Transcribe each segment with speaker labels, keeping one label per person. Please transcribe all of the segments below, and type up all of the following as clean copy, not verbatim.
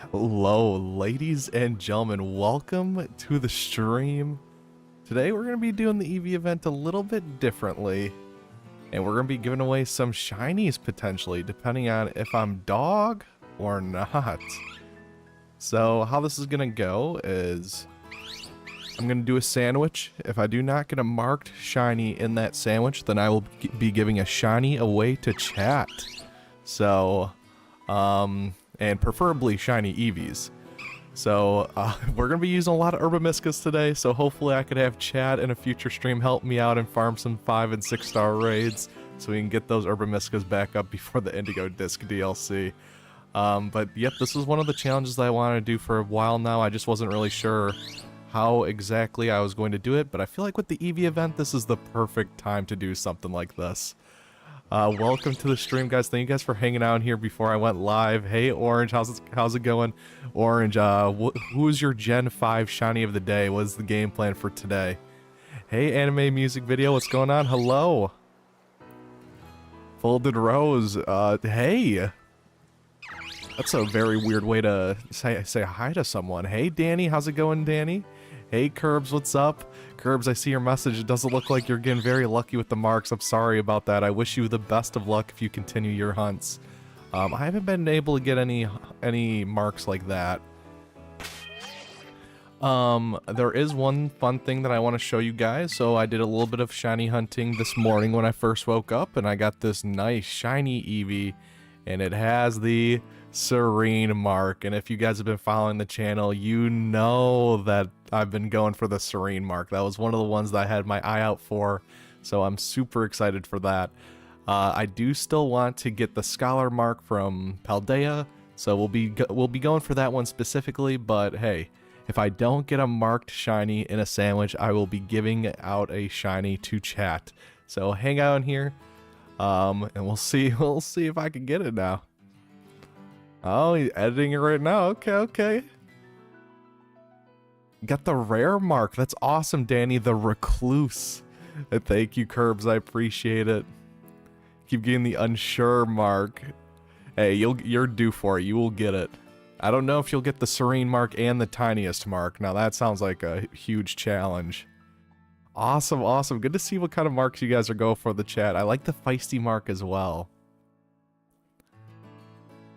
Speaker 1: Hello, ladies and gentlemen, welcome to the stream. Today we're going to be doing the Eevee event a little bit differently, and we're going to be giving away some shinies potentially, depending on if I'm dog or not. So how this is going to go is I'm going to do a sandwich. If I do not get a marked shiny in that sandwich, then I will be giving a shiny away to chat. So, and preferably shiny Eevees. So we're going to be using a lot of herba mysticas today, so hopefully I could have chat in a future stream help me out and farm some 5 and 6 star raids so we can get those herba mysticas back up before the indigo disc DLC. But yep, this is one of the challenges that I wanted to do for a while now. I just wasn't really sure how exactly I was going to do it, but I feel like with the Eevee event, this is the perfect time to do something like this. Welcome to the stream, guys. Thank you guys for hanging out here before I went live. Hey, Orange, how's it going? Orange, who is your Gen 5 shiny of the day? What is the game plan for today? Hey, anime music video, what's going on? Hello. Folded Rose, hey. That's a very weird way to say hi to someone. Hey, Danny, how's it going, Danny? Hey, Curbs, what's up? Curbs, I see your message. It doesn't look like you're getting very lucky with the marks. I'm sorry about that. I wish you the best of luck if you continue your hunts. I haven't been able to get any marks like that. There is one fun thing that I want to show you guys. So I did a little bit of shiny hunting this morning when I first woke up, and I got this nice shiny Eevee, and it has the serene mark. And if you guys have been following the channel, you know that I've been going for the serene mark. That was one of the ones that I had my eye out for, so I'm super excited for that. I do still want to get the scholar mark from Paldea, so we'll be going for that one specifically. But hey, if I don't get a marked shiny in a sandwich, I will be giving out a shiny to chat. So hang out in here, and we'll see if I can get it now. Oh, he's editing it right now. Okay. Got the rare mark. That's awesome, Danny. The recluse. Thank you, Curbs. I appreciate it. Keep getting the unsure mark. Hey, you're due for it. You will get it. I don't know if you'll get the serene mark and the tiniest mark. Now that sounds like a huge challenge. Awesome. Good to see what kind of marks you guys are going for the chat. I like the feisty mark as well.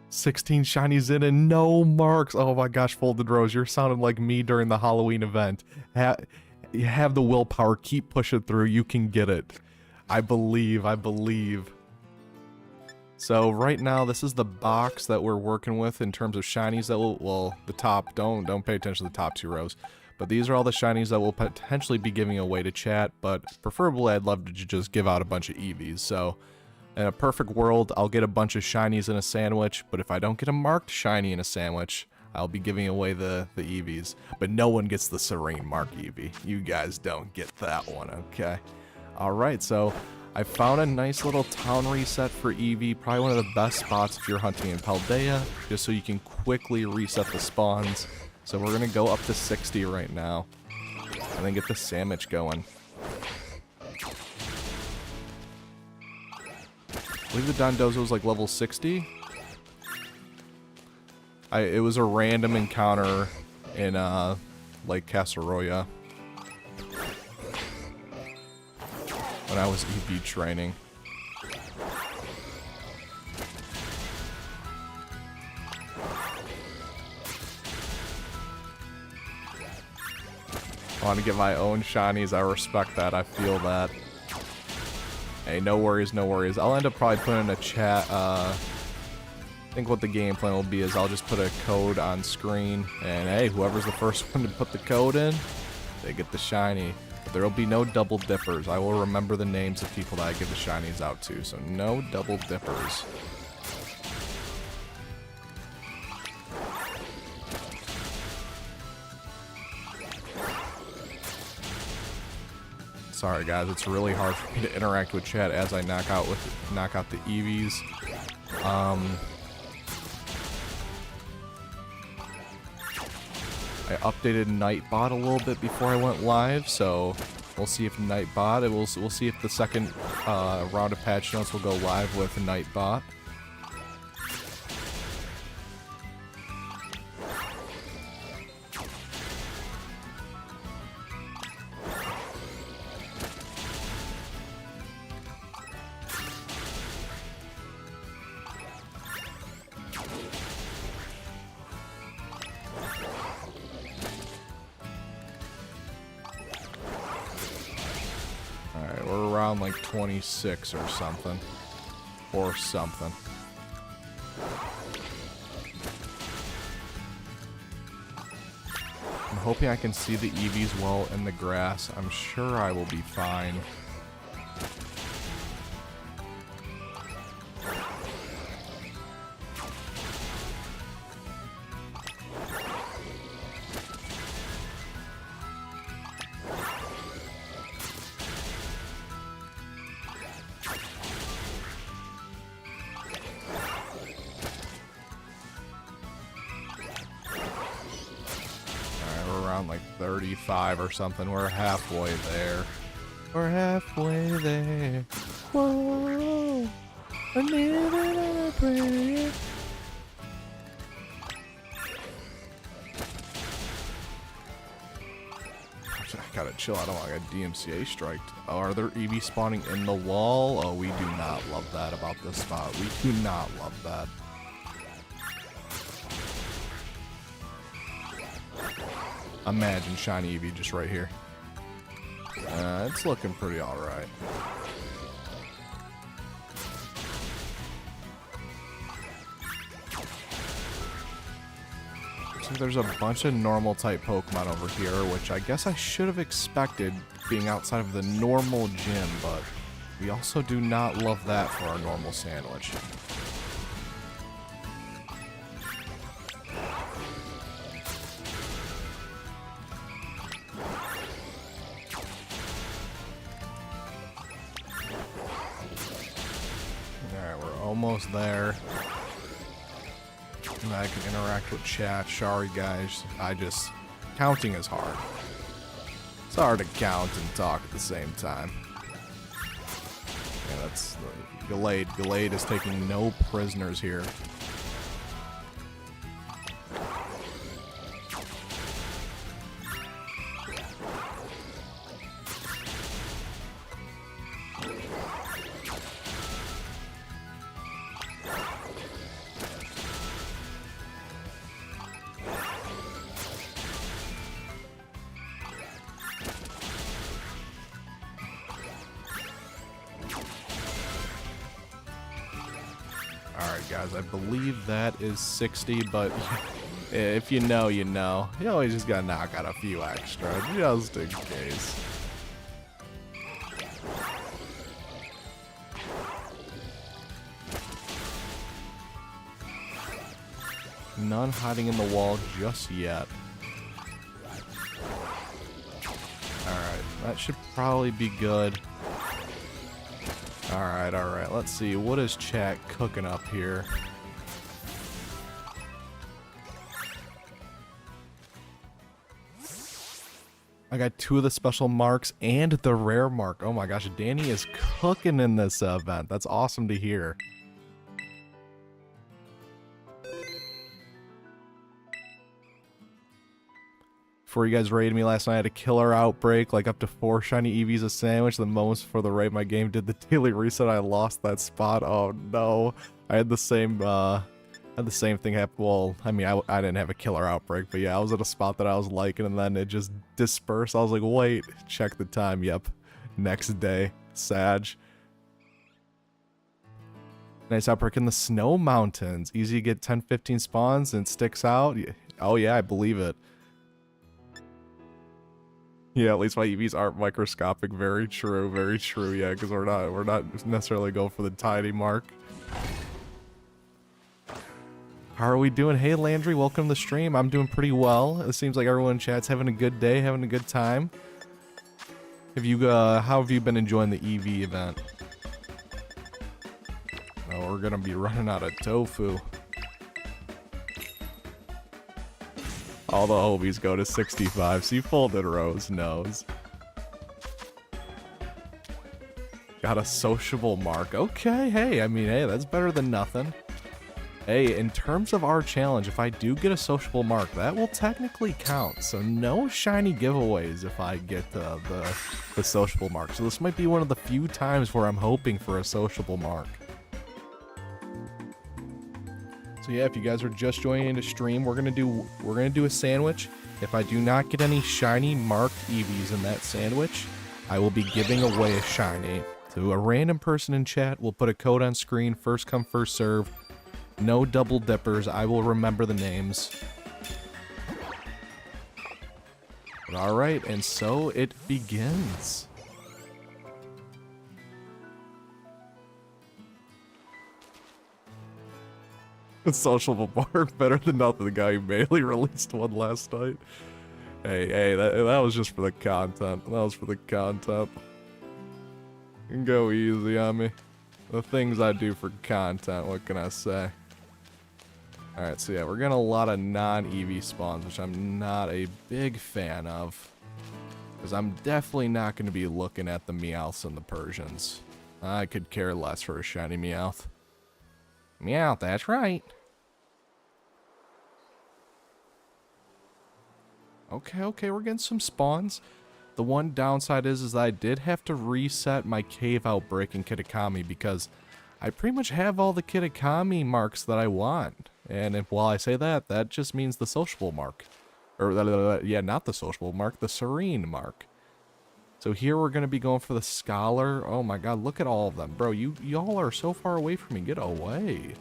Speaker 1: 16 shinies in and no marks. Oh my gosh, Folded Rose, you're sounding like me during the Halloween event. You have the willpower, keep pushing through, you can get it. I believe. So right now, this is the box that we're working with in terms of shinies that will, well, the top, don't pay attention to the top 2 rows. But these are all the shinies that we'll potentially be giving away to chat, but preferably I'd love to just give out a bunch of Eevees. So in a perfect world, I'll get a bunch of shinies in a sandwich, but if I don't get a marked shiny in a sandwich, I'll be giving away the Eevees. But no one gets the serene mark Eevee. You guys don't get that one, okay? Alright, so I found a nice little town reset for Eevee. Probably one of the best spots if you're hunting in Paldea, just so you can quickly reset the spawns. So we're going to go up to 60 right now, and then get the sandwich going. I believe the Dondozo was like level 60. It was a random encounter in Lake Casaroya when I was Eevee training. I want to get my own shinies. I respect that. I feel that. Hey, no worries. I'll end up probably putting in a chat, I think what the game plan will be is I'll just put a code on screen, and hey, whoever's the first one to put the code in, they get the shiny. But there'll be no double dippers. I will remember the names of people that I give the shinies out to, so no double dippers. Sorry guys, it's really hard for me to interact with chat as I knock out the Eevees. I updated Nightbot a little bit before I went live, so we'll see if Nightbot. We'll see if the second round of patch notes will go live with Nightbot. around like 26 or something. Or something. I'm hoping I can see the Eevees well in the grass. I'm sure I will be fine. Like 35 or something. We're halfway there. We're halfway there. Whoa, I live in a prayer. I gotta chill. I don't want to get DMCA striked. Oh, are there Eevee spawning in the wall? Oh, we do not love that about this spot. We do not love that. Imagine shiny Eevee just right here. It's looking pretty alright. So there's a bunch of normal type Pokemon over here, which I guess I should have expected being outside of the normal gym, but we also do not love that for our normal sandwich. Almost there. And I can interact with chat. Sorry guys, counting is hard. It's hard to count and talk at the same time. Yeah, that's Gallade. Gallade is taking no prisoners here. Alright guys, I believe that is 60, but if you know, you know. You always just gotta knock out a few extra, just in case. None hiding in the wall just yet. Alright, that should probably be good. Alright, alright. Let's see. What is chat cooking up here? I got 2 of the special marks and the rare mark. Oh my gosh, Danny is cooking in this event. That's awesome to hear. Before you guys raided me last night, I had a killer outbreak, like up to 4 shiny Eevees a sandwich. The moments before the raid, my game did the daily reset. I lost that spot. Oh no! I had the same thing happen. Well, I mean, I didn't have a killer outbreak, but yeah, I was at a spot that I was liking, and then it just dispersed. I was like, wait, check the time. Yep, next day. Sag. Nice outbreak in the snow mountains. Easy to get 10-15 spawns and it sticks out. Oh yeah, I believe it. Yeah, at least my Eevees aren't microscopic. Very true, yeah, because we're not necessarily going for the tiny mark. How are we doing? Hey Landry, welcome to the stream. I'm doing pretty well. It seems like everyone in chat's having a good day, having a good time. How have you been enjoying the Eevee event? Oh, we're gonna be running out of tofu. All the hobies go to 65. See, Folded Rose knows. Got a sociable mark. Okay, hey, I mean, hey, that's better than nothing. Hey, in terms of our challenge, if I do get a sociable mark, that will technically count. So no shiny giveaways if I get the sociable mark. So this might be one of the few times where I'm hoping for a sociable mark. So yeah, if you guys are just joining into stream, we're gonna do a sandwich. If I do not get any shiny marked Eevees in that sandwich, I will be giving away a shiny. So a random person in chat will put a code on screen, first come, first serve. No double dippers, I will remember the names. But alright, and so it begins. The social mark better than nothing. The guy who mainly released one last night. Hey, that was just for the content. That was for the content. You can go easy on me. The things I do for content, what can I say? Alright, so yeah, we're getting a lot of non-Eevee spawns, which I'm not a big fan of. Because I'm definitely not going to be looking at the Meowths and the Persians. I could care less for a shiny Meowth. Meowth, that's right. Okay, we're getting some spawns. The one downside is that I did have to reset my cave outbreak in Kitakami because I pretty much have all the Kitakami marks that I want. And while I say that, that just means the sociable mark. Or, yeah, not the sociable mark, the serene mark. So here we're going to be going for the scholar. Oh my god, look at all of them. Bro, y'all are so far away from me. Get away.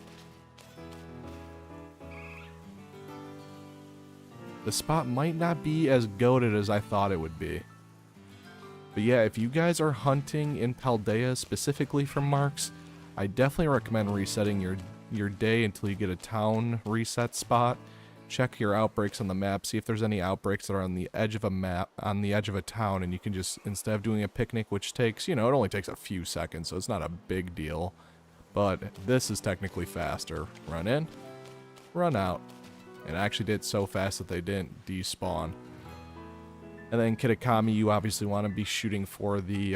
Speaker 1: The spot might not be as goated as I thought it would be. But yeah, if you guys are hunting in Paldea specifically for marks, I definitely recommend resetting your day until you get a town reset spot. Check your outbreaks on the map, see if there's any outbreaks that are on the edge of a map, on the edge of a town, and you can just, instead of doing a picnic, which takes, you know, it only takes a few seconds, so it's not a big deal. But this is technically faster. Run in, run out. And I actually did so fast that they didn't despawn. And then Kitakami, you obviously want to be shooting for the,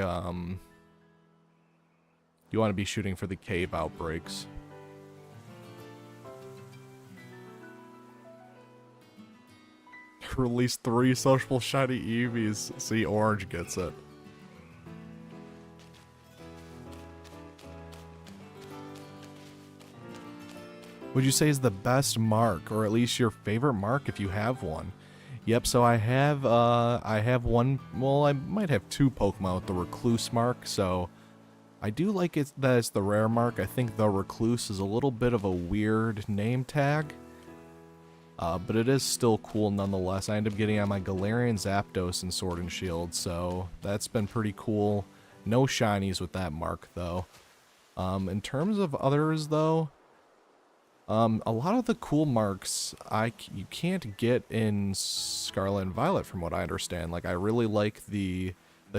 Speaker 1: cave outbreaks. Release 3 sociable shiny Eevees. See, Orange gets it. Would you say is the best mark, or at least your favorite mark if you have one? Yep, so I have one, well, I might have 2 Pokemon with the Recluse mark, so I do like it that it's the rare mark. I think the Recluse is a little bit of a weird name tag, but it is still cool nonetheless. I ended up getting on my Galarian Zapdos and Sword and Shield, so that's been pretty cool. No shinies with that mark, though. In terms of others, though, a lot of the cool marks you can't get in Scarlet and Violet from what I understand. Like, I really like the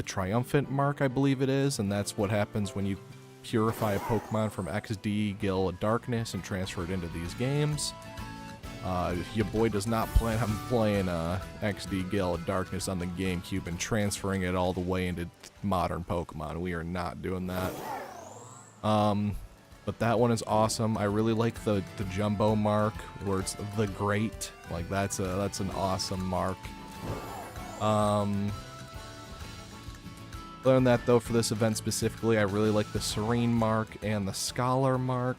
Speaker 1: Triumphant mark, I believe it is, and that's what happens when you purify a Pokemon from XD Gale of Darkness and transfer it into these games. Your boy does not plan on playing XD Gale of Darkness on the GameCube and transferring it all the way into modern Pokemon. We are not doing that. But that one is awesome. I really like the Jumbo mark, where it's the Great. Like, that's an awesome mark. Other than that, though, for this event specifically, I really like the Serene mark and the Scholar mark.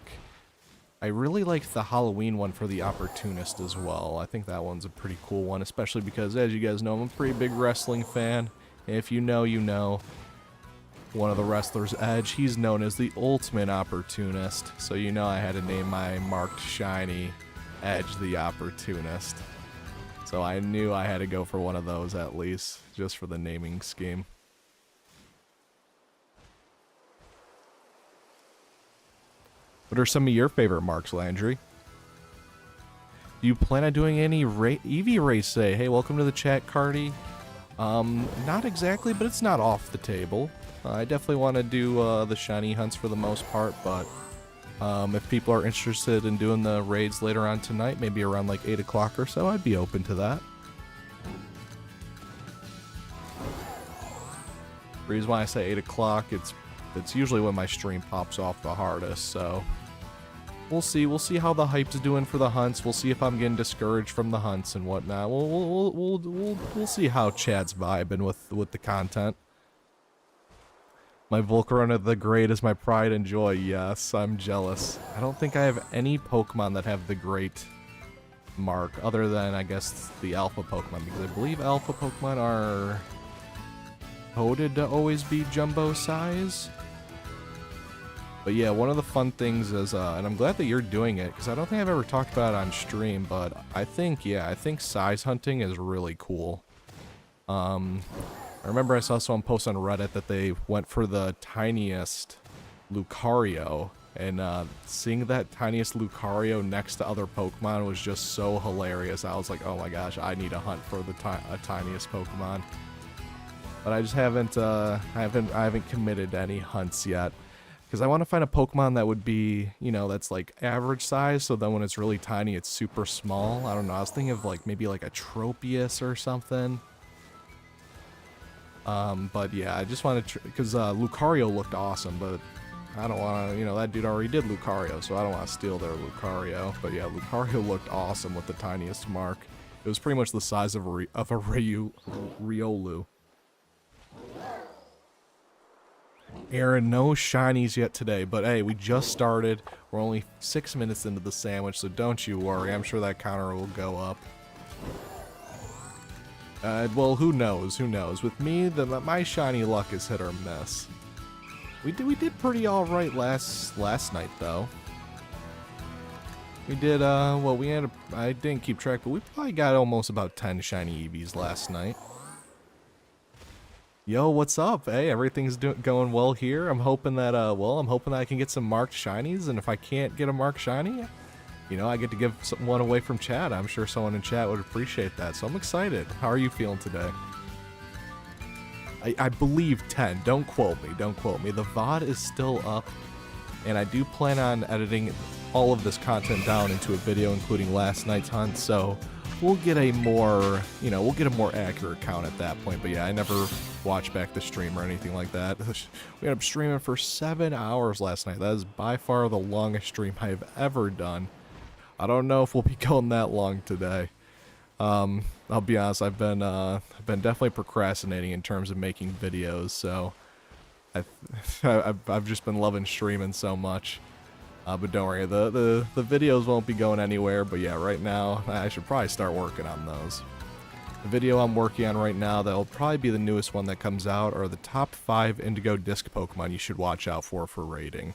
Speaker 1: I really like the Halloween one for the Opportunist as well. I think that one's a pretty cool one, especially because, as you guys know, I'm a pretty big wrestling fan. If you know, you know. One of the wrestlers, Edge, he's known as the ultimate opportunist, so you know I had to name my marked shiny Edge the Opportunist. So I knew I had to go for one of those at least, just for the naming scheme. What are some of your favorite marks, Landry? Do you plan on doing any Eevee race today? Hey, welcome to the chat, Cardi. Not exactly, but it's not off the table. I definitely want to do the shiny hunts for the most part, but if people are interested in doing the raids later on tonight, maybe around like 8 o'clock or so, I'd be open to that. The reason why I say 8 o'clock, it's usually when my stream pops off the hardest, so we'll see how the hype's doing for the hunts. We'll see if I'm getting discouraged from the hunts and whatnot. We'll see how Chad's vibing with the content. My Volcarona the Great is my pride and joy. Yes, I'm jealous. I don't think I have any Pokemon that have the Great mark, other than, I guess, the Alpha Pokemon, because I believe Alpha Pokemon are coded to always be Jumbo size. But yeah, one of the fun things is, and I'm glad that you're doing it, because I don't think I've ever talked about it on stream, but I think, yeah, I think size hunting is really cool. I remember I saw someone post on Reddit that they went for the tiniest Lucario, and seeing that tiniest Lucario next to other Pokemon was just so hilarious. I was like, oh my gosh, I need to hunt for the tiniest Pokemon. But I just haven't, I haven't committed to any hunts yet. Because I want to find a Pokemon that would be, you know, that's like average size, so then when it's really tiny, it's super small. I don't know, I was thinking of like maybe like a Tropius or something. But yeah, I just wanted to, because Lucario looked awesome, but I don't want to, you know, that dude already did Lucario, so I don't want to steal their Lucario. But yeah, Lucario looked awesome with the tiniest mark. It was pretty much the size of a Riolu. Aaron, no shinies yet today, but hey, we just started. We're only 6 minutes into the sandwich, so don't you worry. I'm sure that counter will go up. Well, who knows? Who knows? With me, my shiny luck is hit or miss. We did pretty all right last night, though. We did, well, we had I didn't keep track, but we probably got almost about 10 shiny Eevees last night. Yo, what's up? Hey, everything's going well here. I'm hoping that, well, I'm hoping that I can get some marked shinies, and if I can't get a marked shiny, you know, I get to give one away from chat. I'm sure someone in chat would appreciate that, so I'm excited. How are you feeling today? I believe 10. Don't quote me. Don't quote me. The VOD is still up, and I do plan on editing all of this content down into a video, including last night's hunt, so we'll get a more, you know, we'll get a more accurate count at that point. But yeah, I never watched back the stream or anything like that. We ended up streaming for 7 hours last night. That is by far the longest stream I've ever done. I don't know if we'll be going that long today. I'll be honest, I've been definitely procrastinating in terms of making videos, so I've just been loving streaming so much. But don't worry, the videos won't be going anywhere. But yeah, right now I should probably start working on those. The video I'm working on right now, that'll probably be the newest one that comes out, are the top 5 indigo disc Pokemon you should watch out for raiding.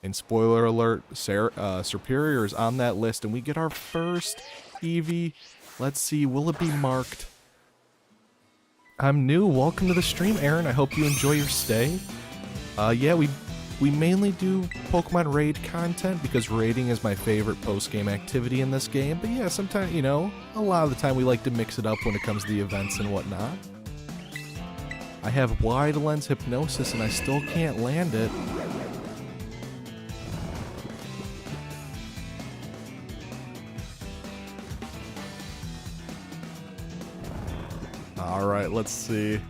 Speaker 1: And spoiler alert, Superior is on that list, and we get our first Eevee. Let's see, will it be marked? I'm new. Welcome to the stream, Aaron. I hope you enjoy your stay. Yeah, we mainly do Pokemon raid content because raiding is my favorite post-game activity in this game. But yeah, sometimes, you know, a lot of the time we like to mix it up when it comes to the events and whatnot. I have wide lens hypnosis and I still can't land it. Alright, let's see.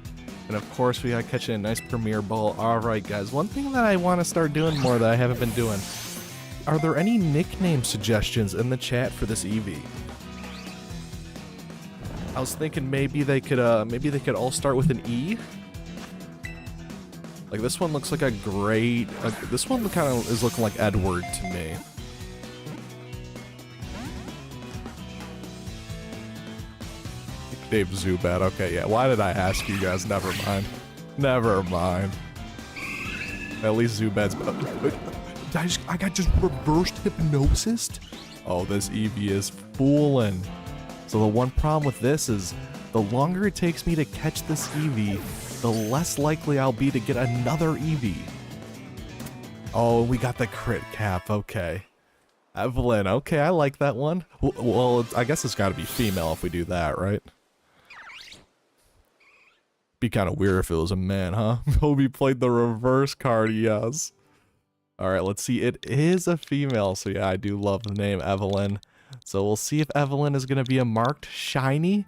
Speaker 1: And of course we gotta catch a nice Premier Ball. Alright guys, one thing that I want to start doing more that I haven't been doing. Are there any nickname suggestions in the chat for this Eevee? I was thinking maybe they could all start with an E. Like this one looks like a great, this one kind of is looking like Edward to me. Dave Zubat, okay, yeah. Why did I ask you guys? Never mind. Never mind. At least Zubat's... I got just reversed hypnosis? Oh, this Eevee is fooling. So the one problem with this is, the longer it takes me to catch this Eevee, the less likely I'll be to get another Eevee. Oh, we got the crit cap, okay. Evelyn, okay, I like that one. Well, I guess it's gotta be female if we do that, right? Be kind of weird if it was a man, huh? Hobie played the reverse card, yes. Alright, let's see. It is a female, so yeah, I do love the name Evelyn. So we'll see if Evelyn is going to be a marked shiny.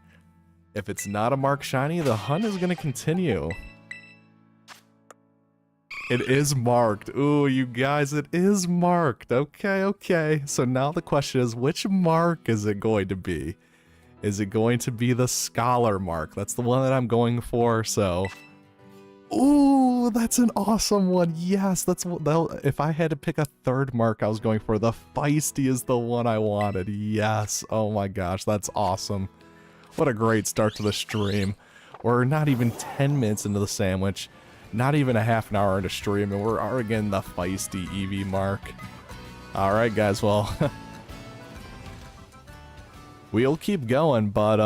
Speaker 1: If it's not a marked shiny, the hunt is going to continue. It is marked. Ooh, you guys, it is marked. Okay, okay. So now the question is, which mark is it going to be? Is it going to be the Scholar mark? That's the one that I'm going for, so... Ooh, that's an awesome one. Yes, that's what... If I had to pick a third mark, I was going for the Feisty is the one I wanted. Yes. Oh my gosh, that's awesome. What a great start to the stream. We're not even 10 minutes into the sandwich. Not even a half an hour into stream, and we're already getting the feisty Eevee mark. Alright, guys, well... we'll keep going, but,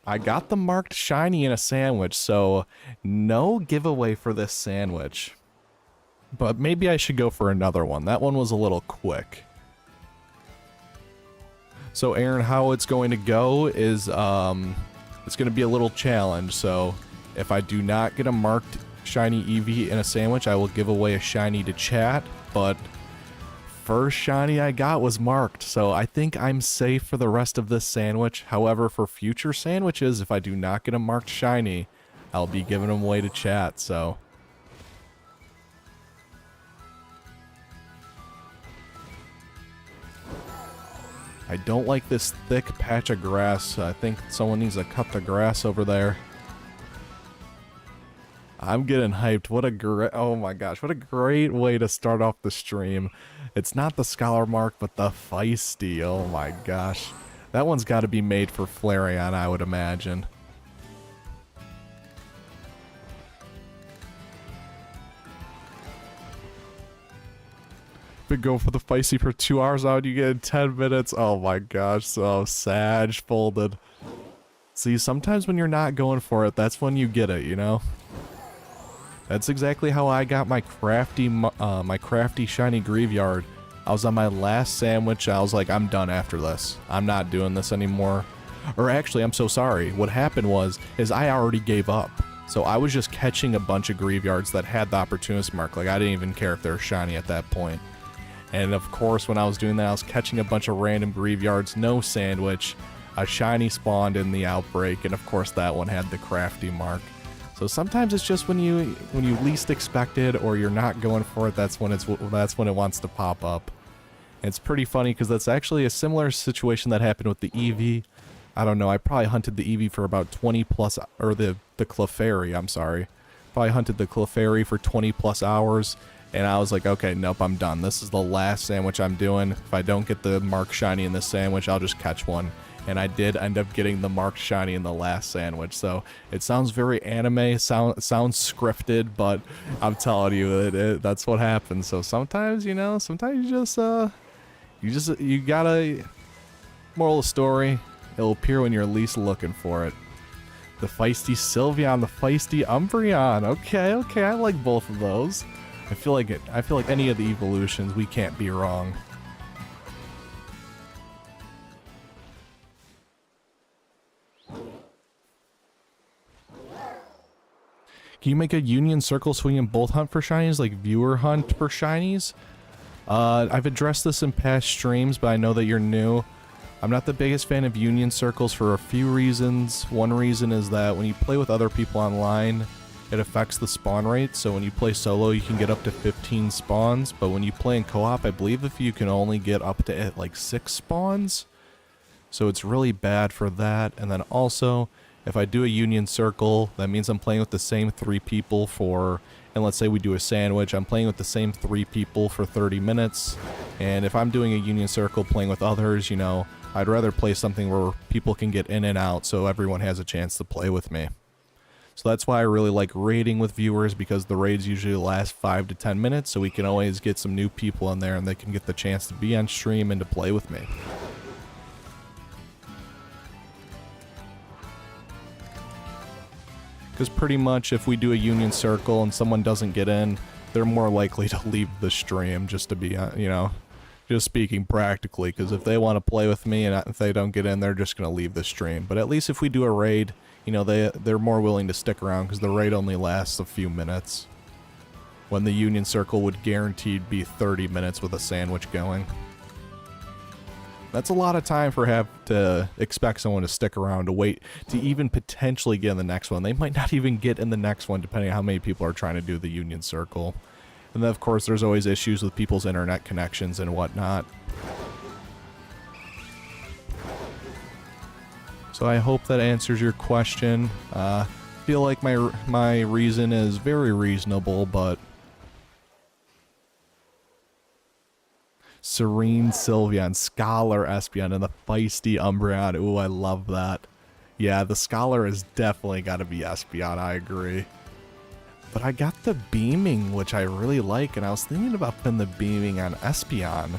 Speaker 1: I got the marked shiny in a sandwich, so no giveaway for this sandwich. But maybe I should go for another one. That one was a little quick. So, Aaron, how it's going to go is, it's going to be a little challenge. So, if I do not get a marked shiny Eevee in a sandwich, I will give away a shiny to chat. But first shiny I got was marked, so I think I'm safe for the rest of this sandwich. However, for future sandwiches, if I do not get a marked shiny, I'll be giving them away to chat, so... I don't like this thick patch of grass. I think someone needs to cut the grass over there. I'm getting hyped. What a great... oh my gosh, what a great way to start off the stream. It's not the scholar mark, but the feisty. Oh my gosh. That one's got to be made for Flareon, I would imagine. Been going for the feisty for 2 hours out, you get in 10 minutes. Oh my gosh, so Sag folded. See, sometimes when you're not going for it, that's when you get it, you know? That's exactly how I got my crafty shiny graveyard. I was on my last sandwich. I was like, I'm done after this. I'm not doing this anymore. Or actually, I'm so sorry. What happened is I already gave up. So I was just catching a bunch of graveyards that had the opportunist mark. Like, I didn't even care if they were shiny at that point. And of course, when I was doing that, I was catching a bunch of random graveyards, no sandwich. A shiny spawned in the outbreak, and of course that one had the crafty mark. So sometimes it's just when you least expect it, or you're not going for it, that's when it wants to pop up. And it's pretty funny because that's actually a similar situation that happened with the Eevee. I don't know, I probably hunted the Eevee for about 20 plus, or the Clefairy, I'm sorry. Probably hunted the Clefairy for 20 plus hours, and I was like, okay, nope, I'm done. This is the last sandwich I'm doing. If I don't get the mark shiny in this sandwich, I'll just catch one. And I did end up getting the marked shiny in the last sandwich. So it sounds very anime, sounds scripted, but I'm telling you, that's what happens. So sometimes, you know, sometimes you gotta, moral of the story, it'll appear when you're least looking for it. The feisty Sylveon, the feisty Umbreon. Okay, I like both of those. I feel like any of the evolutions, we can't be wrong. Can you make a union circle so we can both hunt for shinies, like viewer hunt for shinies? I've addressed this in past streams, but I know that you're new. I'm not the biggest fan of union circles for a few reasons. One reason is that when you play with other people online, it affects the spawn rate. So when you play solo, you can get up to 15 spawns, but when you play in co-op, I believe if you can only get up to like 6 spawns. So it's really bad for that. And then also, if I do a union circle, that means I'm playing with the same 3 people for, and let's say we do a sandwich, I'm playing with the same 3 people for 30 minutes. And if I'm doing a union circle playing with others, you know, I'd rather play something where people can get in and out so everyone has a chance to play with me. So that's why I really like raiding with viewers, because the raids usually last 5 to 10 minutes, so we can always get some new people in there and they can get the chance to be on stream and to play with me. Because pretty much if we do a union circle and someone doesn't get in, they're more likely to leave the stream, just to be, you know, just speaking practically. Because if they want to play with me and if they don't get in, they're just going to leave the stream. But at least if we do a raid, you know, they're more willing to stick around because the raid only lasts a few minutes. When the union circle would guaranteed be 30 minutes with a sandwich going. That's a lot of time to expect someone to stick around to wait to even potentially get in the next one. They might not even get in the next one depending on how many people are trying to do the union circle. And then of course there's always issues with people's internet connections and whatnot. So I hope that answers your question. I feel like my reason is very reasonable, but Serene Sylveon, Scholar Espeon, and the feisty Umbreon. Ooh, I love that. Yeah, the Scholar has definitely got to be Espeon, I agree. But I got the beaming, which I really like, and I was thinking about putting the beaming on Espeon.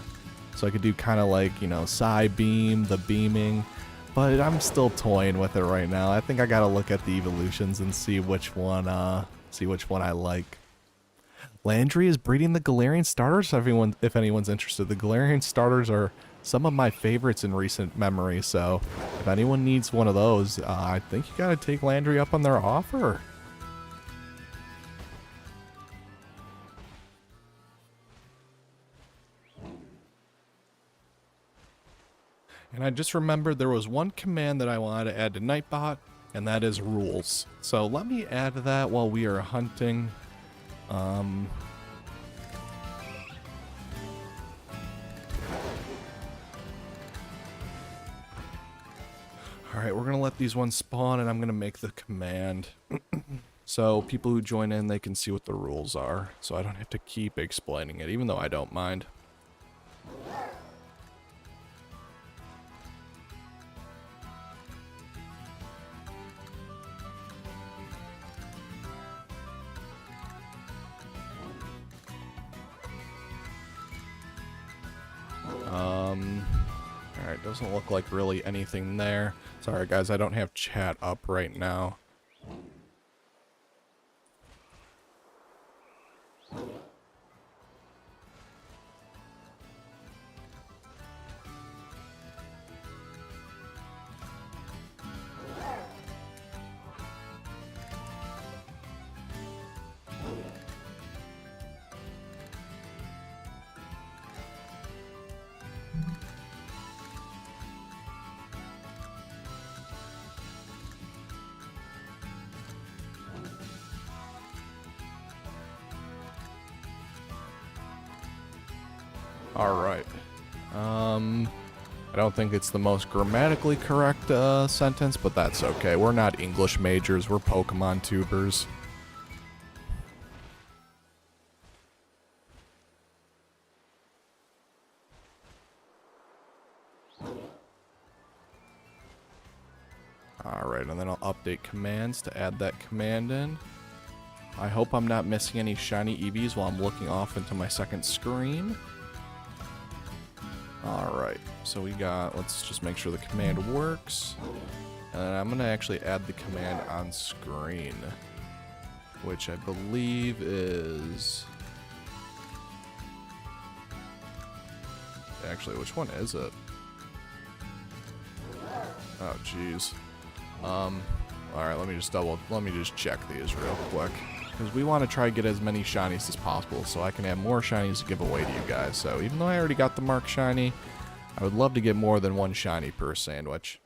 Speaker 1: So I could do kind of like, you know, Psy Beam, the beaming. But I'm still toying with it right now. I think I gotta look at the evolutions and see which one I like. Landry is breeding the Galarian starters. If anyone's interested, the Galarian starters are some of my favorites in recent memory. So if anyone needs one of those, I think you gotta take Landry up on their offer. And I just remembered there was one command that I wanted to add to Nightbot, and that is rules. So let me add that while we are hunting. Alright, we're going to let these ones spawn, and I'm going to make the command. So people who join in, they can see what the rules are. So I don't have to keep explaining it, even though I don't mind. Alright, doesn't look like really anything there. Sorry guys, I don't have chat up right now. Alright. I don't think it's the most grammatically correct sentence, but that's okay. We're not English majors, we're Pokemon tubers. Alright, and then I'll update commands to add that command in. I hope I'm not missing any shiny Eevees while I'm looking off into my second screen. Alright, so we got, let's just make sure the command works. And then I'm going to actually add the command on screen, which I believe is... Actually, which one is it? Oh, jeez. Alright, let me just check these real quick. Because we want to try to get as many shinies as possible so I can have more shinies to give away to you guys. So even though I already got the Mark shiny, I would love to get more than one shiny per sandwich.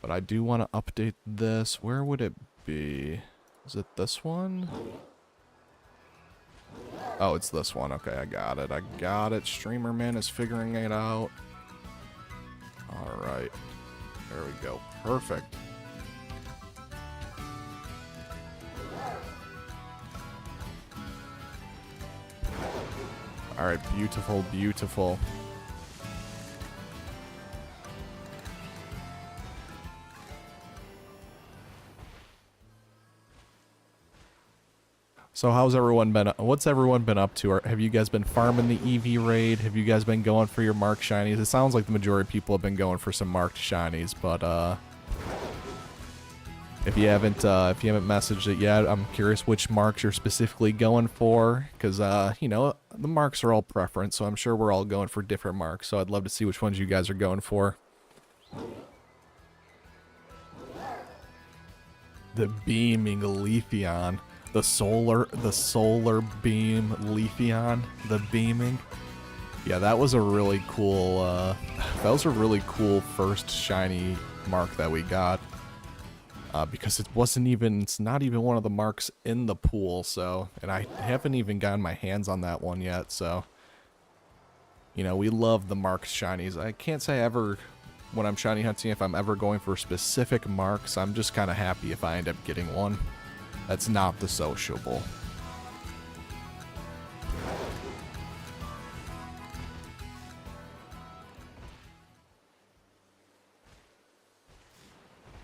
Speaker 1: But I do want to update this. Where would it be? Is it this one? Oh, it's this one. Okay, I got it. I got it. Streamer Man is figuring it out. Alright. There we go. Perfect. Alright, beautiful, beautiful. So what's everyone been up to? Have you guys been farming the Eevee raid? Have you guys been going for your marked shinies? It sounds like the majority of people have been going for some marked shinies, but if you haven't messaged it yet, I'm curious which marks you're specifically going for, because you know, the marks are all preference, so I'm sure we're all going for different marks. So I'd love to see which ones you guys are going for. The beaming Leafeon. The solar beam Leafeon, the beaming. Yeah, that was a really cool first shiny mark that we got. Because it's not even one of the marks in the pool, so, and I haven't even gotten my hands on that one yet, so, you know, we love the marked shinies. I can't say ever, when I'm shiny hunting, if I'm ever going for specific marks. I'm just kind of happy if I end up getting one. That's not the sociable.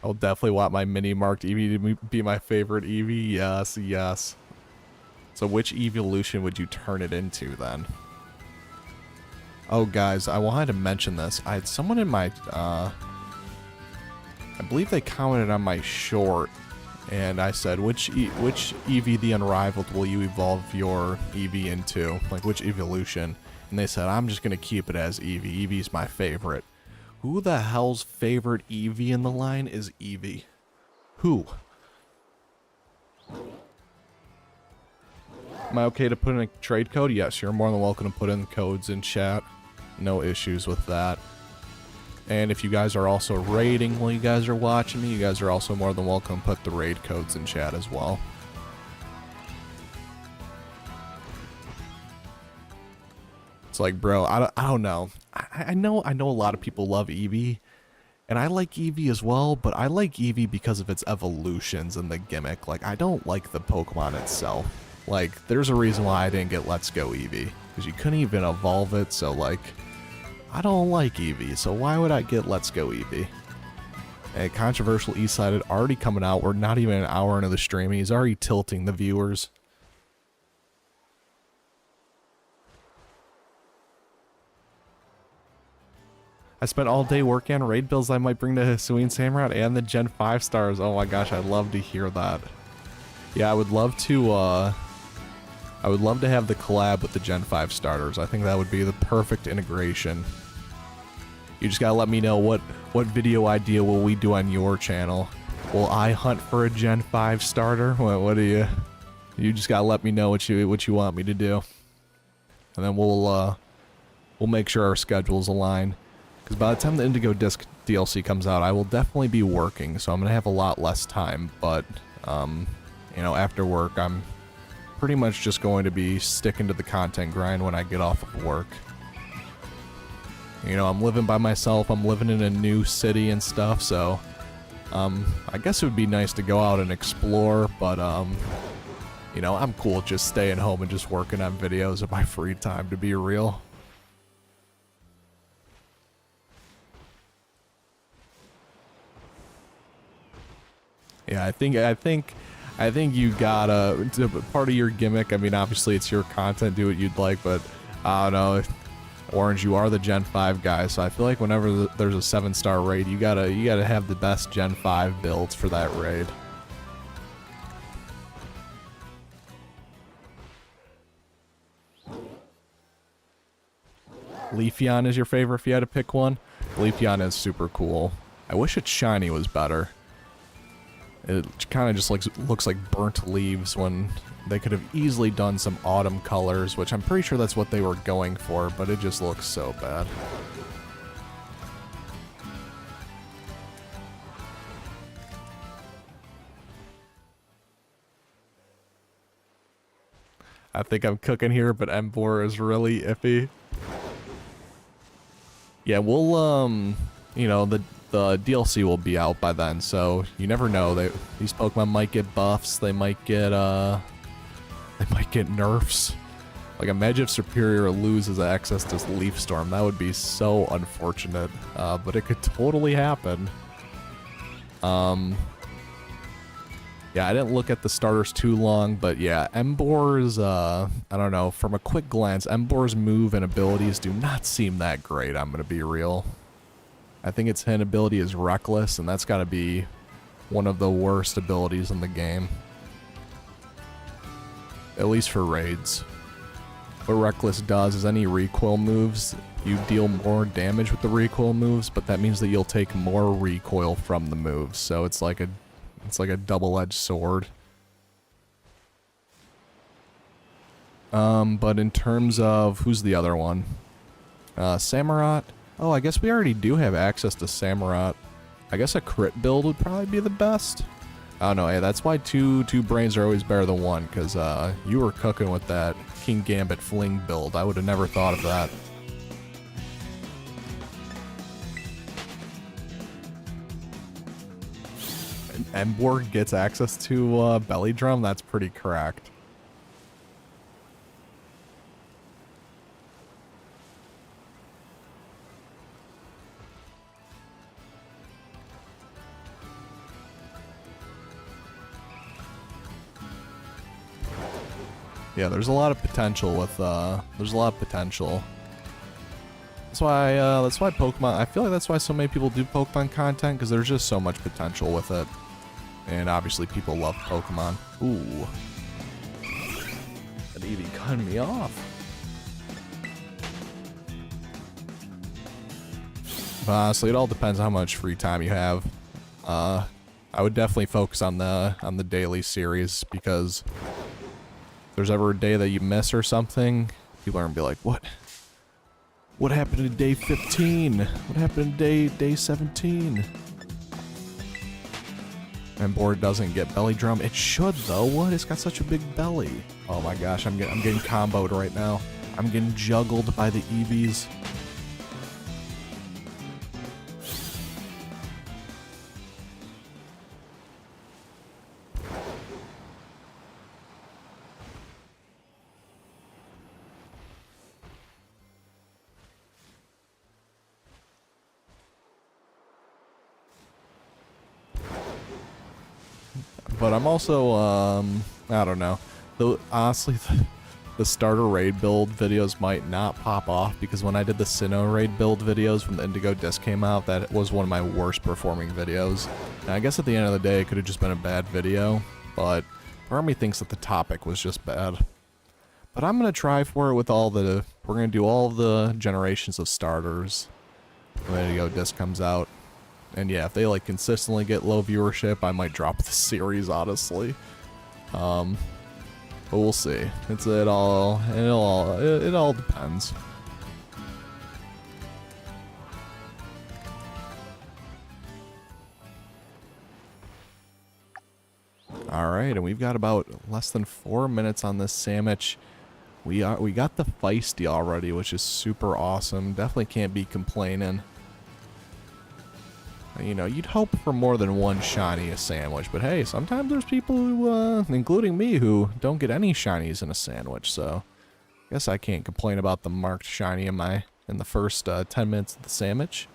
Speaker 1: I'll definitely want my mini marked Eevee to be my favorite Eevee. Yes, yes. So which evolution would you turn it into then? Oh, guys, I wanted to mention this. I had someone in my, I believe they commented on my short, and I said, which Eevee the Unrivaled will you evolve your Eevee into? Like, which evolution? And they said, I'm just going to keep it as Eevee. Eevee's my favorite. Who the hell's favorite Eevee in the line is Eevee? Who? Am I okay to put in a trade code? Yes, you're more than welcome to put in codes in chat. No issues with that. And if you guys are also raiding while you guys are watching me, you guys are also more than welcome to put the raid codes in chat as well. It's like, bro, I don't know. I know a lot of people love Eevee, and I like Eevee as well, but I like Eevee because of its evolutions and the gimmick. Like, I don't like the Pokemon itself. Like, there's a reason why I didn't get Let's Go Eevee, because you couldn't even evolve it, so like, I don't like Eevee, so why would I get Let's Go Eevee? A controversial E-sided already coming out. We're not even an hour into the stream. He's already tilting the viewers. I spent all day working on raid builds I might bring to Hisuian Samurott and the Gen 5 stars. Oh my gosh, I'd love to hear that. Yeah, I would love to have the collab with the Gen 5 starters. I think that would be the perfect integration. You just gotta let me know what video idea will we do on your channel. Will I hunt for a Gen 5 starter? What do you... You just gotta let me know what you want me to do. And then we'll make sure our schedules align. Because by the time the Indigo Disc DLC comes out, I will definitely be working, so I'm going to have a lot less time, but, you know, after work, I'm pretty much just going to be sticking to the content grind when I get off of work. You know, I'm living by myself, I'm living in a new city and stuff, so, I guess it would be nice to go out and explore, but, you know, I'm cool just staying home and just working on videos in my free time, to be real. Yeah, I think you gotta, part of your gimmick, I mean, obviously it's your content, do what you'd like, but I don't know, Orange, you are the Gen 5 guy, so I feel like whenever there's a 7-star raid, you gotta have the best Gen 5 builds for that raid. Leafeon is your favorite if you had to pick one? Leafeon is super cool. I wish its shiny was better. It kind of just looks like burnt leaves when they could have easily done some autumn colors, which I'm pretty sure that's what they were going for, but it just looks so bad. I think I'm cooking here, but Emboar is really iffy. Yeah, we'll, you know, the DLC will be out by then, so you never know. These Pokemon might get buffs, they might get nerfs. Like, imagine if Superior loses access to Leaf Storm. That would be so unfortunate, but it could totally happen. Yeah, I didn't look at the starters too long, but yeah, Emboar's, I don't know, from a quick glance, Emboar's move and abilities do not seem that great, I'm gonna be real. I think its hit ability is Reckless, and that's gotta be one of the worst abilities in the game. At least for raids. What Reckless does is any recoil moves, you deal more damage with the recoil moves, but that means that you'll take more recoil from the moves, so it's like a double-edged sword. But in terms of, who's the other one? Samurott? Oh, I guess we already do have access to Samurott. I guess a crit build would probably be the best. I don't know, hey, that's why two brains are always better than one, because you were cooking with that King Gambit Fling build. I would have never thought of that. Emboar gets access to Belly Drum? That's pretty cracked. Yeah, there's a lot of potential with, there's a lot of potential. That's why Pokemon, I feel like that's why so many people do Pokemon content, because there's just so much potential with it. And obviously people love Pokemon. Ooh. That Eevee cutting me off. But honestly, it all depends how much free time you have. I would definitely focus on the daily series, because if there's ever a day that you miss or something, people are gonna be like, what happened to day 15? What happened to day 17? And board doesn't get belly drum. It should though. What? It's got such a big belly. Oh my gosh, I'm getting comboed right now. I'm getting juggled by the Eevees. But I'm also, I don't know. Honestly, the starter raid build videos might not pop off, because when I did the Sinnoh raid build videos when the Indigo disc came out, that was one of my worst performing videos. And I guess at the end of the day, it could have just been a bad video, but part of me thinks that the topic was just bad. But I'm going to try for it with we're going to do all the generations of starters when the Indigo disc comes out. And yeah, if they like consistently get low viewership, I might drop the series, honestly. But we'll see. It all depends. All right, and we've got about less than 4 minutes on this sandwich. We got the feisty already, which is super awesome. Definitely can't be complaining. You know, you'd hope for more than one shiny a sandwich, but hey, sometimes there's people who, including me, who don't get any shinies in a sandwich, so I guess I can't complain about the marked shiny in the first 10 minutes of the sandwich.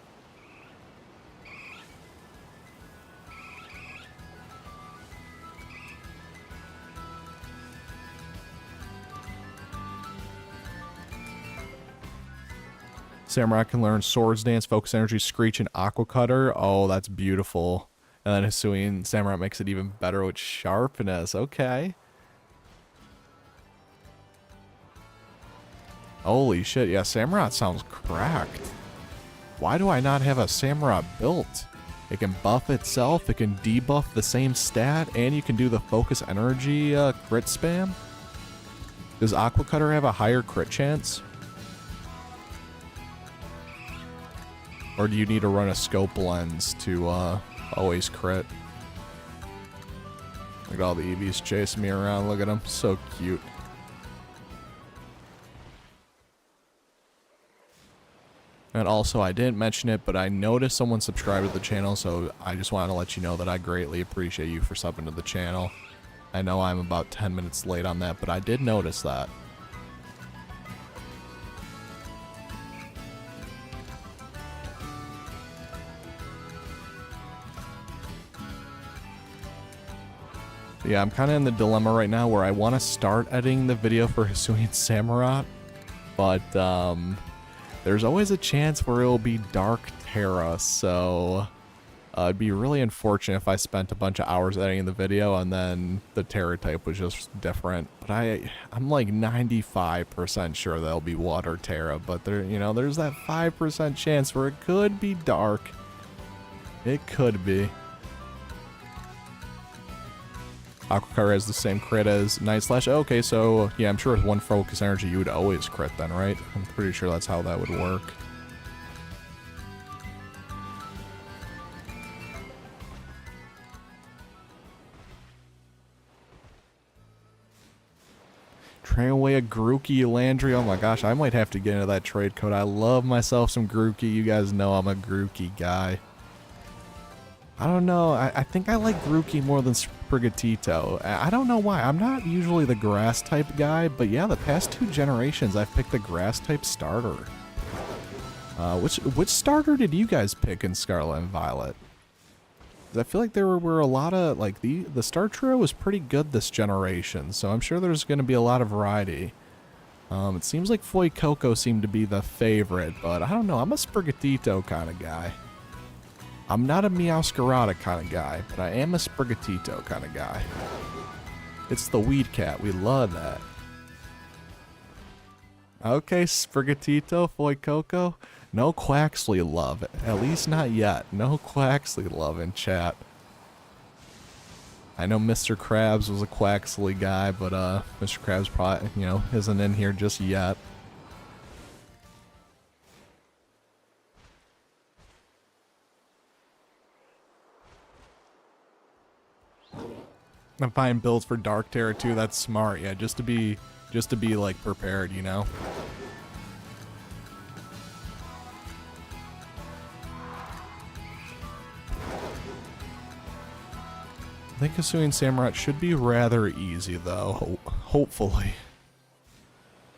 Speaker 1: Samurai can learn Swords Dance, Focus Energy, Screech, and Aqua Cutter. Oh, that's beautiful. And then Hisuian Samurai makes it even better with Sharpness. Okay. Holy shit, yeah, Samurai sounds cracked. Why do I not have a Samurai built? It can buff itself, it can debuff the same stat, and you can do the Focus Energy crit spam? Does Aqua Cutter have a higher crit chance? Or do you need to run a scope lens to always crit? Look at all the Eevees chasing me around. Look at them. So cute. And also, I didn't mention it, but I noticed someone subscribed to the channel, so I just wanted to let you know that I greatly appreciate you for subbing to the channel. I know I'm about 10 minutes late on that, but I did notice that. Yeah, I'm kind of in the dilemma right now where I want to start editing the video for Hisuian Samurai, but there's always a chance where it'll be Dark Tera, so it'd be really unfortunate if I spent a bunch of hours editing the video and then the Tera type was just different. But I'm like 95% sure that'll be Water Tera, but there's that 5% chance where it could be Dark. It could be. Aquacar has the same crit as Night Slash. Okay, so yeah, I'm sure with one Focus Energy you would always crit then, right? I'm pretty sure that's how that would work. Train away a Grookey Landry. Oh my gosh, I might have to get into that trade code. I love myself some Grookey. You guys know I'm a Grookey guy. I don't know. I think I like Grookey more than Sprigatito. I don't know why. I'm not usually the grass type guy, but yeah, the past 2 generations I've picked the grass type starter. Which starter did you guys pick in Scarlet and Violet? I feel like there were a lot of, like, the star trio was pretty good this generation, so I'm sure there's going to be a lot of variety. It seems like Fuecoco seemed to be the favorite, but I don't know, I'm a Sprigatito kind of guy. I'm not a Meowscarada kind of guy, but I am a Sprigatito kind of guy. It's the weed cat, we love that. Okay, Sprigatito, Fuecoco. No Quaxley love, at least not yet. No Quaxley love in chat. I know Mr. Krabs was a Quaxley guy, but Mr. Krabs probably, you know, isn't in here just yet. I'm buying builds for Dark Terra too. That's smart, yeah. Just to be like prepared, you know. I think Hisuian Samurott should be rather easy though, hopefully.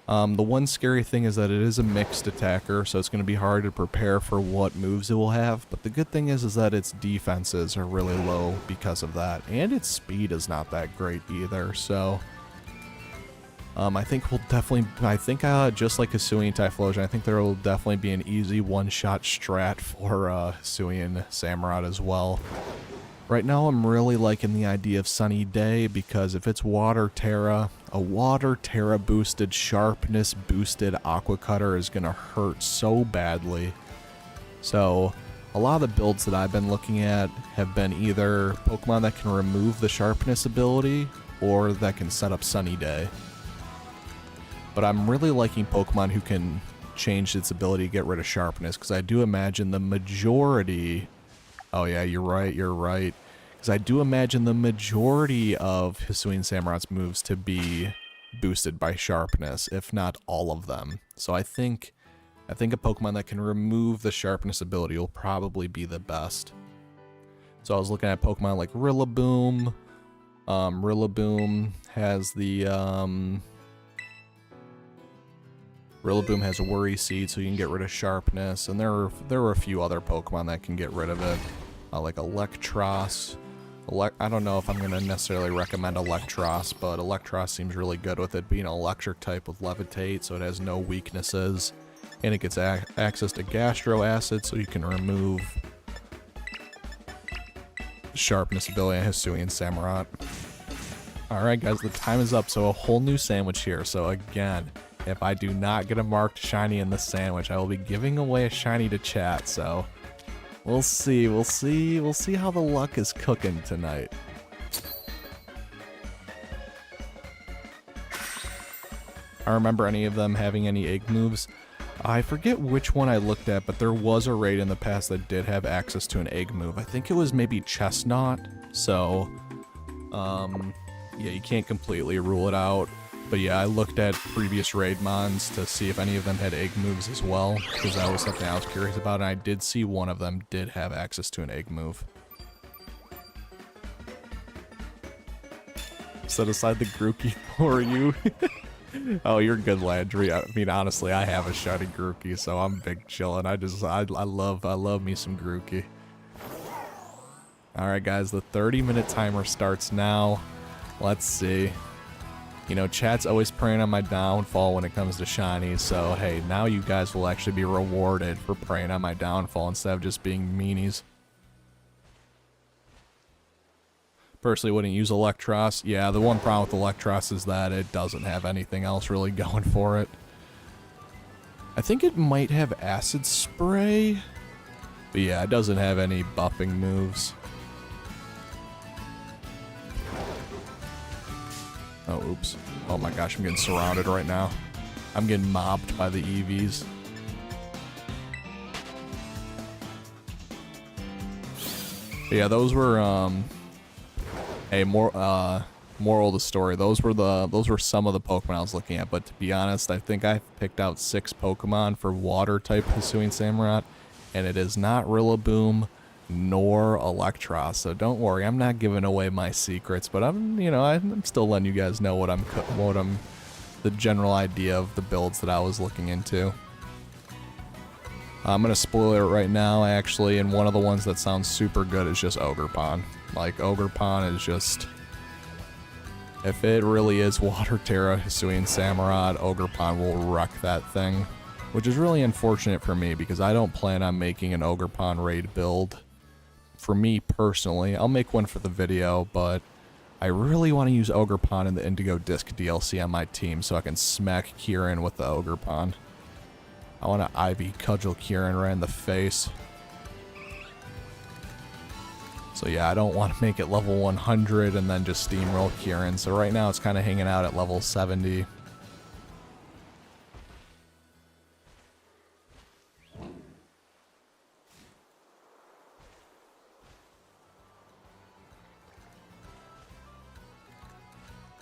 Speaker 1: The one scary thing is that it is a mixed attacker, so it's going to be hard to prepare for what moves it will have, but the good thing is that its defenses are really low because of that, and its speed is not that great either, so... I think we'll definitely, just like Hisuian Typhlosion, I think there will definitely be an easy one-shot strat for Hisuian Samurott as well. Right now I'm really liking the idea of Sunny Day because if it's Water Tera, a Water Tera boosted Sharpness boosted Aqua Cutter is going to hurt so badly. So a lot of the builds that I've been looking at have been either Pokemon that can remove the Sharpness ability or that can set up Sunny Day. But I'm really liking Pokemon who can change its ability to get rid of Sharpness because I do imagine the majority... Oh yeah, you're right. Because I do imagine the majority of Hisuian Samurott's moves to be boosted by Sharpness, if not all of them. So I think a Pokemon that can remove the Sharpness ability will probably be the best. So I was looking at Pokemon like Rillaboom. Rillaboom has the... Rillaboom has a Worry Seed, so you can get rid of Sharpness, and there were a few other Pokemon that can get rid of it, like Electros. I don't know if I'm going to necessarily recommend Electros, but Electros seems really good with it being an electric type with Levitate, so it has no weaknesses, and it gets access to Gastro Acid, so you can remove Sharpness ability on Hisuian Samurott. Alright guys, the time is up, so a whole new sandwich here, so again... If I do not get a marked shiny in this sandwich, I will be giving away a shiny to chat, so we'll see how the luck is cooking tonight. I remember any of them having any egg moves. I forget which one I looked at, but there was a raid in the past that did have access to an egg move. I think it was maybe Chestnut, so yeah, you can't completely rule it out. But yeah, I looked at previous raid mons to see if any of them had egg moves as well, because that was something I was curious about, and I did see one of them did have access to an egg move. Set aside the Grookey for you. Oh, you're good, Landry. I mean, honestly, I have a shiny Grookey, so I'm big chillin'. I love me some Grookey. Alright guys, the 30-minute timer starts now. Let's see. You know, chat's always preying on my downfall when it comes to shinies, so hey, now you guys will actually be rewarded for preying on my downfall instead of just being meanies. Personally wouldn't use Electros. Yeah, the one problem with Electros is that it doesn't have anything else really going for it. I think it might have Acid Spray, but yeah, it doesn't have any buffing moves. Oh, oops. Oh my gosh, I'm getting surrounded right now. I'm getting mobbed by the Eevees. Yeah, those were, hey, moral of the story, those were some of the Pokemon I was looking at, but to be honest, I think I picked out 6 Pokemon for Water-type Hisuian Samurott, and it is not Rillaboom nor Electros, so don't worry, I'm not giving away my secrets, but I'm still letting you guys know what the general idea of the builds that I was looking into. I'm gonna spoil it right now, actually, and one of the ones that sounds super good is just ogerpon. Like, ogerpon is just... If it really is water tera, hisuian samurott, ogerpon will wreck that thing. Which is really unfortunate for me, because I don't plan on making an ogerpon raid build. For me, personally. I'll make one for the video, but... I really want to use ogerpon in the Indigo Disc DLC on my team, so I can smack Kieran with the ogerpon. I want to Ivy cudgel Kieran right in the face. So yeah, I don't want to make it level 100 and then just steamroll Kieran. So right now it's kind of hanging out at level 70.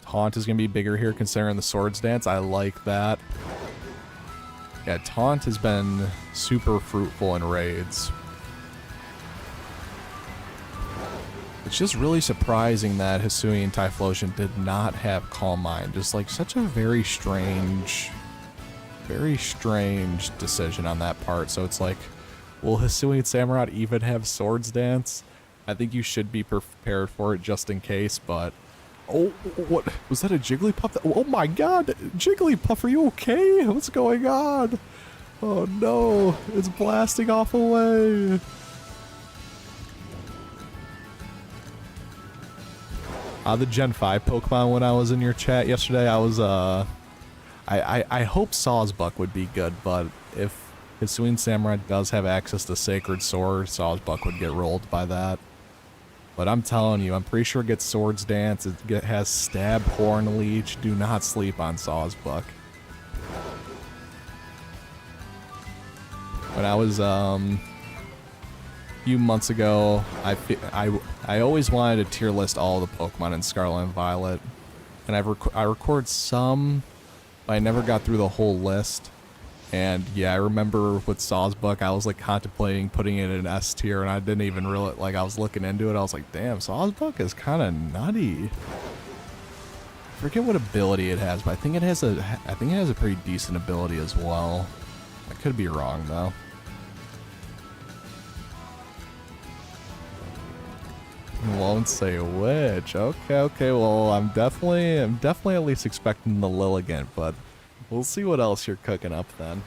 Speaker 1: Taunt is going to be bigger here considering the swords dance. I like that. Yeah, Taunt has been super fruitful in raids. It's just really surprising that Hisuian Typhlosion did not have Calm Mind. Just like such a very strange decision on that part. So it's like, will Hisuian Samurott even have Swords Dance? I think you should be prepared for it just in case, but... Oh, what? Was that a Jigglypuff? Oh my god! Jigglypuff, are you okay? What's going on? Oh no, it's blasting off away. The Gen 5 Pokemon when I was in your chat yesterday, I was, I hope Sawsbuck would be good, but if Hisuian Samurott does have access to Sacred Sword, Sawsbuck would get rolled by that. But I'm telling you, I'm pretty sure it gets Swords Dance, it has Stab, Horn Leech. Do not sleep on Sawsbuck. When I was, few months ago, I always wanted to tier list all the Pokemon in Scarlet and Violet, and I record some, but I never got through the whole list. And yeah, I remember with Sawsbuck, I was like contemplating putting it in S tier, and I didn't even really, like, I was looking into it, I was like, damn, Sawsbuck is kind of nutty. I forget what ability it has, but I think it has a pretty decent ability as well. I could be wrong though. Won't say which. Okay, well, I'm definitely at least expecting the Lilligant, but we'll see what else you're cooking up then.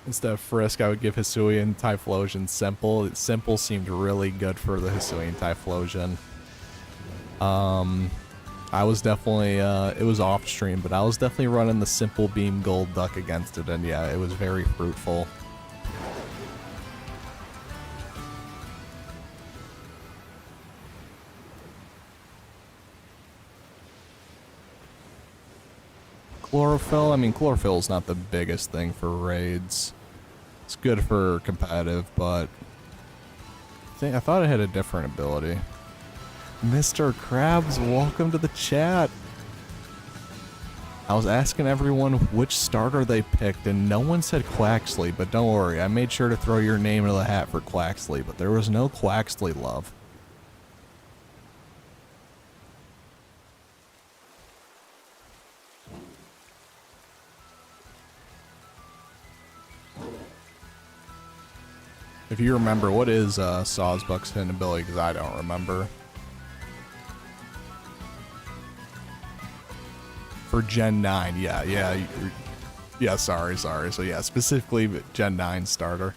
Speaker 1: Instead of Frisk, I would give Hisuian Typhlosion Simple. Simple seemed really good for the Hisuian Typhlosion. I was definitely, it was off stream, but I was definitely running the Simple Beam Gold Duck against it, and yeah, it was very fruitful. Chlorophyll, I mean, Chlorophyll's not the biggest thing for raids. It's good for competitive, but I thought it had a different ability. Mr. Krabs, welcome to the chat. I was asking everyone which starter they picked, and no one said Quaxley, but don't worry, I made sure to throw your name into the hat for Quaxley, but there was no Quaxley love. If you remember, what is Sawsbuck's hidden ability? Because I don't remember. For Gen 9, yeah, sorry. So yeah, specifically Gen 9 starter.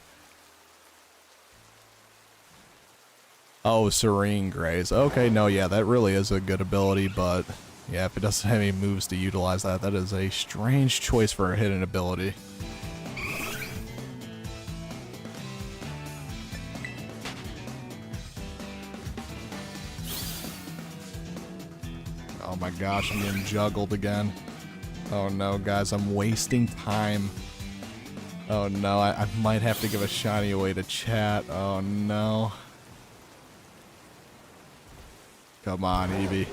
Speaker 1: Oh, Serene Graze. Okay, no, yeah, that really is a good ability, but yeah, if it doesn't have any moves to utilize that, that is a strange choice for a hidden ability. Oh my gosh, I'm getting juggled again. Oh no, guys, I'm wasting time. Oh no, I might have to give a shiny away to chat. Oh no. Come on, Eevee.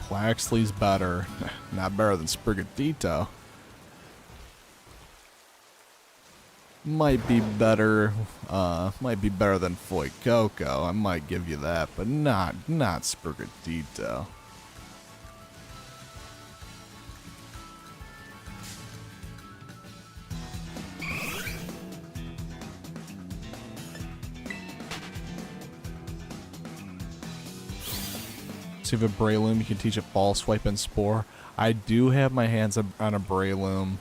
Speaker 1: Quaxly's better. Not better than Sprigatito. Might be better than Fuecoco. I might give you that, but not Sprigatito. So you have a Breloom, you can teach it Ball Swipe and Spore. I do have my hands on a Breloom.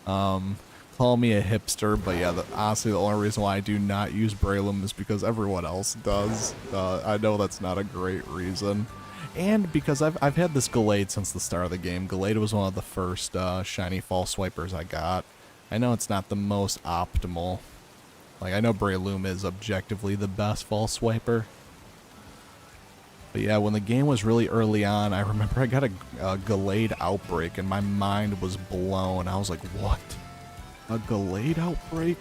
Speaker 1: Call me a hipster, but yeah, honestly the only reason why I do not use Breloom is because everyone else does. I know that's not a great reason. And because I've had this Gallade since the start of the game. Gallade was one of the first shiny Fall Swipers I got. I know it's not the most optimal. Like, I know Breloom is objectively the best Fall Swiper. But yeah, when the game was really early on, I remember I got a Gallade Outbreak and my mind was blown. I was like, what? A Gallade Outbreak?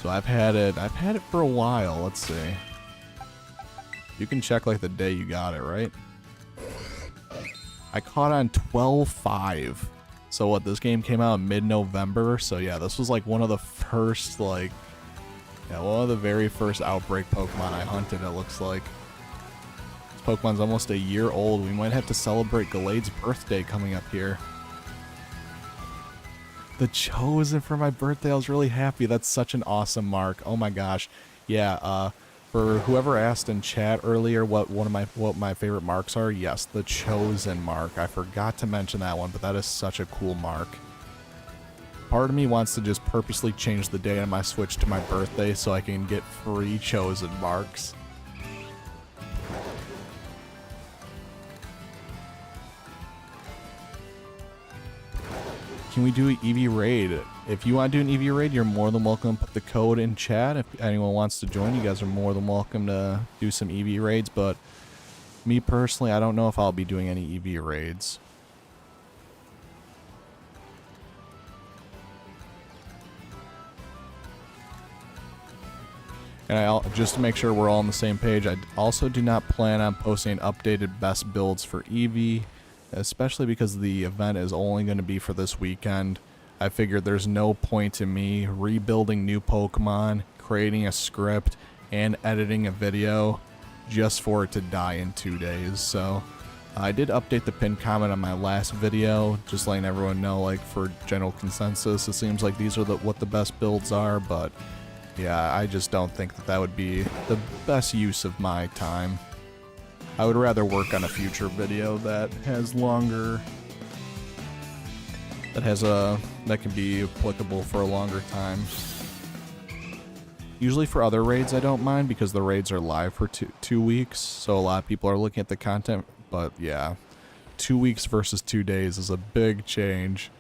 Speaker 1: So I've had it for a while. Let's see. You can check like the day you got it, right? I caught on 12/5. So what, this game came out in mid-November, so yeah, this was like one of the first, like, yeah, one of the very first Outbreak Pokemon I hunted, it looks like. Pokemon's almost a year old. We might have to celebrate Gallade's birthday coming up here. The Chosen for my birthday. I was really happy. That's such an awesome mark. Oh my gosh. Yeah, for whoever asked in chat earlier what my favorite marks are, yes, the Chosen mark. I forgot to mention that one, but that is such a cool mark. Part of me wants to just purposely change the day on my Switch to my birthday so I can get free Chosen marks. Can we do an Eevee raid? If you want to do an Eevee raid, you're more than welcome to put the code in chat. If anyone wants to join, you guys are more than welcome to do some Eevee raids. But me personally, I don't know if I'll be doing any Eevee raids. And just to make sure we're all on the same page, I also do not plan on posting updated best builds for Eevee. Especially because the event is only going to be for this weekend. I figured there's no point in me rebuilding new Pokemon, creating a script, and editing a video just for it to die in 2 days. So I did update the pinned comment on my last video, just letting everyone know, like, for general consensus, it seems like these are what the best builds are, but yeah, I just don't think that would be the best use of my time. I would rather work on a future video that has longer, that can be applicable for a longer time. Usually for other raids I don't mind because the raids are live for two weeks, so a lot of people are looking at the content, but yeah, 2 weeks versus 2 days is a big change.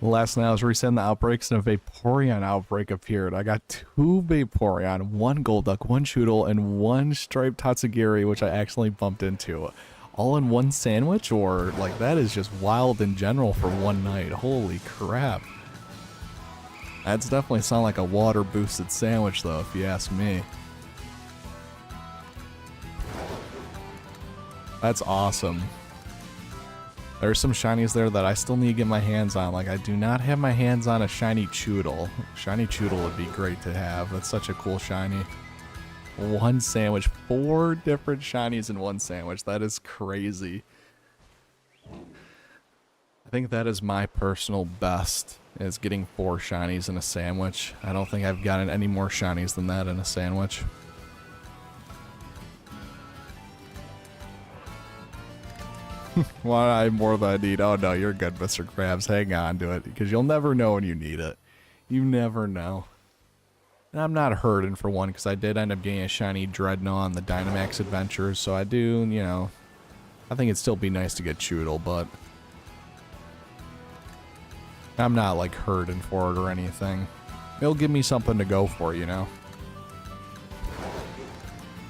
Speaker 1: Last night I was resetting the outbreaks and a Vaporeon outbreak appeared. I got 2 Vaporeon, 1 Golduck, 1 Choodle, and 1 striped Tatsugiri, which I accidentally bumped into. All in one sandwich? Or, like, that is just wild in general for one night. Holy crap. That's definitely sound like a water boosted sandwich though, if you ask me. That's awesome. There's some shinies there that I still need to get my hands on. Like, I do not have my hands on a shiny Choodle. Shiny Choodle would be great to have. That's such a cool shiny. 1 sandwich. 4 different shinies in 1 sandwich. That is crazy. I think that is my personal best, is getting 4 shinies in a sandwich. I don't think I've gotten any more shinies than that in a sandwich. Why I more than I need? Oh no, you're good, Mr. Krabs. Hang on to it, because you'll never know when you need it. You never know. And I'm not hurting for one, because I did end up getting a shiny Dreadnought on the Dynamax Adventures, so I do, you know, I think it'd still be nice to get Choodle, but I'm not like hurting for it or anything. It'll give me something to go for, you know?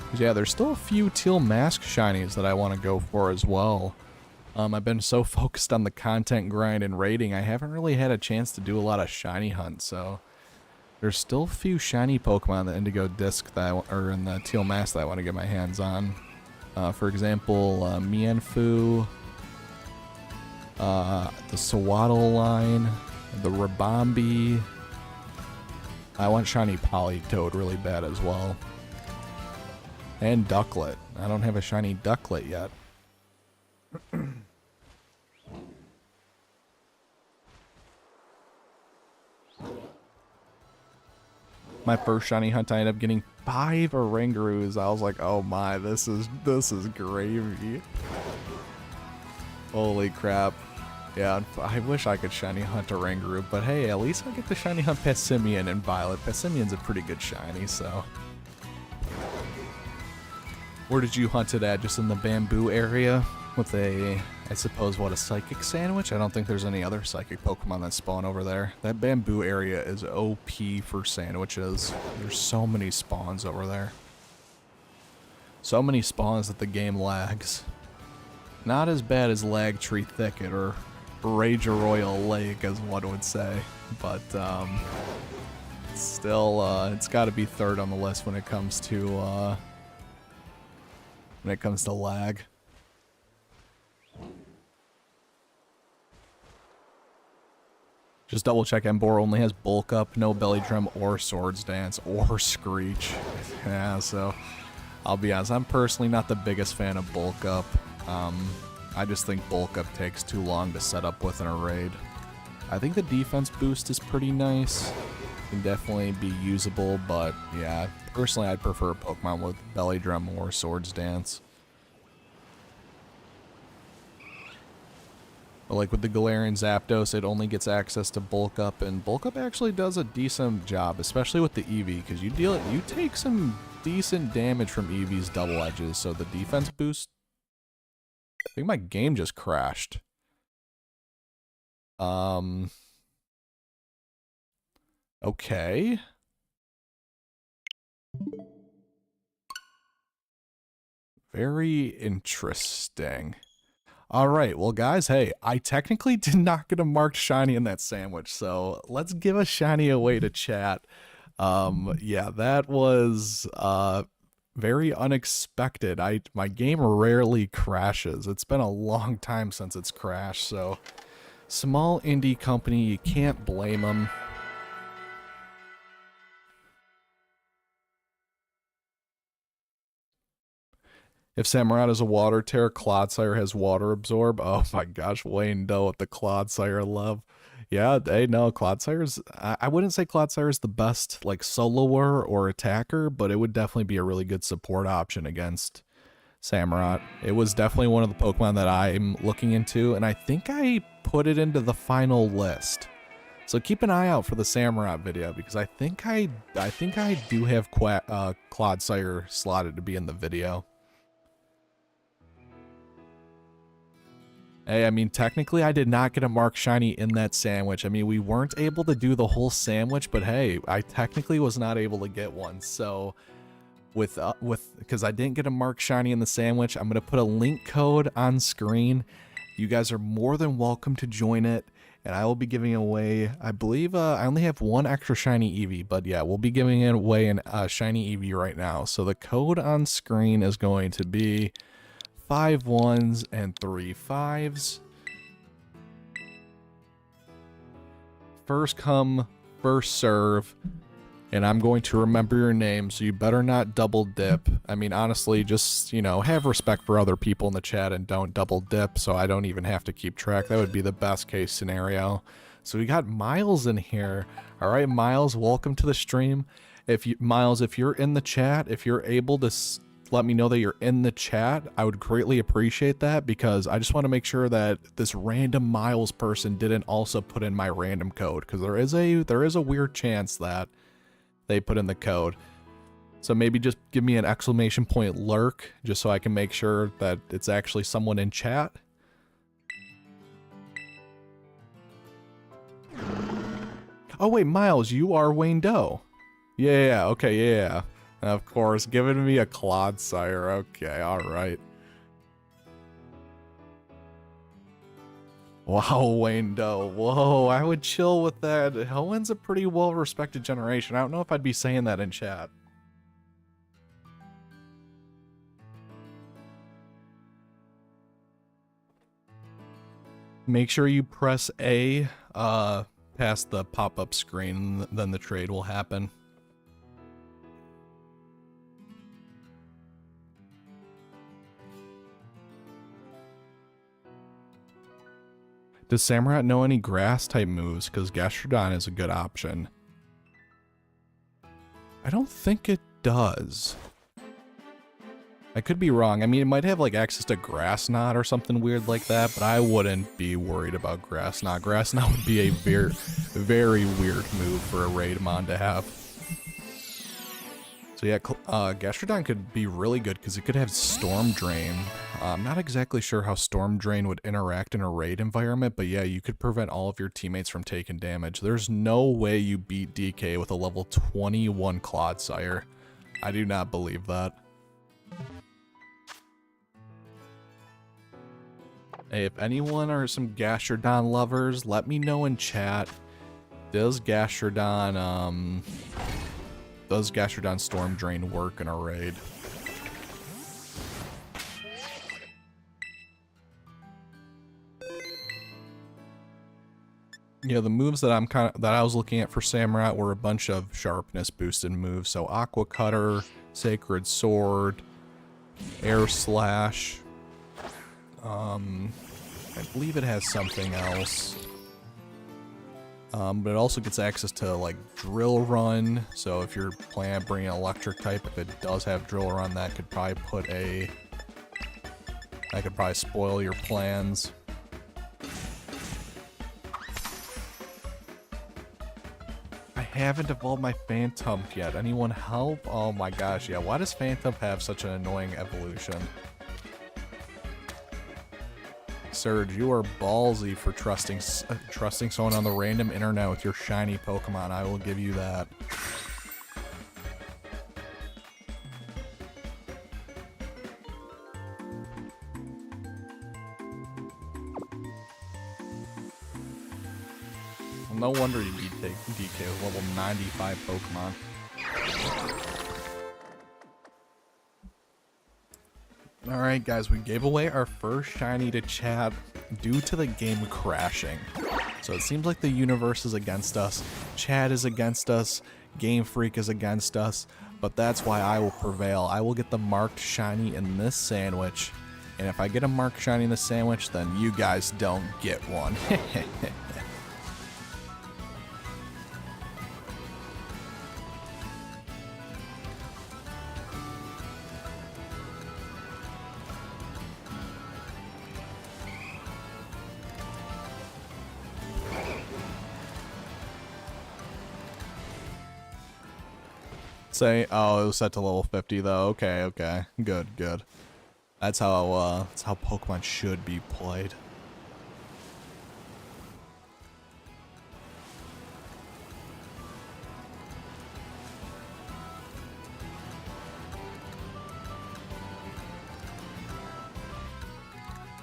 Speaker 1: 'Cause yeah, there's still a few tealmask shinies that I want to go for as well. I've been so focused on the content grind and raiding, I haven't really had a chance to do a lot of shiny hunt, so there's still a few shiny Pokemon in the indigo disc that or in the tealmask that I want to get my hands on. For example, Mienfoo, the Swaddle line, the Ribombee. I want shiny Politoed really bad as well. And Ducklet. I don't have a shiny Ducklet yet. My first shiny hunt, I ended up getting 5 Orangaroos. I was like, oh my, this is gravy. Holy crap. Yeah, I wish I could shiny hunt Orangaroo, but hey, at least I get to shiny hunt Passimian and Violet. Passimian's a pretty good shiny, so. Where did you hunt it at? Just in the bamboo area? With a, I suppose, what, a psychic sandwich? I don't think there's any other psychic Pokemon that spawn over there. That bamboo area is OP for sandwiches. There's so many spawns over there. So many spawns that the game lags. Not as bad as Lag Tree Thicket or Rage Royal Lake, as one would say. But, still, it's gotta be third on the list when it comes to, lag. Just double check, Embor only has Bulk Up, no Belly Drum or Swords Dance or Screech. Yeah, so I'll be honest, I'm personally not the biggest fan of Bulk Up. I just think Bulk Up takes too long to set up with in a raid. I think the defense boost is pretty nice. Can definitely be usable, but yeah, personally I'd prefer a Pokemon with Belly Drum or Swords Dance. But like with the Galarian Zapdos, it only gets access to Bulk Up, and Bulk Up actually does a decent job, especially with the Eevee, because you take some decent damage from Eevee's double edges, so the defense boost. I think my game just crashed. Okay. Very interesting. Alright, well guys, hey, I technically did not get a marked shiny in that sandwich, so let's give a shiny away to chat. Yeah, that was very unexpected. My game rarely crashes. It's been a long time since it's crashed, so small indie company, you can't blame them. If Samurott is a water tear, Clodsire has water absorb. Oh my gosh, Wayne Doe with the Clodsire love. Yeah, hey, no, Clodsire's, I wouldn't say Clodsire is the best, like, soloer or attacker, but it would definitely be a really good support option against Samurott. It was definitely one of the Pokemon that I'm looking into, and I think I put it into the final list. So keep an eye out for the Samurott video, because I think I do have Clodsire slotted to be in the video. Hey, I mean, technically I did not get a marked shiny in that sandwich. I mean, we weren't able to do the whole sandwich, but hey, I technically was not able to get one. So because I didn't get a marked shiny in the sandwich, I'm going to put a link code on screen. You guys are more than welcome to join it, and I will be giving away, I believe, I only have one extra shiny Eevee, but yeah, we'll be giving away a shiny Eevee right now. So the code on screen is going to be 5 1s and 3 5s. First come, first serve. And I'm going to remember your name, so you better not double dip. I mean, honestly, just, you know, have respect for other people in the chat and don't double dip, so I don't even have to keep track. That would be the best case scenario. So we got Miles in here. All right, Miles, welcome to the stream. Miles, if you're in the chat, if you're able to let me know that you're in the chat, I would greatly appreciate that, because I just want to make sure that this random Miles person didn't also put in my random code, because there is a weird chance that they put in the code. So maybe just give me an exclamation point lurk, just so I can make sure that it's actually someone in chat. Oh wait, Miles, you are Wayne Doe. Yeah, okay, yeah. Of course, giving me a Clodsire. Okay, alright. Wow, Wayne Doe. Whoa, I would chill with that. Hoen's a pretty well-respected generation. I don't know if I'd be saying that in chat. Make sure you press A past the pop-up screen, then the trade will happen. Does Samurott know any grass-type moves? Because Gastrodon is a good option. I don't think it does. I could be wrong. I mean, it might have like access to Grass Knot or something weird like that, but I wouldn't be worried about Grass Knot. Grass Knot would be a very, very weird move for a Raidmon to have. So yeah, Gastrodon could be really good because it could have Storm Drain. I'm not exactly sure how Storm Drain would interact in a raid environment, but yeah, you could prevent all of your teammates from taking damage. There's no way you beat DK with a level 21 Clodsire. I do not believe that. Hey, if anyone are some Gastrodon lovers, let me know in chat. Does Gastrodon Storm Drain work in a raid? Yeah, the moves that I was looking at for Samurott were a bunch of sharpness boosted moves. So Aqua Cutter, Sacred Sword, Air Slash. I believe it has something else. But it also gets access to like Drill Run. So if you're planning on bringing an electric type, if it does have Drill Run, that could probably spoil your plans. I haven't evolved my Phantom yet. Anyone help? Oh my gosh, yeah. Why does Phantom have such an annoying evolution? Surge, you are ballsy for trusting someone on the random internet with your shiny Pokemon. I will give you that. Well, no wonder you beat DK with level 95 Pokemon. Alright guys, we gave away our first shiny to chat due to the game crashing. So it seems like the universe is against us, chat is against us, Game Freak is against us, but that's why I will prevail. I will get the marked shiny in this sandwich, and if I get a marked shiny in the sandwich, then you guys don't get one. Say, oh, it was set to level 50 though. Okay, okay, good. That's how Pokemon should be played.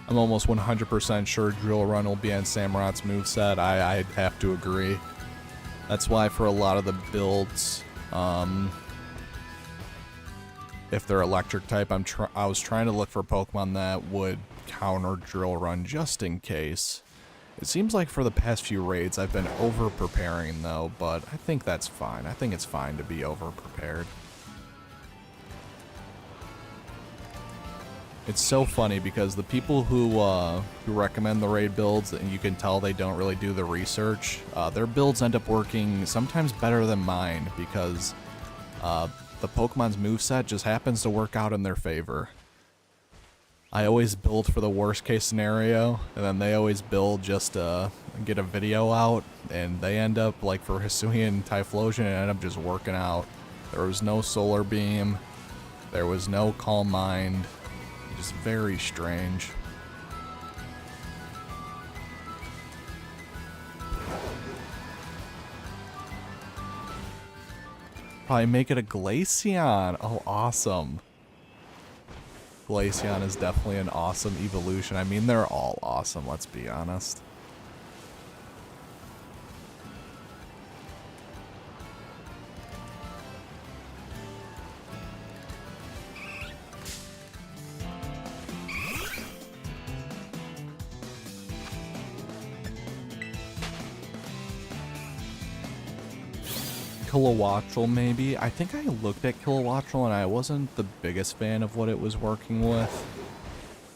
Speaker 1: I'm almost 100% sure Drill Run will be on Samurott's moveset. I'd have to agree. That's why for a lot of the builds, if they're electric type, I was trying to look for Pokemon that would counter Drill Run just in case. It seems like for the past few raids I've been over preparing though, but I think that's fine. I think it's fine to be over prepared. It's so funny because the people who recommend the raid builds, and you can tell they don't really do the research, their builds end up working sometimes better than mine because the Pokemon's moveset just happens to work out in their favor. I always build for the worst case scenario, and then they always build just to get a video out, and they end up, like for Hisuian and Typhlosion, it ended up just working out. There was no Solar Beam, there was no Calm Mind, just very strange. Probably make it a Glaceon. Oh, awesome. Glaceon is definitely an awesome evolution. I mean, they're all awesome, let's be honest. Kilowattrel, maybe. I think I looked at Kilowattrel and I wasn't the biggest fan of what it was working with.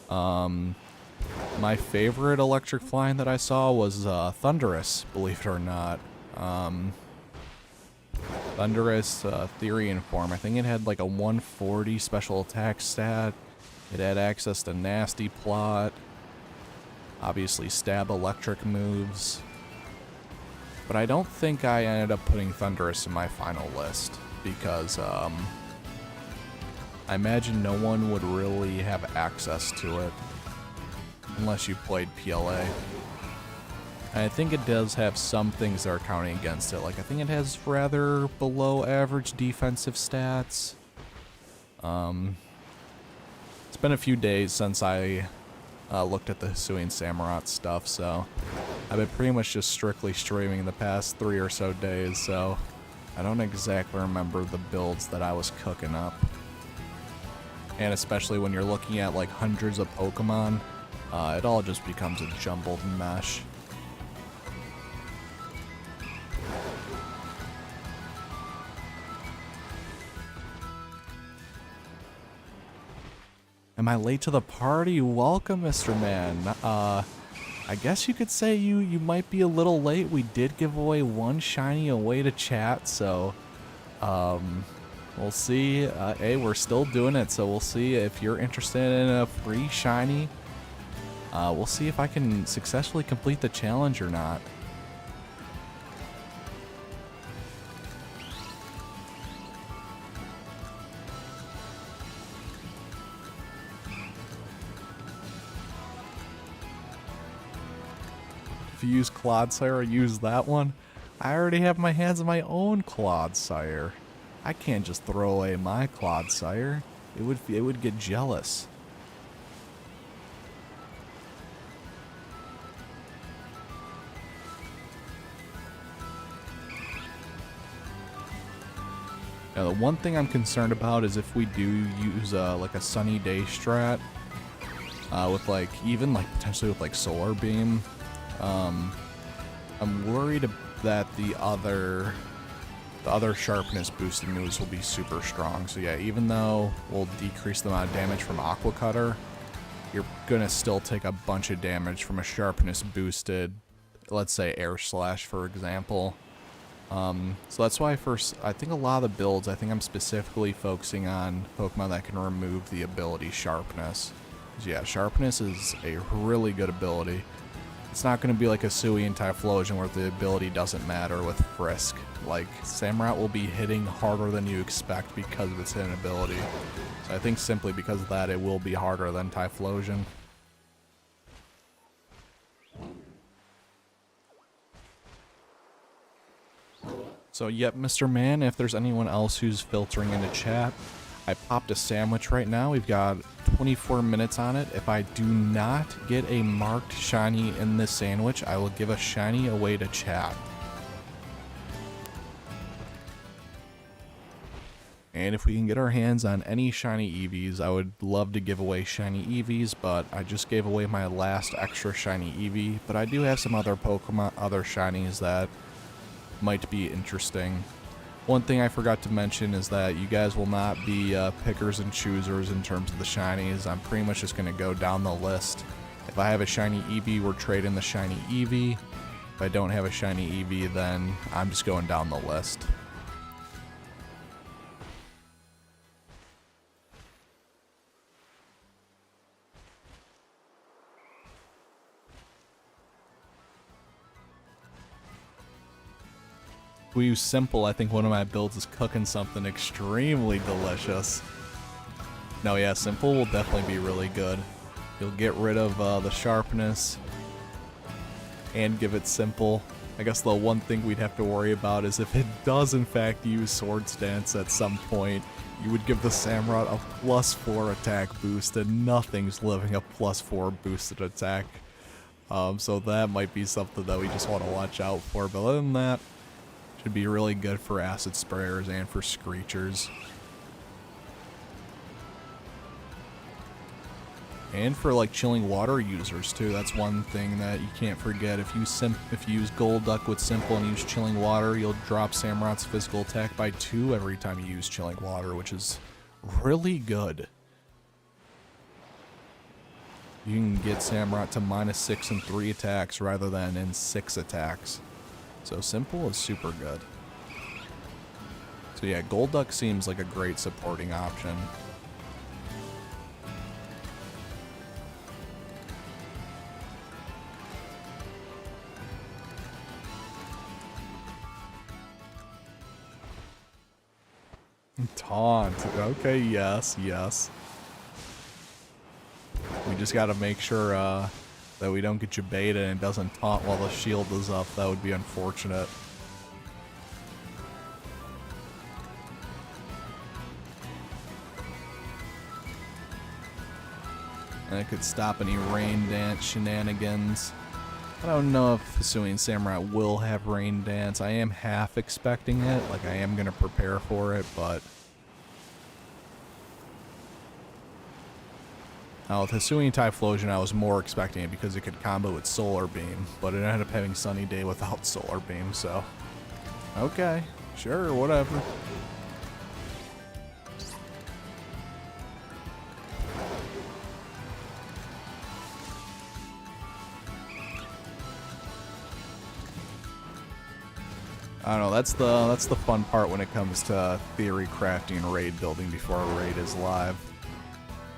Speaker 1: My favorite electric flying that I saw was Thundurus, believe it or not. Thundurus Therian form. I think it had like a 140 special attack stat. It had access to Nasty Plot. Obviously stab electric moves. But I don't think I ended up putting Thundurus in my final list because I imagine no one would really have access to it unless you played PLA. And I think it does have some things that are counting against it. Like I think it has rather below average defensive stats. It's been a few days since I looked at the Hisuian Samurott stuff, so I've been pretty much just strictly streaming the past 3 or so days, so I don't exactly remember the builds that I was cooking up. And especially when you're looking at like hundreds of Pokemon, it all just becomes a jumbled mesh. Am I late to the party? Welcome, Mr. Man. I guess you could say you might be a little late. We did give away one shiny away to chat, so we'll see. Hey, we're still doing it, so we'll see if you're interested in a free shiny. We'll see if I can successfully complete the challenge or not. If you use Clodsire, use that one. I already have my hands on my own Clodsire. I can't just throw away my Clodsire. It would get jealous. Now, the one thing I'm concerned about is if we do use like a sunny day strat with like even like potentially with like solar beam. I'm worried that the other sharpness boosted moves will be super strong. So yeah, even though we'll decrease the amount of damage from Aqua Cutter, you're gonna still take a bunch of damage from a sharpness boosted, let's say Air Slash for example. So that's why I think a lot of the builds, I think I'm specifically focusing on Pokemon that can remove the ability Sharpness. 'Cause yeah, Sharpness is a really good ability. It's not going to be like a Hisuian Typhlosion where the ability doesn't matter with Frisk. Like, Samurott will be hitting harder than you expect because of its hidden ability. So I think simply because of that, it will be harder than Typhlosion. So yep, Mr. Man, if there's anyone else who's filtering into chat, I popped a sandwich right now. We've got 24 minutes on it. If I do not get a marked shiny in this sandwich, I will give a shiny away to chat. And if we can get our hands on any shiny Eevees, I would love to give away shiny Eevees, but I just gave away my last extra shiny Eevee. But I do have some other Pokemon, other shinies that might be interesting. One thing I forgot to mention is that you guys will not be pickers and choosers in terms of the shinies. I'm pretty much just going to go down the list. If I have a shiny Eevee, we're trading the shiny Eevee. If I don't have a shiny Eevee, then I'm just going down the list. We use Simple. I think one of my builds is cooking something extremely delicious. No, yeah, Simple will definitely be really good. You'll get rid of the sharpness and give it Simple. I guess the one thing we'd have to worry about is if it does in fact use Swords Dance at some point, you would give the Samurott a +4 attack boost, and nothing's living a +4 boosted attack. So that might be something that we just want to watch out for, but other than that, should be really good for acid sprayers and for screechers. And for like chilling water users too. That's one thing that you can't forget. If you use Golduck with simple and use chilling water, you'll drop Samurott's physical attack by 2 every time you use chilling water, which is really good. You can get Samurott to -6 in 3 attacks rather than in 6 attacks. So simple is super good. So yeah, Golduck seems like a great supporting option. Taunt. Okay, yes, yes. We just gotta make sure that we don't get Jabeta and it doesn't taunt while the shield is up. That would be unfortunate. And it could stop any rain dance shenanigans. I don't know if Hisuian Samurott will have rain dance. I am half expecting it, like I am gonna prepare for it, but now with Hisuian Typhlosion I was more expecting it because it could combo with Solar Beam, but it ended up having Sunny Day without Solar Beam, so okay, sure, whatever. I don't know, that's the fun part when it comes to theory crafting and raid building before a raid is live.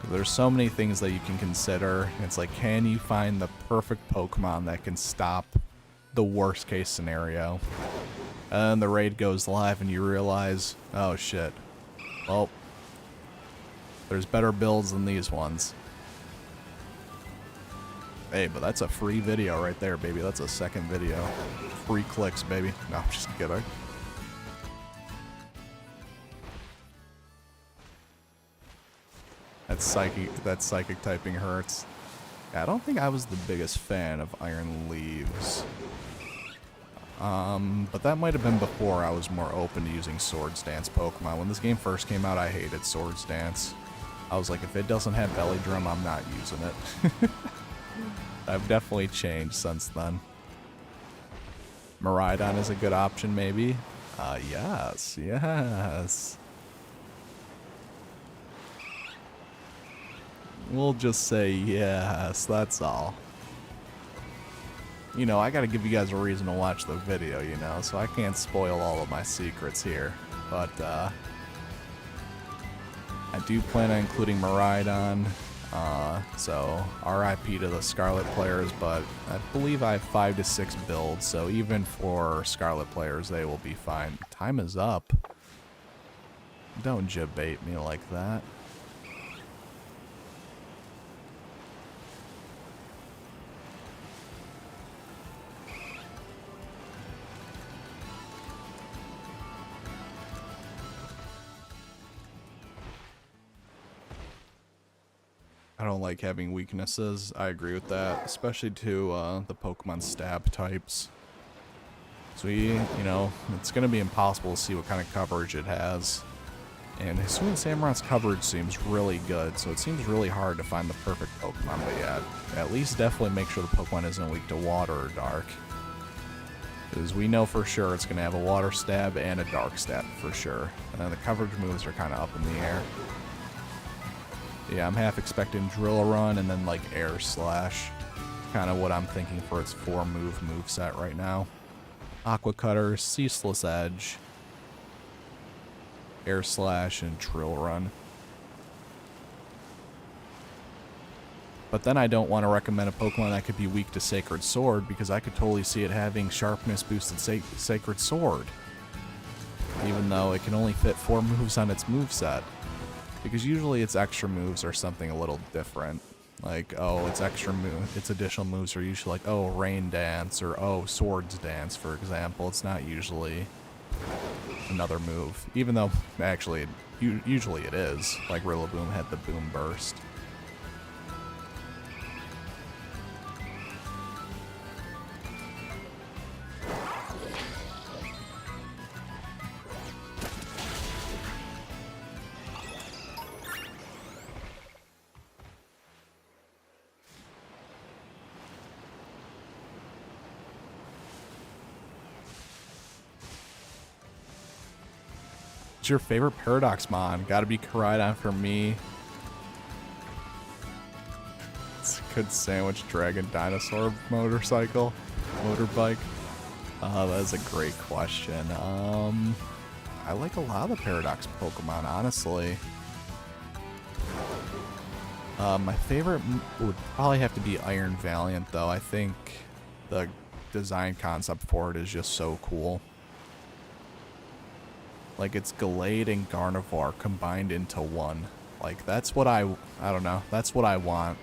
Speaker 1: There's so many things that you can consider. It's like, can you find the perfect Pokemon that can stop the worst case scenario? And the raid goes live and you realize, oh shit, well, there's better builds than these ones. Hey, but that's a free video right there, baby. That's a second video. Free clicks, baby. No, I'm just kidding. That psychic typing hurts. Yeah, I don't think I was the biggest fan of Iron Leaves. But that might have been before I was more open to using Swords Dance Pokemon. When this game first came out, I hated Swords Dance. I was like, if it doesn't have Belly Drum, I'm not using it. I've definitely changed since then. Miraidon is a good option, maybe. Yes, yes. We'll just say yes, that's all. You know, I gotta give you guys a reason to watch the video, you know, so I can't spoil all of my secrets here. But, I do plan on including Miraidon. So RIP to the Scarlet players, but I believe I have 5 to 6 builds, so even for Scarlet players, they will be fine. Time is up. Don't jabate me like that. I don't like having weaknesses. I agree with that, especially to the Pokemon stab types. So you know, it's going to be impossible to see what kind of coverage it has. And Hisuian Samurott's coverage seems really good, so it seems really hard to find the perfect Pokemon. But yeah, at least definitely make sure the Pokemon isn't weak to water or dark. Because we know for sure it's going to have a water stab and a dark stab for sure. And then the coverage moves are kind of up in the air. Yeah, I'm half expecting Drill Run and then like Air Slash. Kind of what I'm thinking for its 4-move moveset right now. Aqua Cutter, Ceaseless Edge, Air Slash, and Drill Run. But then I don't want to recommend a Pokemon that could be weak to Sacred Sword, because I could totally see it having Sharpness boosted Sacred Sword. Even though it can only fit 4 moves on its moveset. Because usually its extra moves are something a little different. Like, oh, it's extra move, its additional moves are usually like, oh, rain dance, or oh, swords dance, for example. It's not usually another move, even though actually usually it is. Like Rillaboom had the boom burst. What's your favorite Paradox Mon? Gotta be Koraidon for me. It's a good sandwich dragon dinosaur motorcycle. Motorbike. That is a great question. I like a lot of the Paradox Pokemon, honestly. My favorite would probably have to be Iron Valiant, though. I think the design concept for it is just so cool. Like, it's Gallade and Gardevoir combined into one. Like, that's what I don't know. That's what I want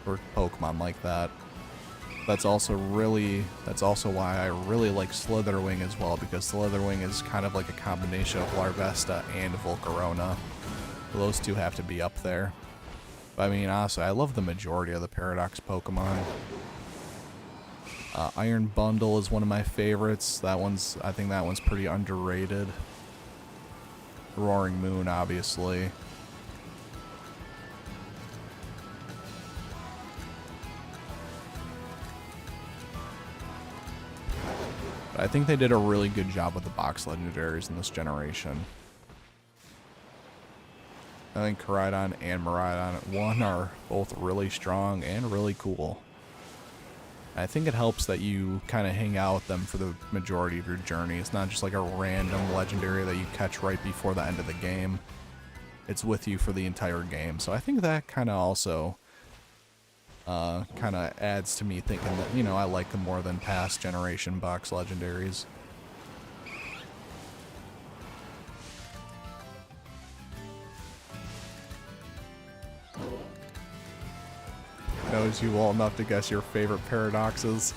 Speaker 1: for Pokemon like that. That's also why I really like Slitherwing as well, because Slitherwing is kind of like a combination of Larvesta and Volcarona. Those two have to be up there. But I mean, honestly, I love the majority of the Paradox Pokemon. Iron Bundle is one of my favorites. I think that one's pretty underrated. Roaring Moon, obviously. But I think they did a really good job with the box legendaries in this generation. I think Koraidon and Miraidon at 1 are both really strong and really cool. I think it helps that you kind of hang out with them for the majority of your journey. It's not just like a random legendary that you catch right before the end of the game. It's with you for the entire game. So I think that kind of also kind of adds to me thinking that, you know, I like them more than past generation box legendaries. Knows you well enough to guess your favorite paradoxes.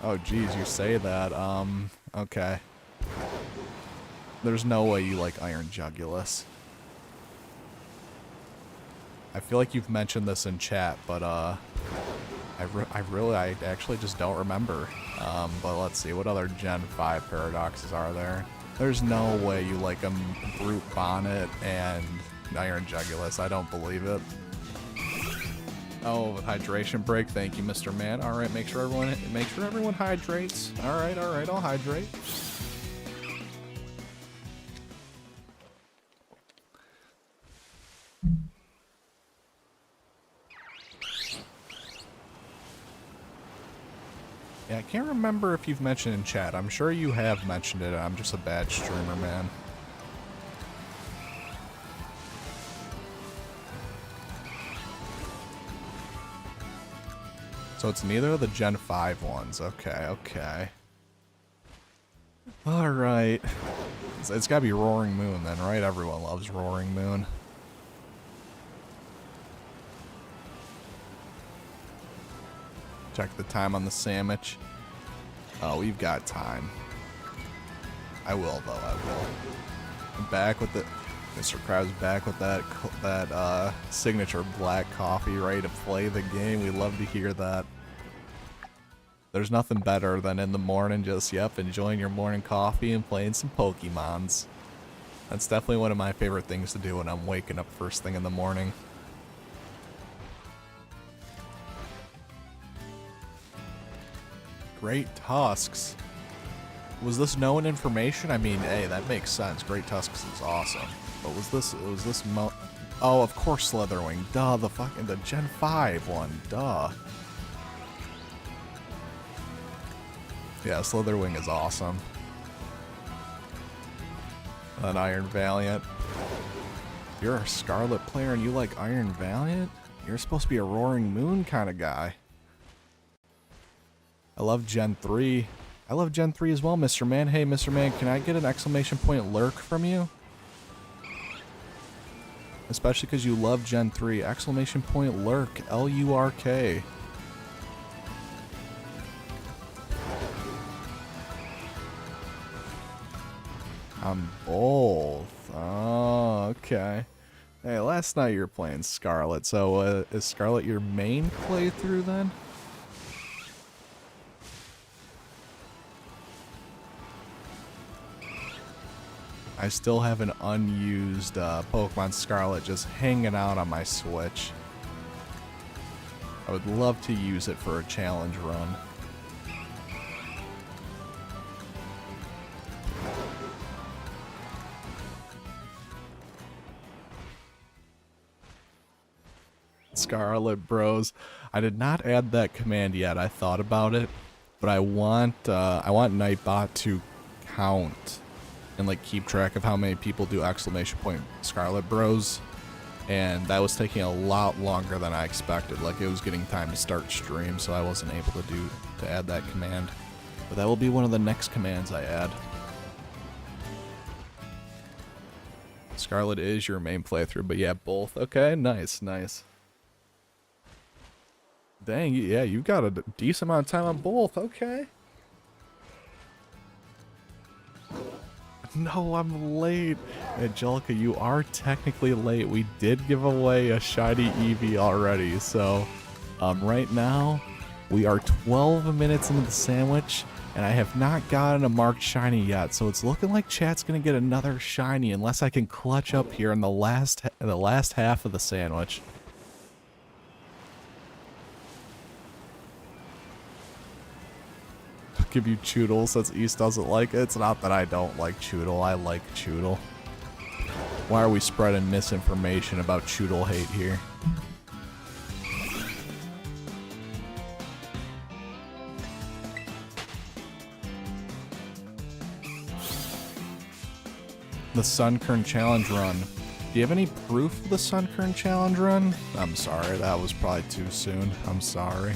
Speaker 1: Oh geez, you say that. Okay. There's no way you like Iron Jugulus. I feel like you've mentioned this in chat, but I actually just don't remember. But let's see, what other Gen 5 paradoxes are there? There's no way you like them Brute Bonnet and Iron Jugulus. I don't believe it. Oh, hydration break. Thank you, Mr. Man. All right, make sure everyone hydrates. All right, I'll hydrate. Yeah, I can't remember if you've mentioned in chat. I'm sure you have mentioned it. I'm just a bad streamer, man. So it's neither of the Gen 5 ones. Okay. Alright. It's gotta be Roaring Moon then, right? Everyone loves Roaring Moon. Check the time on the sandwich. Oh, we've got time. I will, though, I will. I'm back with it. Mr. Krabs back with that signature black coffee, ready to play the game. We love to hear that. There's nothing better than in the morning just, enjoying your morning coffee and playing some Pokemons. That's definitely one of my favorite things to do when I'm waking up first thing in the morning. Great Tusks. Was this known information? I mean, hey, that makes sense. Great Tusks is awesome. But was this oh, of course Slitherwing. Duh, the Gen 5 one. Duh. Yeah, Slitherwing is awesome. An Iron Valiant. If you're a Scarlet player and you like Iron Valiant, you're supposed to be a Roaring Moon kind of guy. I love Gen 3. I love Gen 3 as well, Mr. Man. Hey, Mr. Man, can I get an exclamation point lurk from you? especially because you love Gen 3. Exclamation point lurk, L-U-R-K. On both. Oh, okay. Hey, last night you were playing Scarlet, so is Scarlet your main playthrough then? I still have an unused Pokemon Scarlet just hanging out on my Switch. I would love to use it for a challenge run. Scarlet Bros. I did not add that command yet. I thought about it, but I want Nightbot to count and like keep track of how many people do exclamation point Scarlet Bros. And that was taking a lot longer than I expected. Like it was getting time to start stream, so I wasn't able to add that command. But that will be one of the next commands I add. Scarlet is your main playthrough, but yeah, both. Okay, nice, nice. Dang, yeah, you got a decent amount of time on both. Okay. No, I'm late. Angelica, you are technically late. We did give away a shiny Eevee already. So, right now, we are 12 minutes into the sandwich, and I have not gotten a marked shiny yet. So it's looking like chat's gonna get another shiny unless I can clutch up here in the last half of the sandwich. Give you Choodle since East doesn't like it. It's not that I don't like Choodle. I like Choodle. Why are we spreading misinformation about Choodle hate here? The Sunkern Challenge Run. Do you have any proof of the Sunkern Challenge Run? I'm sorry, that was probably too soon. I'm sorry.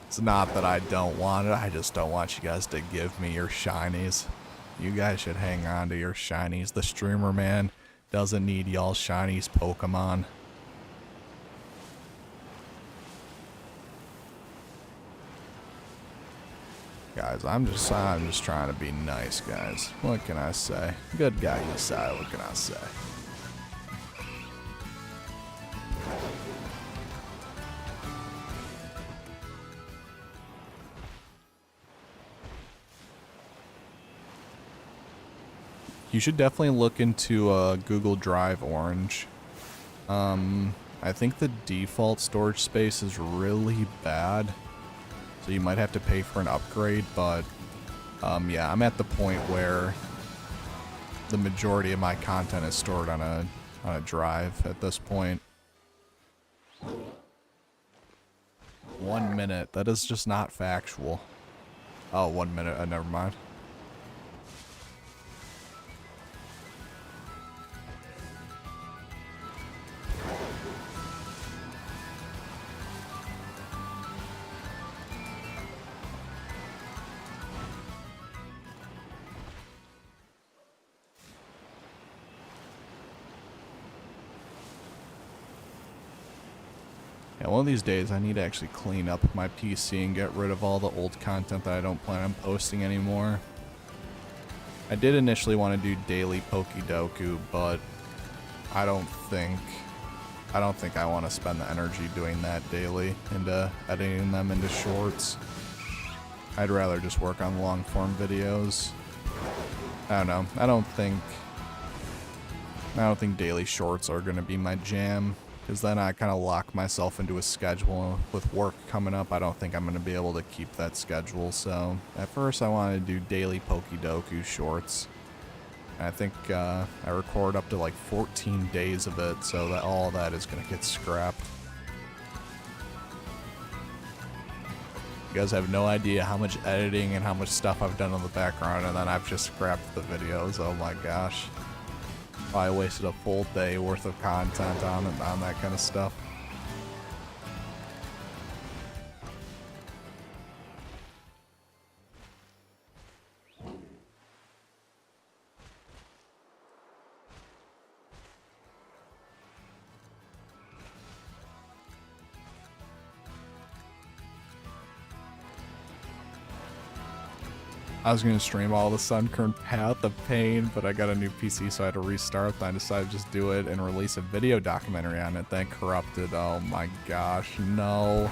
Speaker 1: It's not that I don't want it, I just don't want you guys to give me your shinies. You guys should hang on to your shinies. The streamer man doesn't need y'all shinies Pokemon. Guys, I'm just trying to be nice, guys. What can I say? Good guy you say, what can I say? You should definitely look into Google Drive Orange. I think the default storage space is really bad, so you might have to pay for an upgrade, but yeah, I'm at the point where the majority of my content is stored on a drive at this point. 1 minute, that is just not factual. Oh, 1 minute, never mind. Yeah, one of these days I need to actually clean up my PC and get rid of all the old content that I don't plan on posting anymore. I did initially want to do daily Pokedoku, but I don't think I want to spend the energy doing that daily into editing them into shorts. I'd rather just work on long form videos. I don't know. I don't think daily shorts are going to be my jam, because then I kind of lock myself into a schedule. With work coming up, I don't think I'm going to be able to keep that schedule. So at first I wanted to do daily Pokedoku shorts. And I think I record up to like 14 days of it, so that all that is going to get scrapped. You guys have no idea how much editing and how much stuff I've done in the background, and then I've just scrapped the videos. Oh my gosh. I wasted a full day worth of content on that kind of stuff. I was going to stream all the Sunkern Path of Pain, but I got a new PC, so I had to restart. I decided to just do it and release a video documentary on it. Then corrupted. Oh my gosh, no.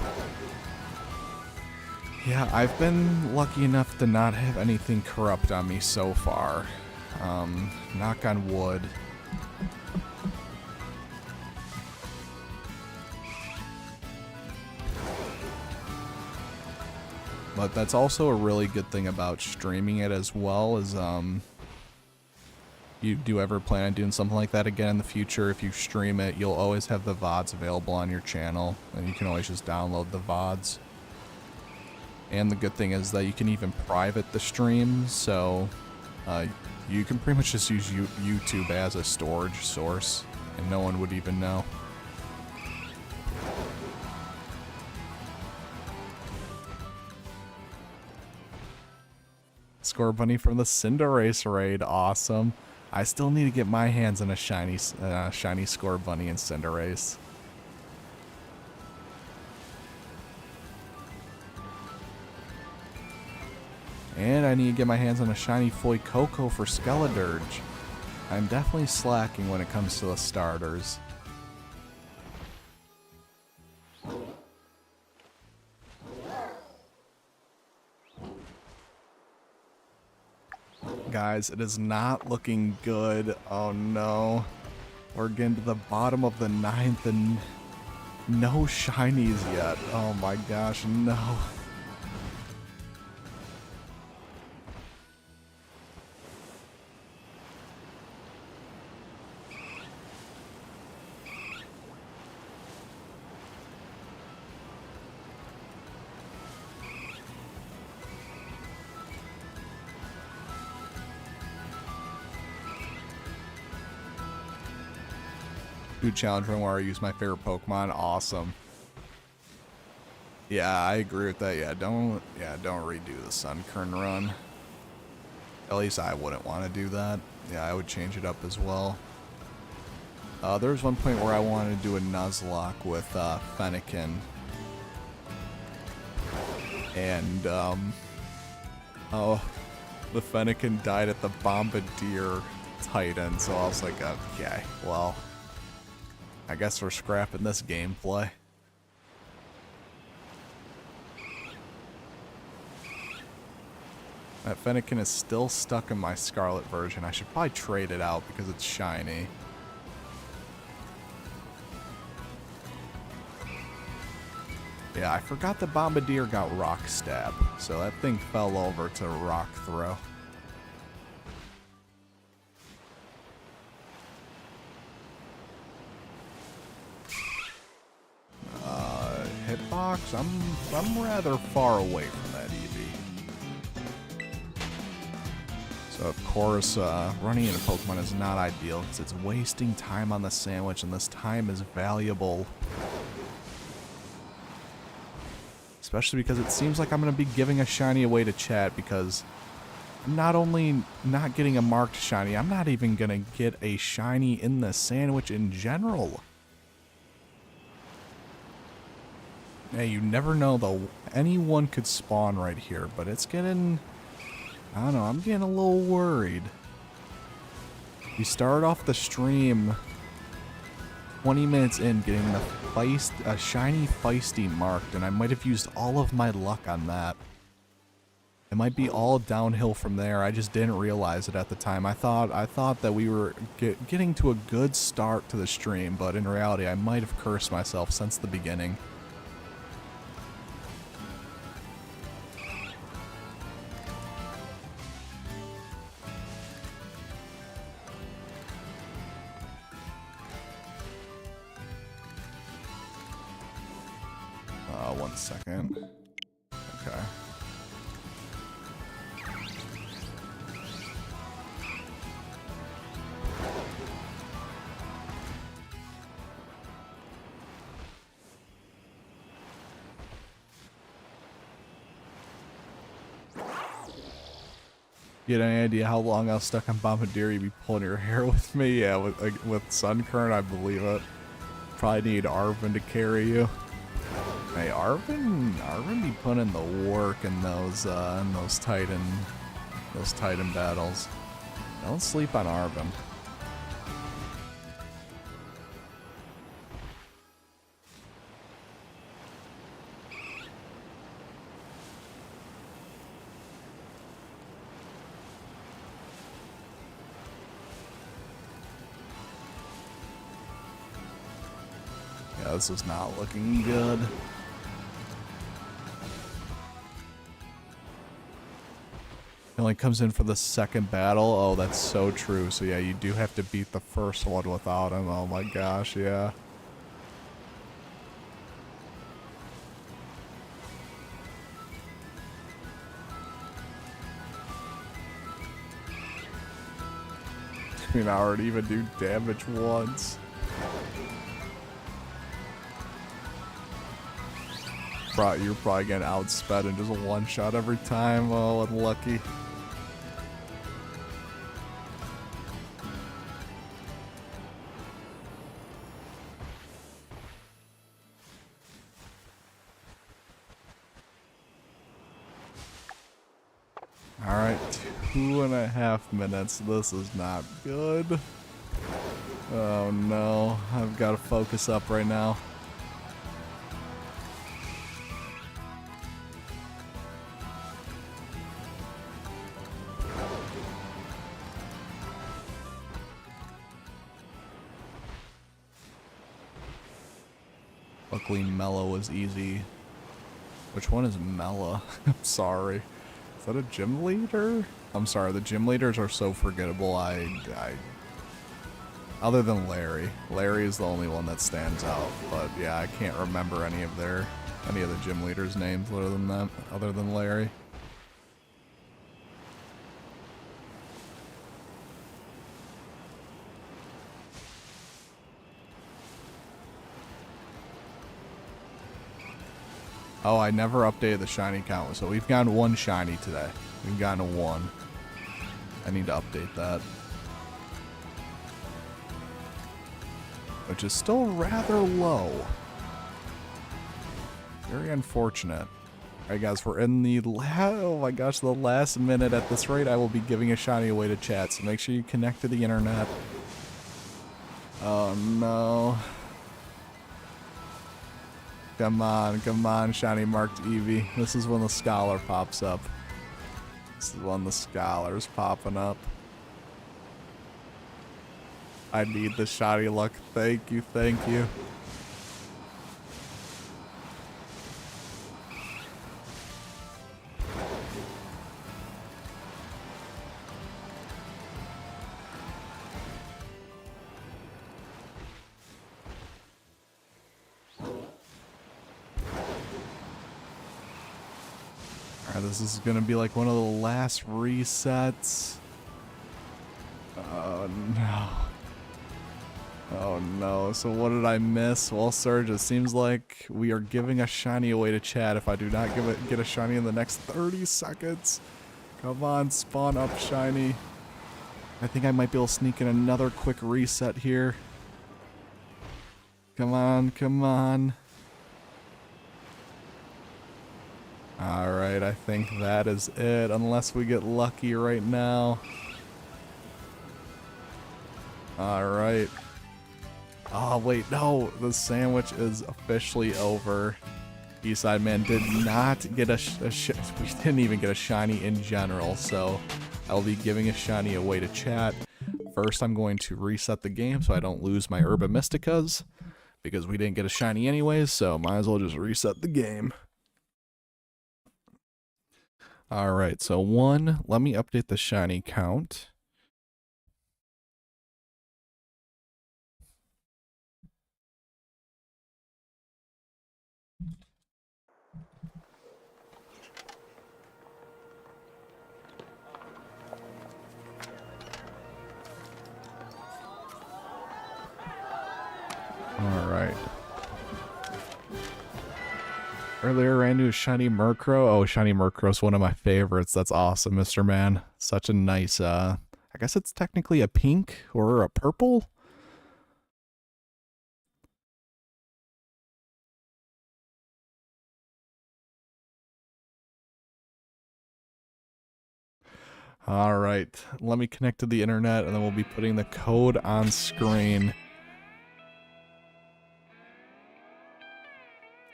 Speaker 1: Yeah, I've been lucky enough to not have anything corrupt on me so far. Knock on wood. But that's also a really good thing about streaming it as well, is you do ever plan on doing something like that again in the future. If you stream it, you'll always have the VODs available on your channel, and you can always just download the VODs. And the good thing is that you can even private the stream, so you can pretty much just use YouTube as a storage source, and no one would even know. Score bunny from the Cinderace raid, awesome. I still need to get my hands on a shiny score bunny in Cinderace. And I need to get my hands on a shiny Fuecoco for Skeledirge. I'm definitely slacking when it comes to the starters. Guys, it is not looking good. Oh no. We're getting to the bottom of the 9th and no shinies yet. Oh my gosh, no. Challenge run where I use my favorite Pokemon. Awesome. Yeah, I agree with that. Yeah, don't redo the Sunkern run. At least I wouldn't want to do that. Yeah, I would change it up as well. There was one point where I wanted to do a Nuzlocke with Fennekin. And oh, the Fennekin died at the Bombardier Titan, so I was like, okay, well, I guess we're scrapping this gameplay. That Fennekin is still stuck in my Scarlet version. I should probably trade it out because it's shiny. Yeah, I forgot the Bombardier got Rock Stab, so that thing fell over to Rock Throw. Hitbox, I'm rather far away from that Eevee. So of course, running into Pokemon is not ideal because it's wasting time on the sandwich, and this time is valuable. Especially because it seems like I'm going to be giving a shiny away to chat, because I'm not only not getting a marked shiny, I'm not even going to get a shiny in the sandwich in general. Hey, you never know though. Anyone could spawn right here, but it's getting... I don't know, I'm getting a little worried. We started off the stream 20 minutes in getting a shiny Feisty marked, and I might have used all of my luck on that. It might be all downhill from there. I just didn't realize it at the time. I thought that we were getting to a good start to the stream, but in reality I might have cursed myself since the beginning. One second. Okay. You had any idea how long I was stuck on Bombardier? You'd be pulling your hair with me? Yeah, with Sunkern, I believe it. Probably need Arvin to carry you. Hey, Arvin be putting in the work in those Titan those Titan battles. Don't sleep on Arvin. Yeah, this is not looking good. It only comes in for the second battle. Oh, that's so true. So yeah, you do have to beat the first one without him. Oh my gosh, yeah. I mean, I already even do damage once. You're probably getting outsped and just a one-shot every time. Oh, unlucky. Alright, 2.5 minutes. This is not good. Oh no, I've got to focus up right now. Luckily, Mellow was easy. Which one is Mella? I'm sorry. Is that a gym leader? I'm sorry, the gym leaders are so forgettable. Other than Larry. Larry is the only one that stands out. But yeah, I can't remember any of the gym leaders' names other than Larry. Oh, I never updated the shiny count, so we've gotten one shiny today. We've gotten a 1. I need to update that. Which is still rather low. Very unfortunate. Alright guys, we're in the oh my gosh, the last minute. At this rate, I will be giving a shiny away to chat, so make sure you connect to the internet. Oh no. Come on, shiny marked Eevee. This is when the scholar pops up. This is when the scholar's popping up. I need the shiny luck. Thank you, thank you. This is gonna be like one of the last resets. Oh no. Oh no, so what did I miss? Well, Surge, it seems like we are giving a shiny away to chat if I do not get a shiny in the next 30 seconds. Come on, spawn up shiny. I think I might be able to sneak in another quick reset here. Come on, come on. Alright, I think that is it, unless we get lucky right now. Alright. Oh, wait, no! The sandwich is officially over. Eastside Man did not get we didn't even get a shiny in general, so I'll be giving a shiny away to chat. First, I'm going to reset the game so I don't lose my herba mysticas, because we didn't get a shiny anyways, so might as well just reset the game. Alright, so 1, let me update the shiny count. Alright. Earlier ran into a shiny Murkrow. Oh, shiny Murkrow's one of my favorites. That's awesome, Mr. Man. Such a nice, I guess it's technically a pink or a purple? All right, let me connect to the internet and then we'll be putting the code on screen.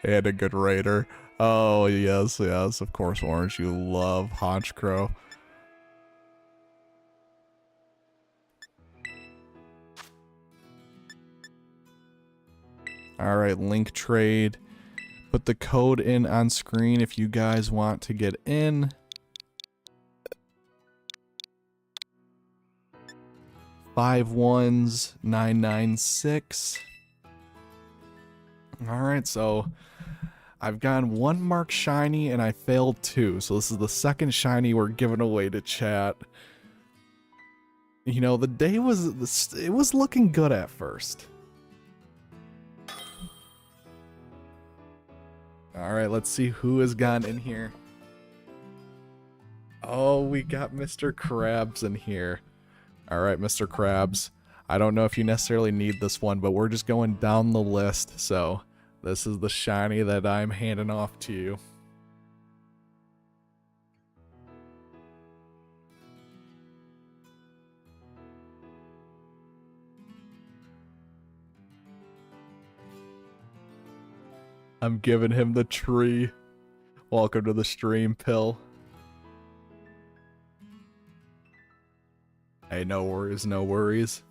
Speaker 1: And a good raider. Oh, yes, yes, of course, Orange, you love Honchcrow. All right, link trade. Put the code in on screen if you guys want to get in. Five ones 996. All right, so I've gotten one marked shiny and I failed two. So this is the second shiny we're giving away to chat. You know, the day was looking good at first. All right, let's see who has gone in here. Oh, we got Mr. Krabs in here. All right, Mr. Krabs. I don't know if you necessarily need this one, but we're just going down the list. So this is the shiny that I'm handing off to you. I'm giving him the tree. Welcome to the stream, Pill. Hey, no worries, no worries.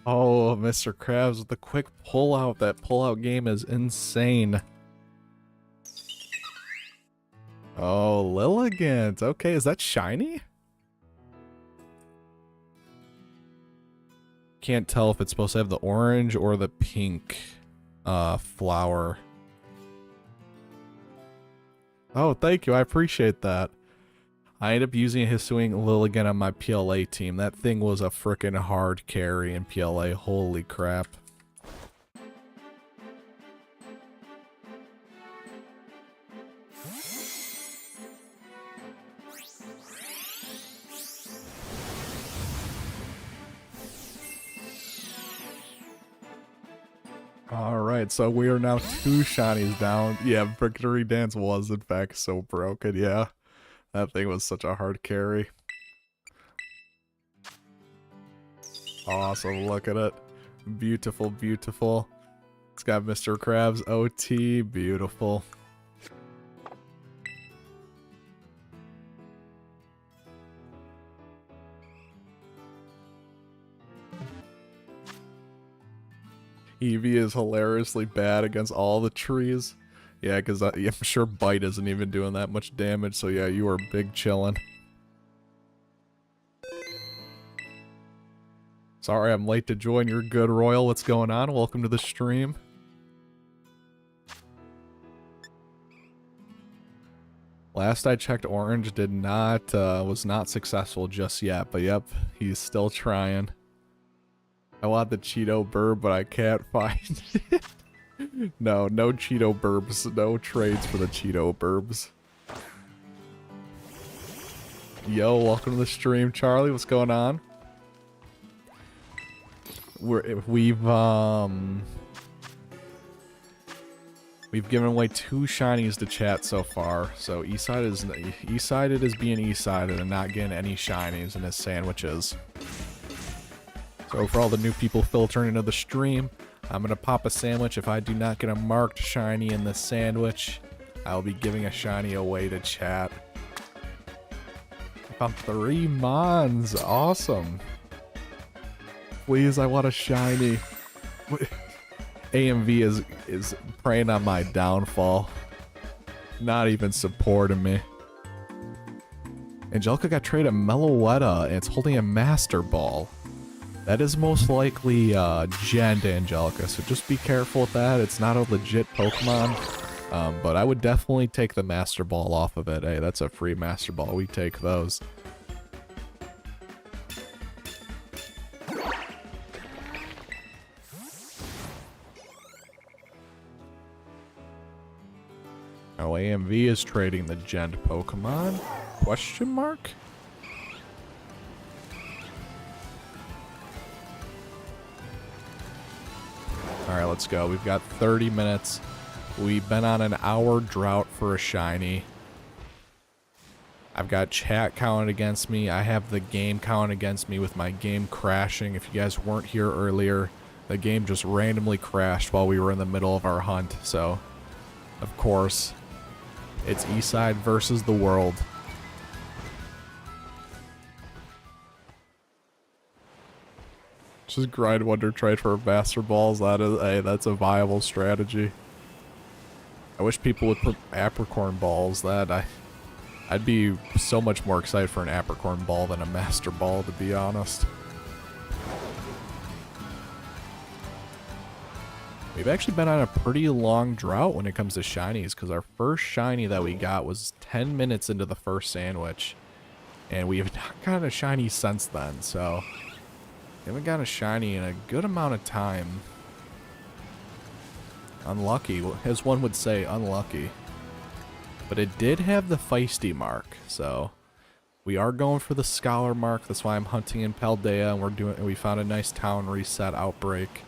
Speaker 1: Oh, Mr. Krabs with the quick pullout. That pullout game is insane. Oh, Lilligant. Okay, is that shiny? Can't tell if it's supposed to have the orange or the pink flower. Oh, thank you. I appreciate that. I ended up using a hisuian Lilligant on my PLA team. That thing was a frickin' hard carry in PLA. Holy crap. Alright, so we are now 2 shinies down. Yeah, Victory Dance was in fact so broken, yeah. That thing was such a hard carry. Awesome, look at it. Beautiful, beautiful. It's got Mr. Krabs OT, beautiful. Eevee is hilariously bad against all the trees. Yeah, because I'm sure Bite isn't even doing that much damage, so yeah, you are big chillin'. Sorry I'm late to join your good, Royal. What's going on? Welcome to the stream. Last I checked, Orange did not, was not successful just yet, but yep, he's still trying. I want the Cheeto Burb, but I can't find it. No Cheeto Burbs. No trades for the Cheeto Burbs. Yo, welcome to the stream, Charlie. What's going on? We've given away 2 shinies to chat so far. So Eastside is being Eastsided and not getting any shinies in his sandwiches. So for all the new people filtering into the stream, I'm gonna pop a sandwich. If I do not get a marked shiny in the sandwich, I'll be giving a shiny away to chat. I found 3 Mons. Awesome. Please, I want a shiny. AMV is preying on my downfall. Not even supporting me. Angelica got traded a Meloetta, and it's holding a Master Ball. That is most likely Gen to Angelica, so just be careful with that. It's not a legit Pokemon, but I would definitely take the Master Ball off of it. Hey, that's a free Master Ball. We take those. Oh, AMV is trading the gent Pokemon? Question mark? Alright, let's go. We've got 30 minutes. We've been on an hour drought for a shiny. I've got chat counted against me. I have the game counted against me with my game crashing. If you guys weren't here earlier, the game just randomly crashed while we were in the middle of our hunt. So, of course, it's Eastside versus the world. Just grind Wonder Trade for Master Balls. That is, hey, that's a viable strategy. I wish people would put Apricorn Balls. I'd be so much more excited for an Apricorn Ball than a Master Ball, to be honest. We've actually been on a pretty long drought when it comes to shinies, because our first shiny that we got was 10 minutes into the first sandwich. And we have not gotten a shiny since then, so we haven't gotten a shiny in a good amount of time. Unlucky, as one would say, unlucky. But it did have the feisty mark, so we are going for the scholar mark. That's why I'm hunting in Paldea, and we found a nice town reset outbreak.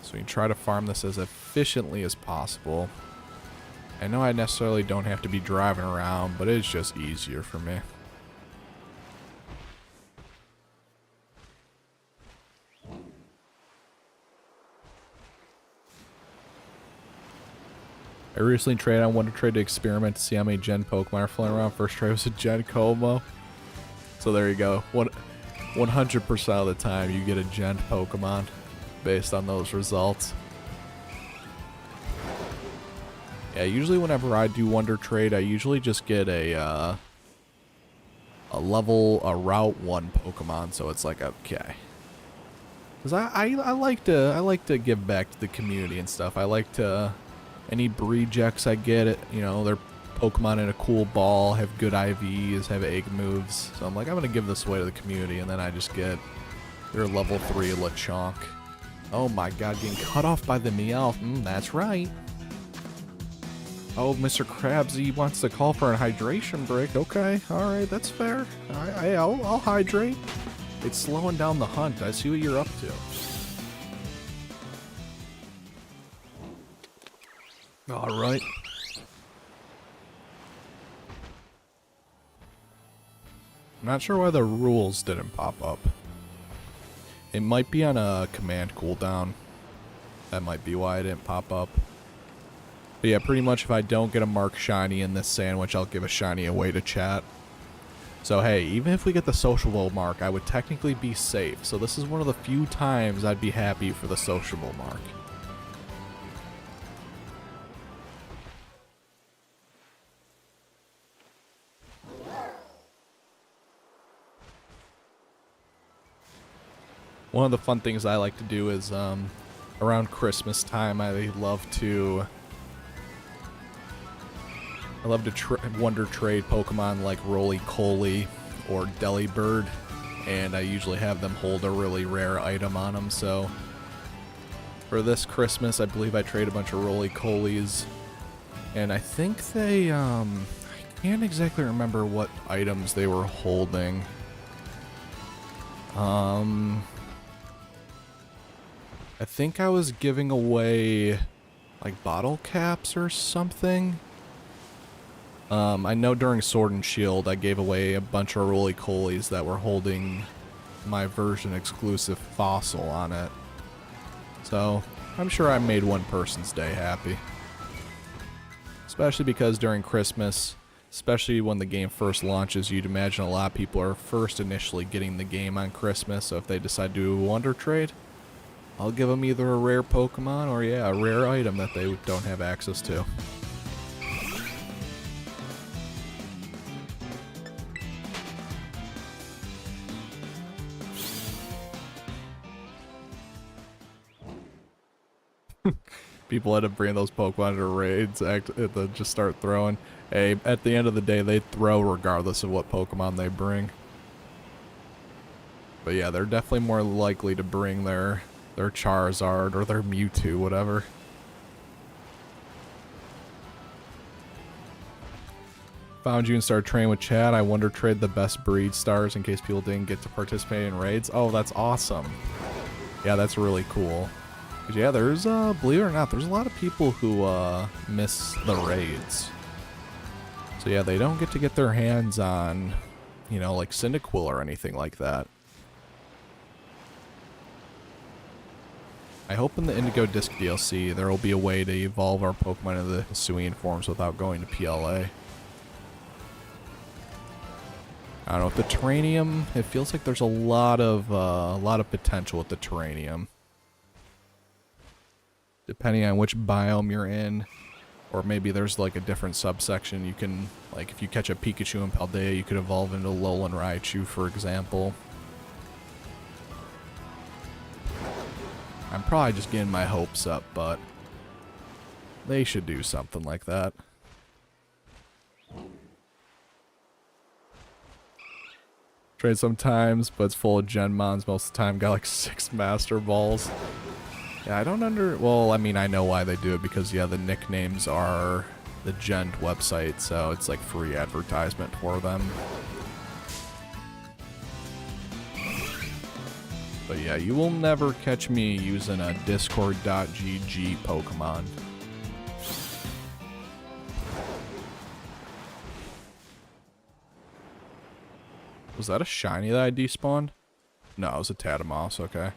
Speaker 1: So we can try to farm this as efficiently as possible. I know I necessarily don't have to be driving around, but it's just easier for me. I recently traded on Wonder Trade to experiment to see how many Gen Pokemon are flying around. First trade was a Gen Como. So there you go. 100% of the time you get a Gen Pokemon based on those results. Yeah, usually whenever I do Wonder Trade, I usually just get a Route 1 Pokemon, so it's like, okay. Because I like to give back to the community and stuff. I like to... Any rejects I get, you know, they're Pokemon in a cool ball, have good IVs, have egg moves. So I'm like, I'm going to give this away to the community, and then I just get their level 3 Lechonk. Oh my god, getting cut off by the Meowth. That's right. Oh, Mr. Krabsy wants to call for a hydration break. Okay, alright, that's fair. I'll hydrate. It's slowing down the hunt. I see what you're up to. Alright. I'm not sure why the rules didn't pop up. It might be on a command cooldown. That might be why it didn't pop up. But yeah, pretty much if I don't get a mark shiny in this sandwich, I'll give a shiny away to chat. So hey, even if we get the sociable mark, I would technically be safe. So this is one of the few times I'd be happy for the sociable mark. One of the fun things I like to do is, around Christmas time, I love to wonder trade Pokemon like Roly-Coly or Delibird, and I usually have them hold a really rare item on them, so for this Christmas, I believe I trade a bunch of Roly-Colys, and I think they, I can't exactly remember what items they were holding. I think I was giving away, like, bottle caps or something. I know during Sword and Shield, I gave away a bunch of Roly-Colys that were holding my version exclusive fossil on it. So, I'm sure I made one person's day happy. Especially because during Christmas, especially when the game first launches, you'd imagine a lot of people are first initially getting the game on Christmas, so if they decide to do a Wonder Trade, I'll give them either a rare Pokemon or, yeah, a rare item that they don't have access to. People end up bringing those Pokemon to raids, just start throwing. Hey, at the end of the day, they throw regardless of what Pokemon they bring. But yeah, they're definitely more likely to bring their Charizard or their Mewtwo, whatever. Found you and started training with Chad. I wonder trade the best breed stars in case people didn't get to participate in raids. Oh, that's awesome. Yeah, that's really cool. 'Cause yeah, there's, believe it or not, there's a lot of people who, miss the raids. So yeah, they don't get their hands on, you know, like Cyndaquil or anything like that. I hope in the Indigo Disc DLC there will be a way to evolve our Pokemon into the hisuian forms without going to PLA. I don't know, with the Terranium, it feels like there's a lot of potential with the Terranium. Depending on which biome you're in, or maybe there's like a different subsection you can, like if you catch a Pikachu in Paldea, you could evolve into Alolan Raichu, for example. I'm probably just getting my hopes up, but they should do something like that. Trade sometimes, but it's full of Genmons most of the time. Got like 6 Master Balls. Yeah, I don't well, I mean, I know why they do it, because, yeah, the nicknames are the Gent website, so it's like free advertisement for them. But yeah, you will never catch me using a discord.gg Pokemon. Was that a shiny that I despawned? No, it was a Tatamoss, okay.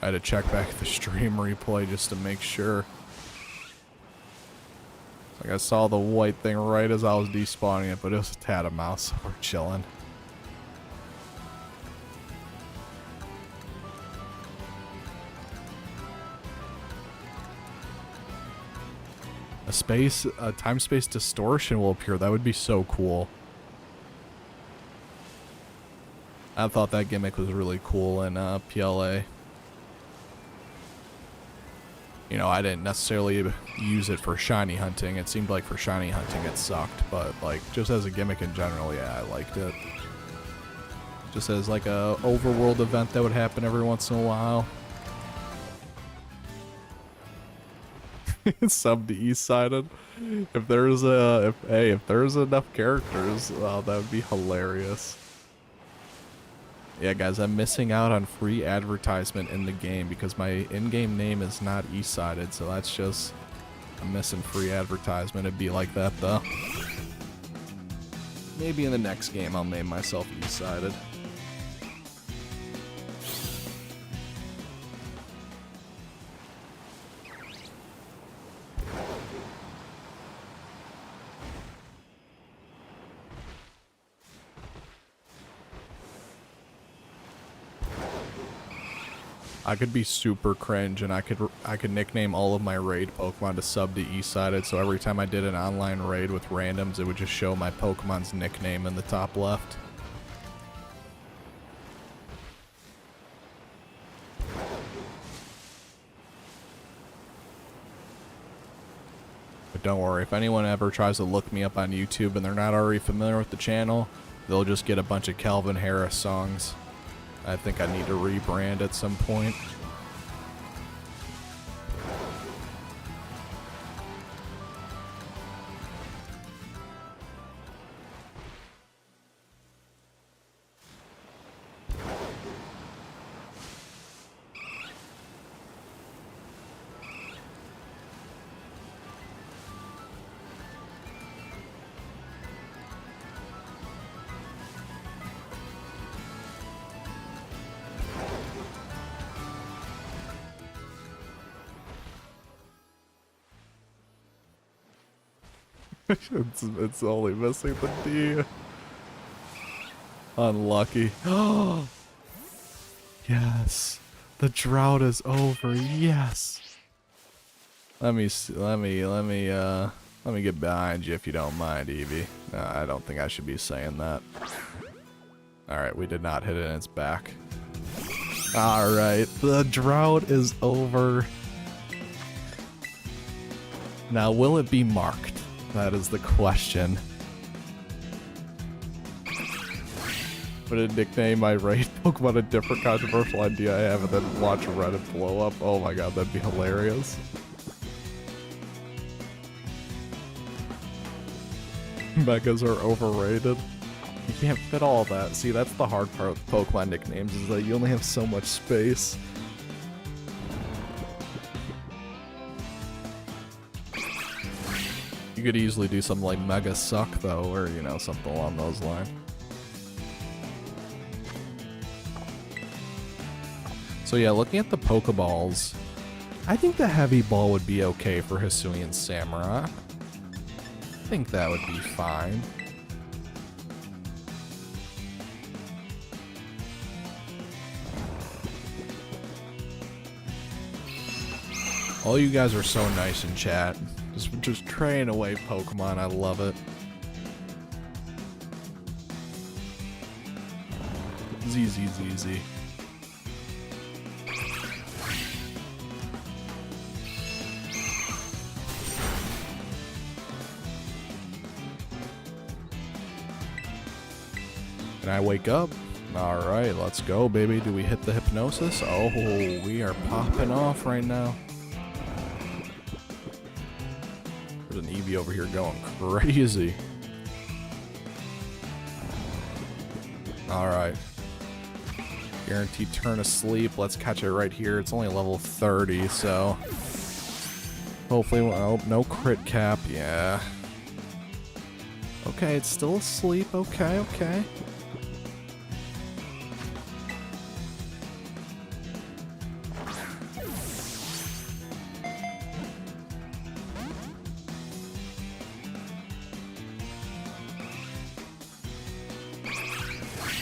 Speaker 1: I had to check back the stream replay just to make sure. Like I saw the white thing right as I was despawning it, but it was a Tatamouse, so we're chilling. A time-space distortion will appear. That would be so cool. I thought that gimmick was really cool in PLA. You know, I didn't necessarily use it for shiny hunting. It seemed like for shiny hunting it sucked, but like just as a gimmick in general, yeah, I liked it. Just as like a overworld event that would happen every once in a while. Sub to East-sided. If there's if there's enough characters, that would be hilarious. Yeah, guys, I'm missing out on free advertisement in the game because my in-game name is not East-sided, so that's just, I'm missing free advertisement. It'd be like that, though. Maybe in the next game I'll name myself East-sided. I could be super cringe, and I could nickname all of my raid Pokemon to sub to East-sided, so every time I did an online raid with randoms, it would just show my Pokemon's nickname in the top left. But don't worry, if anyone ever tries to look me up on YouTube and they're not already familiar with the channel, they'll just get a bunch of Calvin Harris songs. I think I need to rebrand at some point. It's only missing the D. Unlucky. Oh, yes, the drought is over. Yes. Let me get behind you if you don't mind, Eevee. No, I don't think I should be saying that. All right, we did not hit it in its back. All right, the drought is over. Now, will it be marked? That is the question. Would it nickname my raid Pokemon a different controversial idea I have and then watch Reddit blow up? Oh my god, that'd be hilarious. Megas are overrated. You can't fit all that. See, that's the hard part with Pokemon nicknames, is that you only have so much space. You could easily do something like Mega Suck, though, or, you know, something along those lines. So yeah, looking at the Pokeballs, I think the Heavy Ball would be okay for Hisuian Samurai. I think that would be fine. All you guys are so nice in chat. Just traying away Pokemon, I love it. ZZZZ. Can I wake up? Alright, let's go, baby. Do we hit the hypnosis? Oh, we are popping off right now. There's an Eevee over here going crazy. Alright. Guaranteed turn asleep. Let's catch it right here. It's only level 30, so... hopefully, well, no crit cap. Yeah. Okay, it's still asleep. Okay, okay.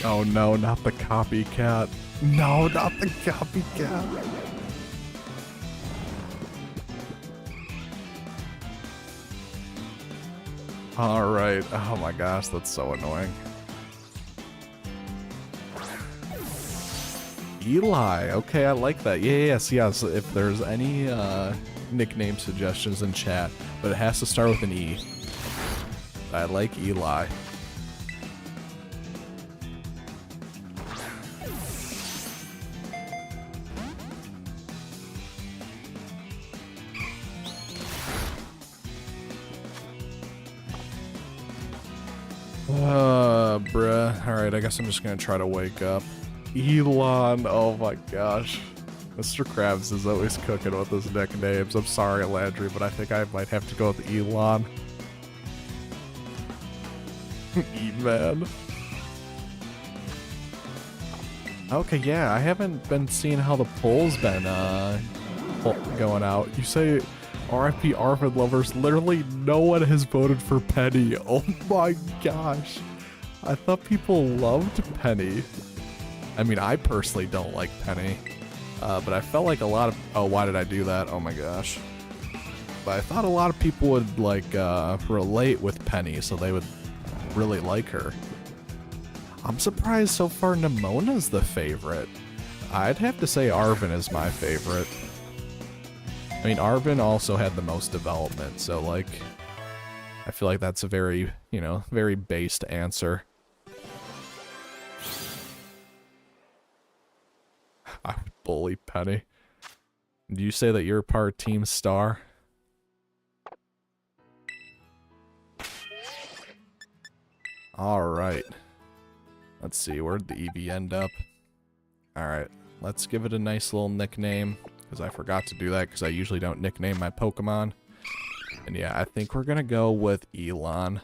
Speaker 1: Oh no, not the copycat. No, not the copycat. Alright. Oh my gosh, that's so annoying. Eli. Okay, I like that. Yes. If there's any nickname suggestions in chat, but it has to start with an E. I like Eli. Bruh. Alright, I guess I'm just gonna try to wake up. Elon, oh my gosh. Mr. Krabs is always cooking with his nicknames. I'm sorry, Landry, but I think I might have to go with Elon. E-man. Okay, yeah, I haven't been seeing how the poll's been going out. You say RIP Arvid lovers, literally no one has voted for Penny. Oh my gosh. I thought people loved Penny. I mean, I personally don't like Penny. But I felt like a lot of... oh, why did I do that? Oh my gosh. But I thought a lot of people would, like, relate with Penny, so they would really like her. I'm surprised so far Nemona's the favorite. I'd have to say Arvin is my favorite. I mean, Arvin also had the most development, so, like, I feel like that's a very, you know, very based answer. I would bully Penny. Do you say that you're part Team Star? Alright. Let's see, where'd the Eevee end up? Alright, let's give it a nice little nickname, because I forgot to do that, because I usually don't nickname my Pokemon. And yeah, I think we're gonna go with Elon.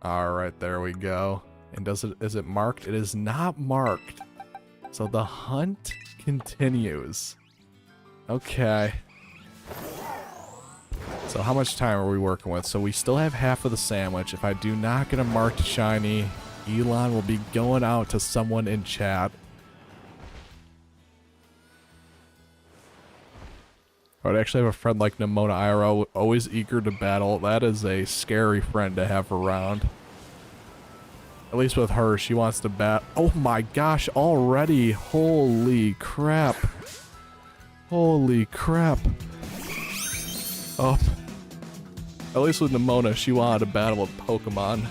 Speaker 1: Alright, there we go. And is it marked? It is not marked. So the hunt continues. Okay. So how much time are we working with? So we still have half of the sandwich. If I do not get a marked shiny, Elon will be going out to someone in chat. I would actually have a friend like Nemona IRL, always eager to battle. That is a scary friend to have around. At least with her, she wants to bat. Oh my gosh, already. Holy crap. Holy crap. Oh. At least with Nemona, she wanted to battle with Pokemon.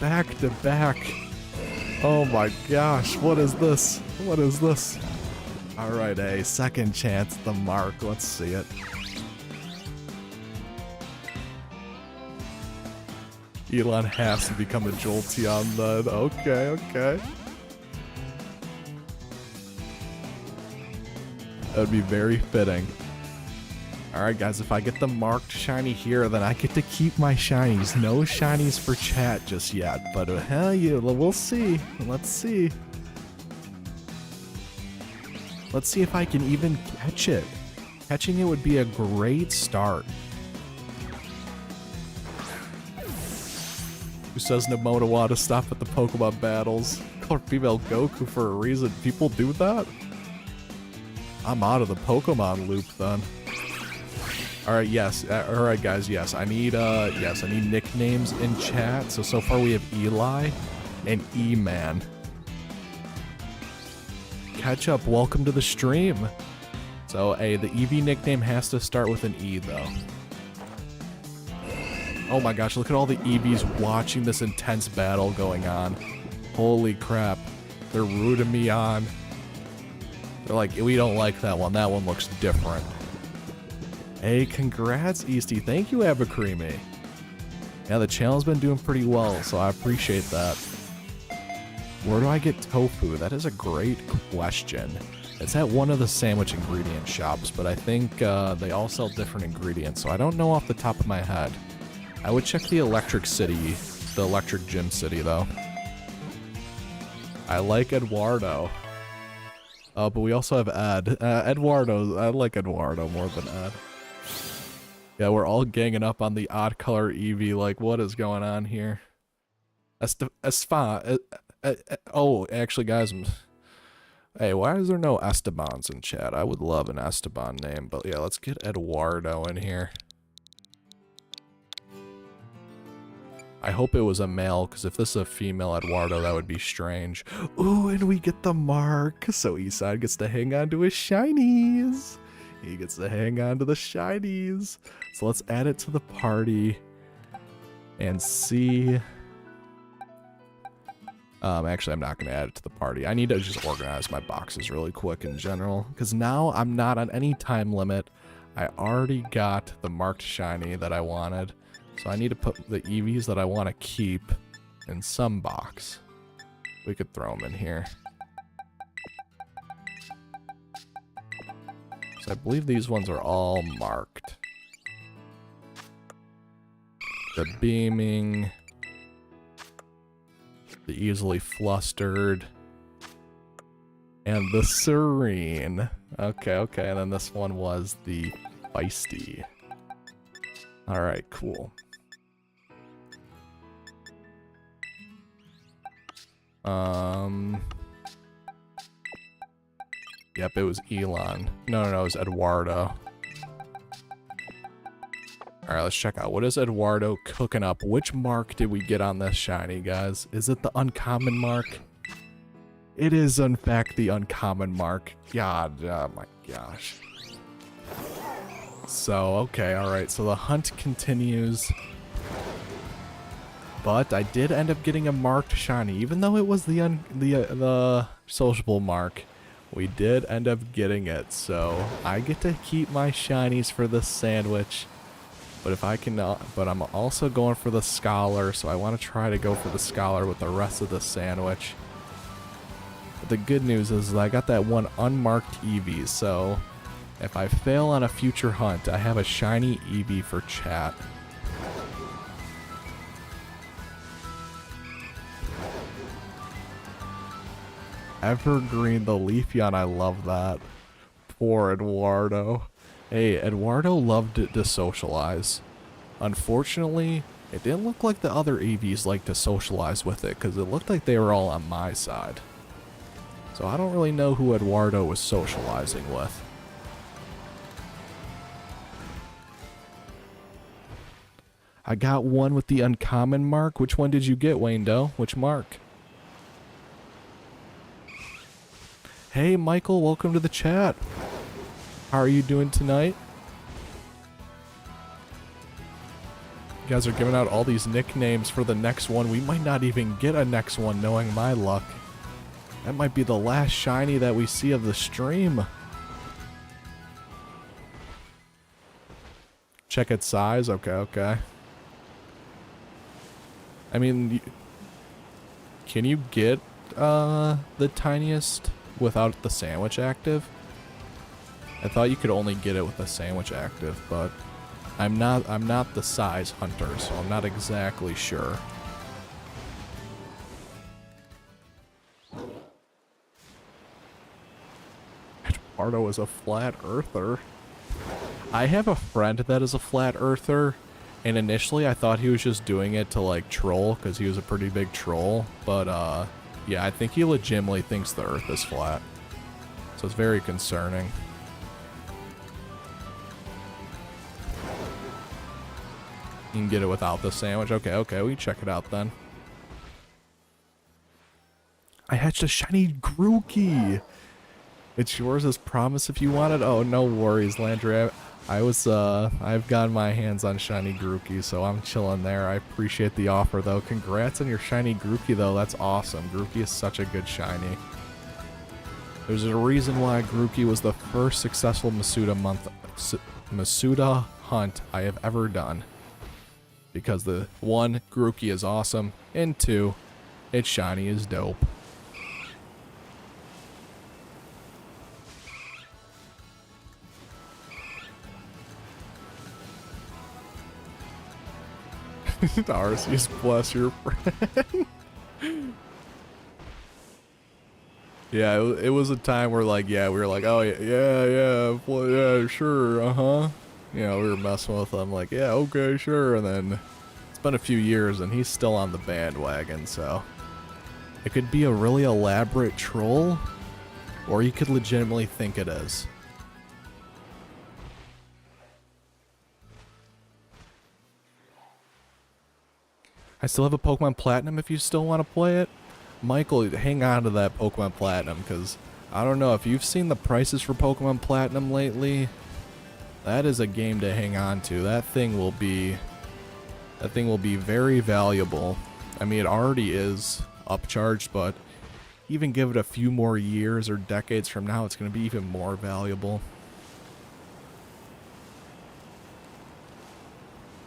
Speaker 1: Back to back. Oh my gosh, what is this? What is this? Alright, a second chance at the mark. Let's see it. Elon has to become a Jolteon then. Okay, okay. That would be very fitting. Alright guys, if I get the marked shiny here, then I get to keep my shinies. No shinies for chat just yet, but hell yeah, we'll see. Let's see. Let's see if I can even catch it. Catching it would be a great start. Who says Namoto ought to stop at the Pokemon battles? Call her female Goku for a reason. People do that? I'm out of the Pokemon loop then. Alright, yes. Alright guys, yes. I need nicknames in chat. So far we have Eli and E-Man. Catch up, welcome to the stream. So, the Eevee nickname has to start with an E though. Oh my gosh, look at all the Eevees watching this intense battle going on. Holy crap. They're rooting me on. They're like, we don't like that one. That one looks different. Hey, congrats, Easty. Thank you, Abacreamy. Yeah, the channel's been doing pretty well, so I appreciate that. Where do I get tofu? That is a great question. It's at one of the sandwich ingredient shops, but I think they all sell different ingredients, so I don't know off the top of my head. I would check the Electric Gym City, though. I like Eduardo. Oh, but we also have Ed. Eduardo, I like Eduardo more than Ed. Yeah, we're all ganging up on the odd color Eevee, like, what is going on here? Oh, actually, guys, hey, why is there no Estebans in chat? I would love an Esteban name, but yeah, let's get Eduardo in here. I hope it was a male, because if this is a female Eduardo, that would be strange. Ooh, and we get the mark, so Eastside gets to hang on to his shinies. He gets to hang on to the shinies. So let's add it to the party and see. Actually, I'm not going to add it to the party. I need to just organize my boxes really quick in general, because now I'm not on any time limit. I already got the marked shiny that I wanted, so I need to put the Eevees that I want to keep in some box. We could throw them in here. So I believe these ones are all marked. The beaming, the easily flustered, and the serene. Okay, okay, and then this one was the feisty. Alright, cool. Yep, it was Elon. No, it was Eduardo. Alright, let's check out. What is Eduardo cooking up? Which mark did we get on this shiny, guys? Is it the uncommon mark? It is, in fact, the uncommon mark. God, oh my gosh. So, okay, alright. So the hunt continues. But I did end up getting a marked shiny. Even though it was the sociable mark, we did end up getting it. So I get to keep my shinies for this sandwich. But if I can, but I'm also going for the scholar, so I want to try to go for the scholar with the rest of the sandwich. But the good news is I got that one unmarked Eevee, so if I fail on a future hunt, I have a shiny Eevee for chat. Evergreen the Leafeon, I love that. Poor Eduardo. Hey, Eduardo loved to socialize. Unfortunately, it didn't look like the other Eevees liked to socialize with it, because it looked like they were all on my side. So I don't really know who Eduardo was socializing with. I got one with the uncommon mark. Which one did you get, Wayne Doe? Which mark? Hey, Michael, welcome to the chat. How are you doing tonight? You guys are giving out all these nicknames for the next one. We might not even get a next one, knowing my luck. That might be the last shiny that we see of the stream. Check its size. Okay, okay. I mean, can you get the tiniest without the sandwich active? I thought you could only get it with the sandwich active, but I'm not the size hunter, so I'm not exactly sure. Eduardo is a flat earther. I have a friend that is a flat earther, and initially I thought he was just doing it to like troll because he was a pretty big troll, but yeah, I think he legitimately thinks the earth is flat. So it's very concerning. You can get it without the sandwich. Okay, okay, we can check it out then. I hatched a shiny Grookey. It's yours as promised if you want it. Oh, no worries, Landry. I've gotten my hands on shiny Grookey, so I'm chilling there. I appreciate the offer, though. Congrats on your shiny Grookey, though. That's awesome. Grookey is such a good shiny. There's a reason why Grookey was the first successful Masuda hunt I have ever done. Because the 1, Grookey is awesome, and 2, its shiny is dope. Arceus, bless your friend. Yeah, it was a time where like, yeah, we were like, oh yeah, sure, you know, we were messing with him like, yeah, okay, sure, and then it's been a few years and he's still on the bandwagon, so it could be a really elaborate troll, or you could legitimately think it is. I still have a Pokemon Platinum if you still want to play it. Michael, hang on to that Pokemon Platinum, because I don't know if you've seen the prices for Pokemon Platinum lately. That is a game to hang on to. That thing will be very valuable. I mean, it already is upcharged, but even give it a few more years or decades from now, it's going to be even more valuable.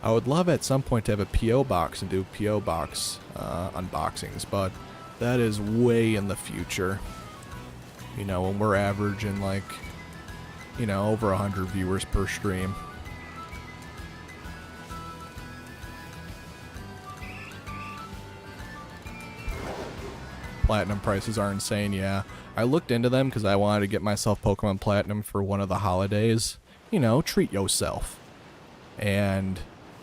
Speaker 1: I would love at some point to have a P.O. box and do P.O. box unboxings, but that is way in the future. You know, when we're averaging like, you know, over 100 viewers per stream. Platinum prices are insane, yeah. I looked into them because I wanted to get myself Pokemon Platinum for one of the holidays. You know, treat yourself. And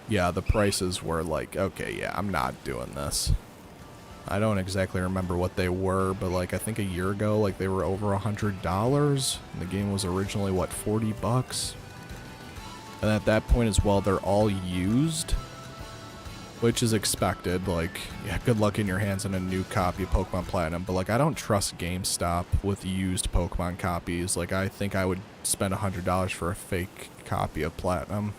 Speaker 1: yeah, the prices were like, okay, yeah, I'm not doing this. I don't exactly remember what they were, but like I think a year ago, like they were over $100. And the game was originally, what, 40 bucks? And at that point as well, they're all used, which is expected. Like, yeah, good luck in your hands on a new copy of Pokemon Platinum. But like, I don't trust GameStop with used Pokemon copies. Like, I think I would spend $100 for a fake copy of Platinum.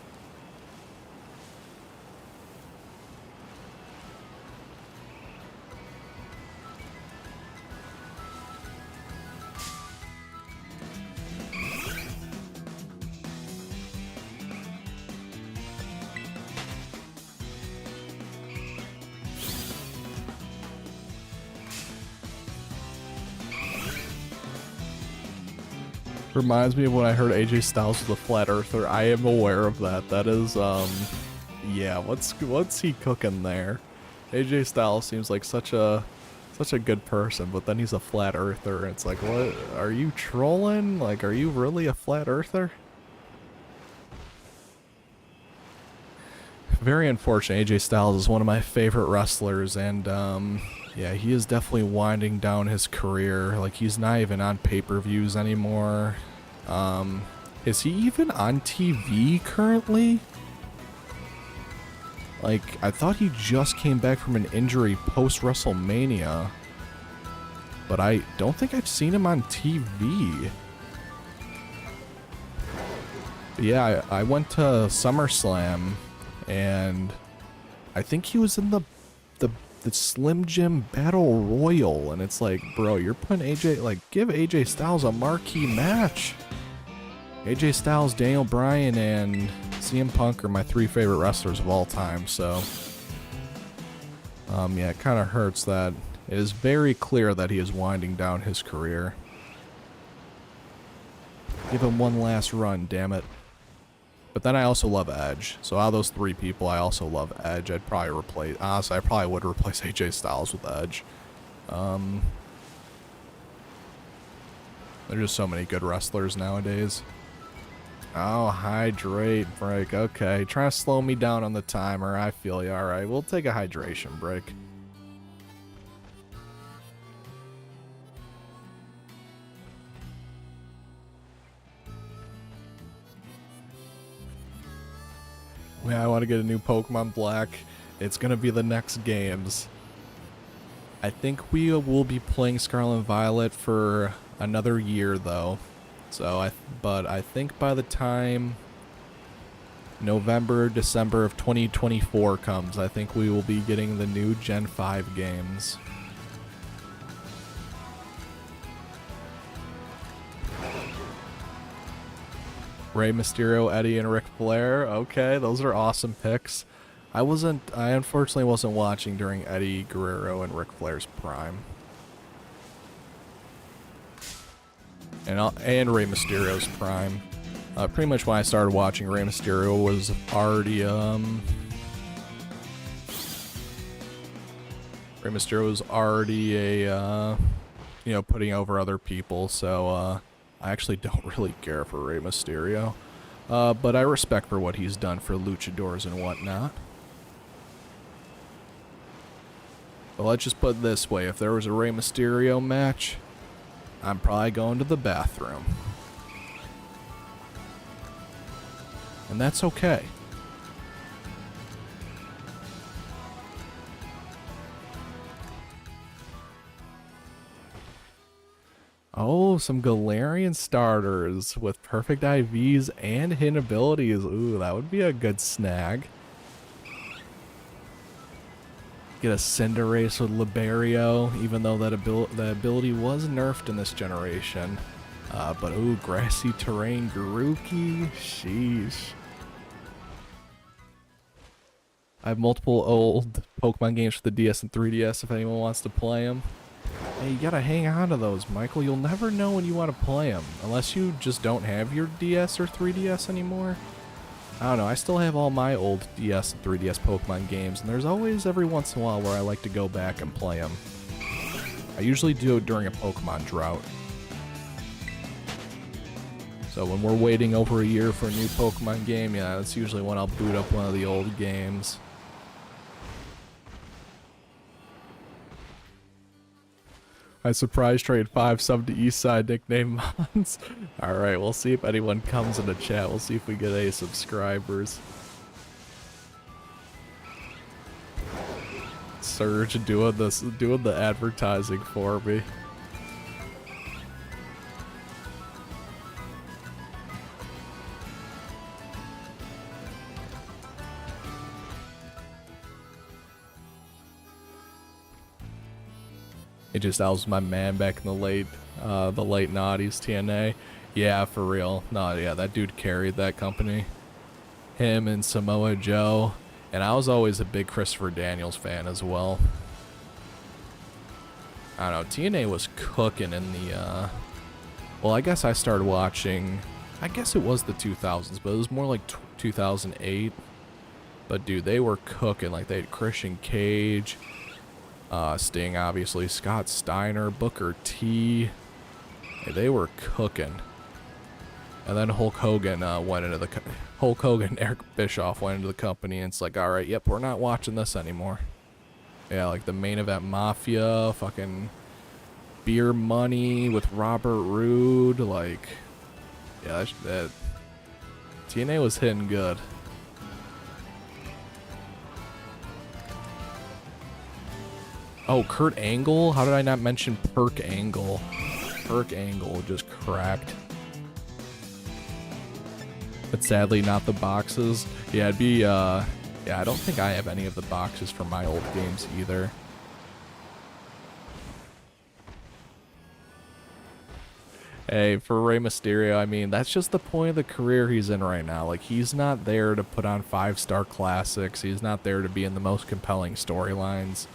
Speaker 1: Reminds me of when I heard AJ Styles was a flat earther. I am aware of that. That is, yeah, what's he cooking there? AJ Styles seems like such a good person, but then he's a flat earther. It's like, what? Are you trolling? Like, are you really a flat earther? Very unfortunate. AJ Styles is one of my favorite wrestlers, and yeah, he is definitely winding down his career. Like, he's not even on pay-per-views anymore. Is he even on TV currently? Like, I thought he just came back from an injury post-WrestleMania. But I don't think I've seen him on TV. But yeah, I went to SummerSlam, and I think he was in the the Slim Jim Battle Royal, and it's like, bro, you're putting AJ, like, give AJ Styles a marquee match. AJ Styles, Daniel Bryan, and CM Punk are my 3 favorite wrestlers of all time, so yeah, it kind of hurts that it is very clear that he is winding down his career. Give him one last run, damn it. But then I also love Edge. So out of those 3 people, I also love Edge. I'd probably replace... Honestly, I probably would replace AJ Styles with Edge. There's just so many good wrestlers nowadays. Oh, hydrate break. Okay, trying to slow me down on the timer. I feel you. Alright, we'll take a hydration break. Yeah, I want to get a new Pokemon Black. It's going to be the next games. I think we will be playing Scarlet and Violet for another year, though. So, but I think by the time November, December of 2024 comes, I think we will be getting the new Gen 5 games. Rey Mysterio, Eddie, and Ric Flair. Okay, those are awesome picks. I unfortunately wasn't watching during Eddie Guerrero and Ric Flair's prime. And Rey Mysterio's prime. Pretty much when I started watching, Rey Mysterio was already, Rey Mysterio was already a, you know, putting over other people, so, I actually don't really care for Rey Mysterio, but I respect for what he's done for luchadors and whatnot. But let's just put it this way, if there was a Rey Mysterio match, I'm probably going to the bathroom. And that's okay. Oh, some Galarian starters with perfect IVs and hidden abilities. Ooh, that would be a good snag. Get a Cinderace with Liberio, even though that ability was nerfed in this generation. But ooh, grassy terrain Garuki. Sheesh. I have multiple old Pokemon games for the DS and 3DS if anyone wants to play them. Hey, you gotta hang on to those, Michael. You'll never know when you want to play them. Unless you just don't have your DS or 3DS anymore. I don't know, I still have all my old DS and 3DS Pokemon games, and there's always every once in a while where I like to go back and play them. I usually do it during a Pokemon drought. So when we're waiting over a year for a new Pokemon game, yeah, that's usually when I'll boot up one of the old games. I surprise trade 5 sub to Eastside nickname Mons. Alright, we'll see if anyone comes in the chat. We'll see if we get any subscribers. Surge doing the advertising for me. AJ Styles was my man back in the late noughties, TNA. Yeah, for real. No, yeah, that dude carried that company. Him and Samoa Joe. And I was always a big Christopher Daniels fan as well. I don't know, TNA was cooking in the, well, I guess I started watching, I guess it was the 2000s, but it was more like 2008. But dude, they were cooking. Like, they had Christian Cage, Sting, obviously, Scott Steiner, Booker T. Hey, they were cooking. And then Hulk Hogan and Eric Bischoff went into the company, and it's like, all right, yep, we're not watching this anymore. Yeah, like the Main Event Mafia, fucking Beer Money with Robert Roode, like, yeah, that TNA was hitting good. Oh, Kurt Angle? How did I not mention Perk Angle? Perk Angle just cracked. But sadly not the boxes. Yeah, it'd be, yeah, I don't think I have any of the boxes for my old games either. Hey, for Rey Mysterio, I mean, that's just the point of the career he's in right now. Like, he's not there to put on 5-star classics. He's not there to be in the most compelling storylines.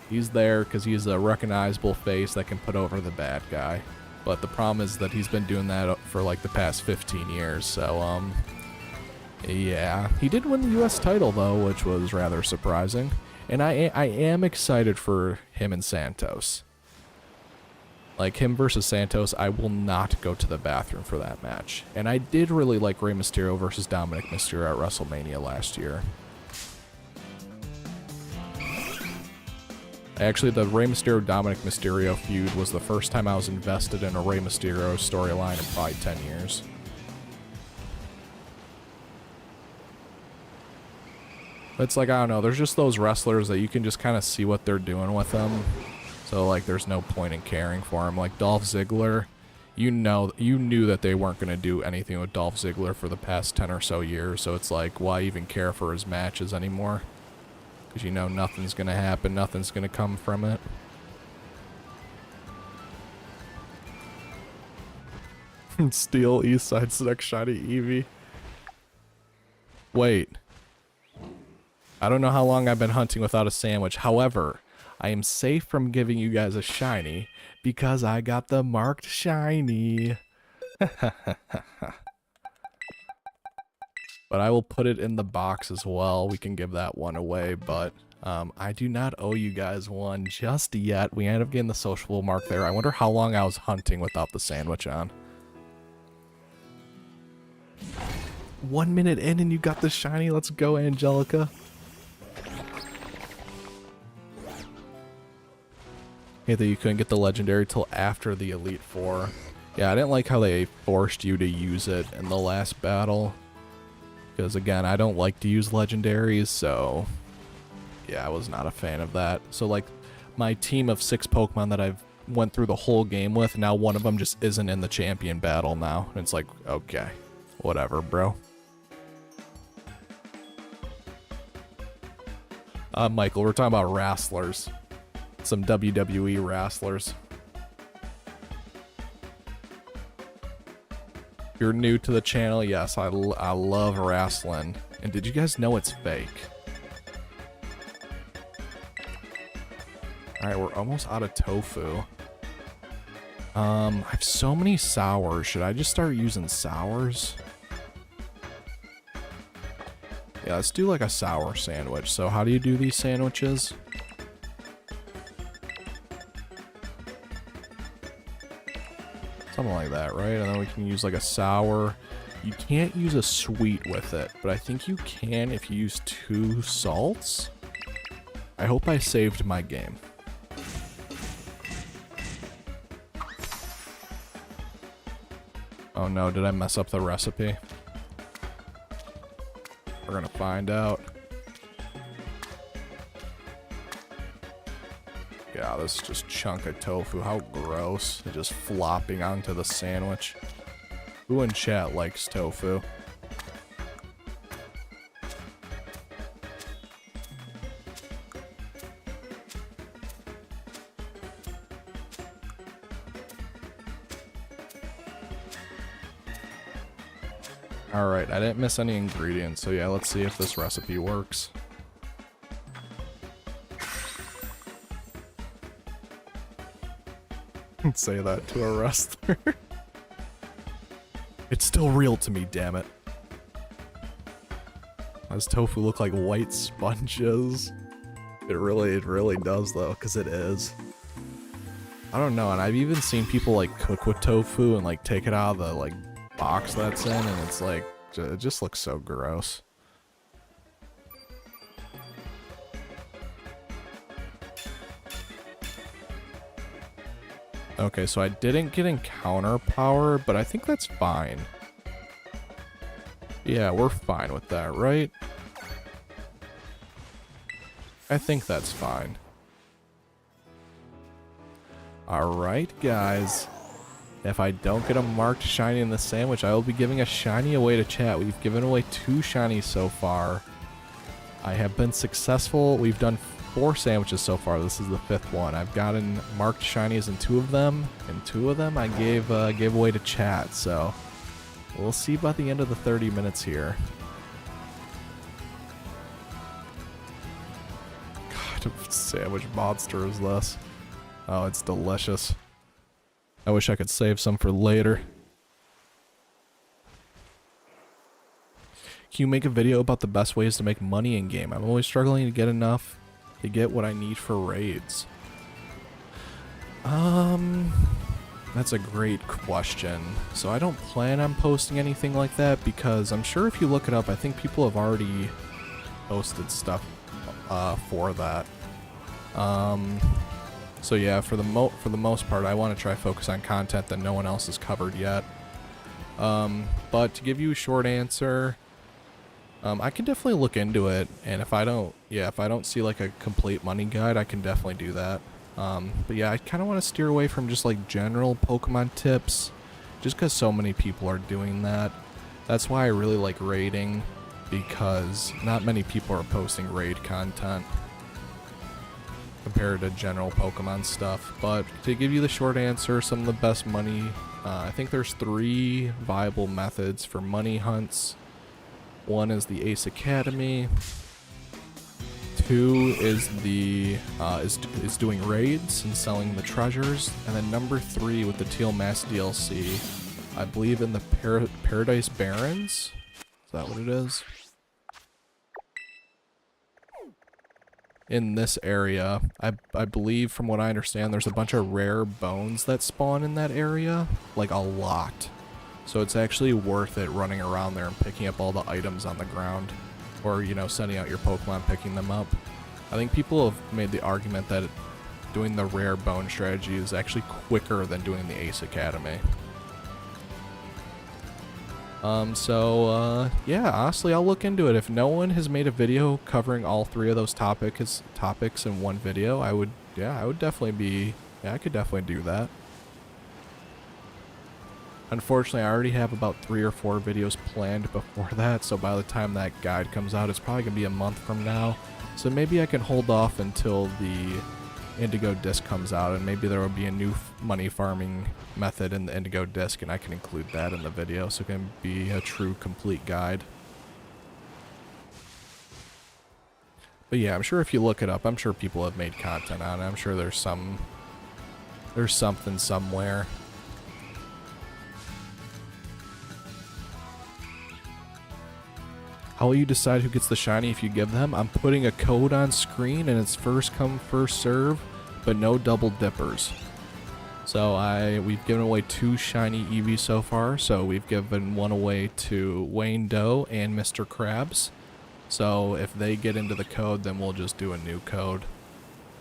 Speaker 1: He's there because he's a recognizable face that can put over the bad guy. But the problem is that he's been doing that for, like, the past 15 years. So, yeah. He did win the U.S. title, though, which was rather surprising. And I am excited for him and Santos. Like, him versus Santos, I will not go to the bathroom for that match. And I did really like Rey Mysterio versus Dominic Mysterio at WrestleMania last year. Actually, the Rey Mysterio-Dominic Mysterio feud was the first time I was invested in a Rey Mysterio storyline in probably 10 years. It's like, I don't know, there's just those wrestlers that you can just kind of see what they're doing with them. So, like, there's no point in caring for him. Like, Dolph Ziggler, you knew that they weren't going to do anything with Dolph Ziggler for the past 10 or so years. So it's like, why even care for his matches anymore? Because you know nothing's going to happen. Nothing's going to come from it. Steal Eastside's next shiny Eevee. Wait. I don't know how long I've been hunting without a sandwich. However, I am safe from giving you guys a shiny because I got the marked shiny. But I will put it in the box as well. We can give that one away, but I do not owe you guys one just yet. We ended up getting the sociable mark there. I wonder how long I was hunting without the sandwich on. 1 minute in and you got the shiny. Let's go, Angelica. Okay, that you couldn't get the legendary till after the Elite Four. Yeah, I didn't like how they forced you to use it in the last battle. Because again, I don't like to use legendaries, so yeah, I was not a fan of that. So like, my team of 6 Pokemon that I've went through the whole game with, now one of them just isn't in the champion battle now. And it's like, okay, whatever, bro. Michael, we're talking about wrestlers. Some WWE wrestlers. If you're new to the channel, yes, I love wrestling. And did you guys know it's fake? Alright, we're almost out of tofu. I have so many sours. Should I just start using sours? Yeah, let's do like a sour sandwich. So how do you do these sandwiches? Something like that, right? And then we can use like a sour. You can't use a sweet with it, but I think you can if you use 2 salts. I hope I saved my game. Oh no, did I mess up the recipe? We're gonna find out. Yeah, this is just chunk of tofu. How gross. It's just flopping onto the sandwich. Who in chat likes tofu? Alright, I didn't miss any ingredients, so yeah, let's see if this recipe works. Say that to a wrestler. It's still real to me, damn it. Does tofu look like white sponges? It really does though, because it is. I don't know, and I've even seen people like cook with tofu and like take it out of the like box that's in, and it's like, it just looks so gross. Okay, so I didn't get encounter power, but I think that's fine. Yeah, we're fine with that, right? I think that's fine. Alright, guys. If I don't get a marked shiny in the sandwich, I will be giving a shiny away to chat. We've given away 2 shinies so far. I have been successful. We've done 4 sandwiches so far. This is the 5th one. I've gotten marked shinies in 2 of them, and 2 of them I gave away to chat. So we'll see by the end of the 30 minutes here. God, what sandwich monster is this? Oh, it's delicious. I wish I could save some for later. Can you make a video about the best ways to make money in game? I'm always struggling to get enough to get what I need for raids. That's a great question. So I don't plan on posting anything like that because I'm sure if you look it up, I think people have already posted stuff for that. So yeah, for the most part, I want to try focus on content that no one else has covered yet. But to give you a short answer, I can definitely look into it, and if I don't see like a complete money guide, I can definitely do that. But yeah, I kind of want to steer away from just like general Pokemon tips, just because so many people are doing that. That's why I really like raiding, because not many people are posting raid content compared to general Pokemon stuff. But to give you the short answer, some of the best money, I think there's 3 viable methods for money hunts. 1 is the Ace Academy. 2 is the is doing raids and selling the treasures, and then number 3 with the tealmask DLC, I believe in the Paradise Barrens. Is that what it is? In this area, I believe, from what I understand, there's a bunch of rare bones that spawn in that area, like a lot. So it's actually worth it running around there and picking up all the items on the ground, or, you know, sending out your Pokemon picking them up. I think people have made the argument that doing the rare bone strategy is actually quicker than doing the Ace Academy. Yeah, honestly, I'll look into it. If no one has made a video covering all 3 of those topics in one video, I could definitely do that. Unfortunately, I already have about 3 or 4 videos planned before that, so by the time that guide comes out, it's probably gonna be a month from now. So maybe I can hold off until the indigo disc comes out, and maybe there will be a new money farming method in the indigo disc, and I can include that in the video, so it can be a true complete guide. But yeah, I'm sure if you look it up, I'm sure people have made content on it. I'm sure there's something somewhere. How will you decide who gets the shiny if you give them? I'm putting a code on screen, and it's first come, first serve, but no double dippers. So we've given away 2 shiny Eevee so far. So we've given 1 away to Wayne Doe and Mr. Krabs. So if they get into the code, then we'll just do a new code.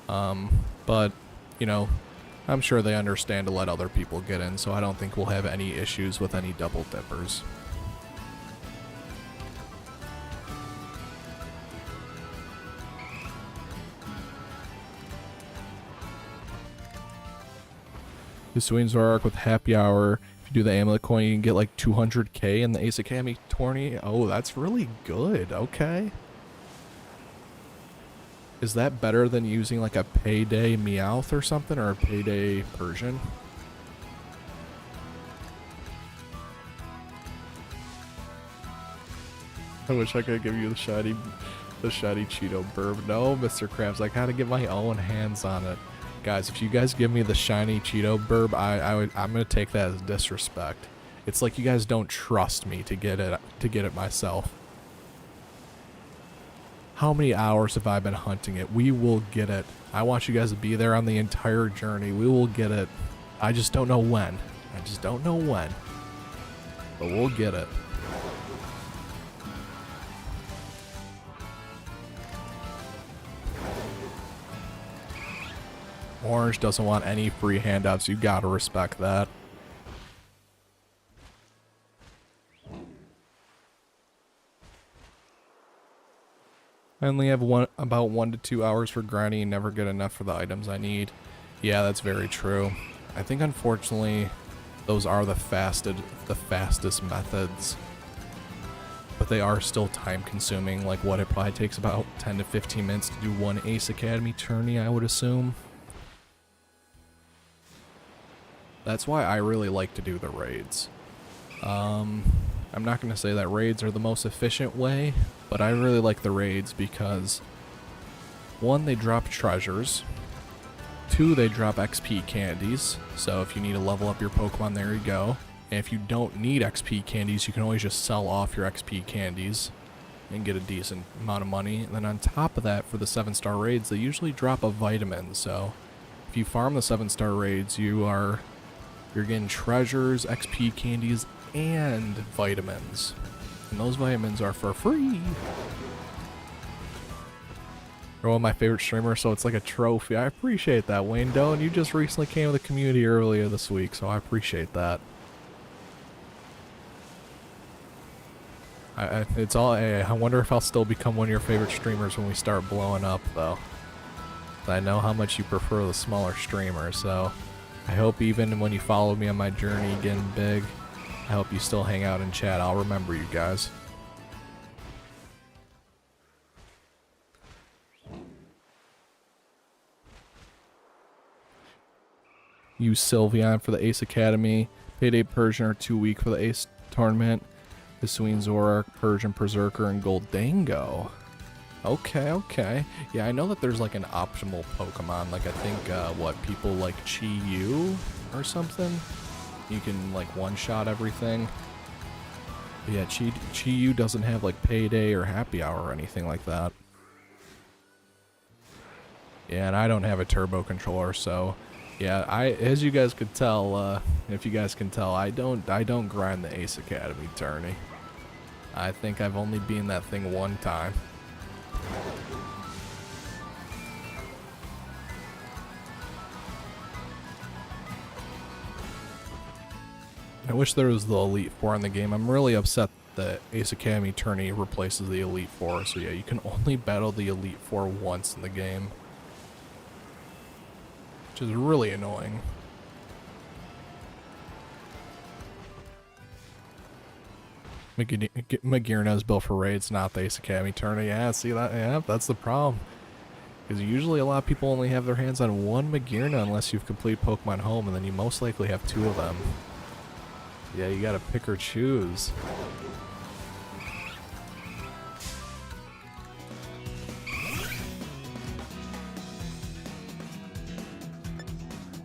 Speaker 1: But, you know, I'm sure they understand to let other people get in, so I don't think we'll have any issues with any double dippers. Hisuian Zorak with Happy Hour. If you do the amulet coin, you can get like 200k in the Ace Academy tourney. Oh, that's really good. Okay. Is that better than using like a Payday Meowth or something, or a Payday Persian? I wish I could give you the shiny Cheeto Burb. No, Mr. Krabs, I gotta get my own hands on it. Guys, if you guys give me the shiny Cheeto Burb, I'm gonna take that as disrespect. It's like you guys don't trust me to get it myself. How many hours have I been hunting it? We will get it. I want you guys to be there on the entire journey. We will get it. I just don't know when. But we'll get it. Orange doesn't want any free handouts. You gotta respect that. I only have about 1 to 2 hours for grinding and never get enough for the items I need. Yeah, that's very true. I think unfortunately those are the fastest methods. But they are still time consuming. Like what, it probably takes about 10 to 15 minutes to do one Ace Academy tourney, I would assume. That's why I really like to do the raids. I'm not going to say that raids are the most efficient way, but I really like the raids because 1, they drop treasures. 2, they drop XP candies. So if you need to level up your Pokemon, there you go. And if you don't need XP candies, you can always just sell off your XP candies and get a decent amount of money. And then on top of that, for the 7-star raids, they usually drop a vitamin. So if you farm the 7-star raids, you're getting treasures, XP candies, and vitamins. And those vitamins are for free. You're one of my favorite streamers, so it's like a trophy. I appreciate that, Wayne Doe, and you just recently came to the community earlier this week, so I appreciate that. I wonder if I'll still become one of your favorite streamers when we start blowing up, though. I know how much you prefer the smaller streamers, so I hope even when you follow me on my journey getting big, I hope you still hang out and chat. I'll remember you guys. Use Sylveon for the Ace Academy. Payday Persian or 2 week for the Ace Tournament. Hisuian, Zoroark, Persian, Berserker, and Goldango. Okay, okay. Yeah, I know that there's like an optimal Pokemon. Like I think, what, people like Chi-Yu or something? You can like one-shot everything. But yeah, Chi-Yu doesn't have like Payday or Happy Hour or anything like that. Yeah, and I don't have a turbo controller, so yeah, as you guys could tell, if you guys can tell, I don't grind the Ace Academy tourney. I think I've only been that thing one time. I wish there was the Elite Four in the game. I'm really upset that Ace Academy tourney replaces the Elite Four, so yeah, you can only battle the Elite Four once in the game, which is really annoying. Magirna's built for raids, not the Ace Academy tourney. Yeah, see that? Yeah, that's the problem. Because usually a lot of people only have their hands on one Magirna unless you've completed Pokemon Home, and then you most likely have 2 of them. Yeah, you gotta pick or choose.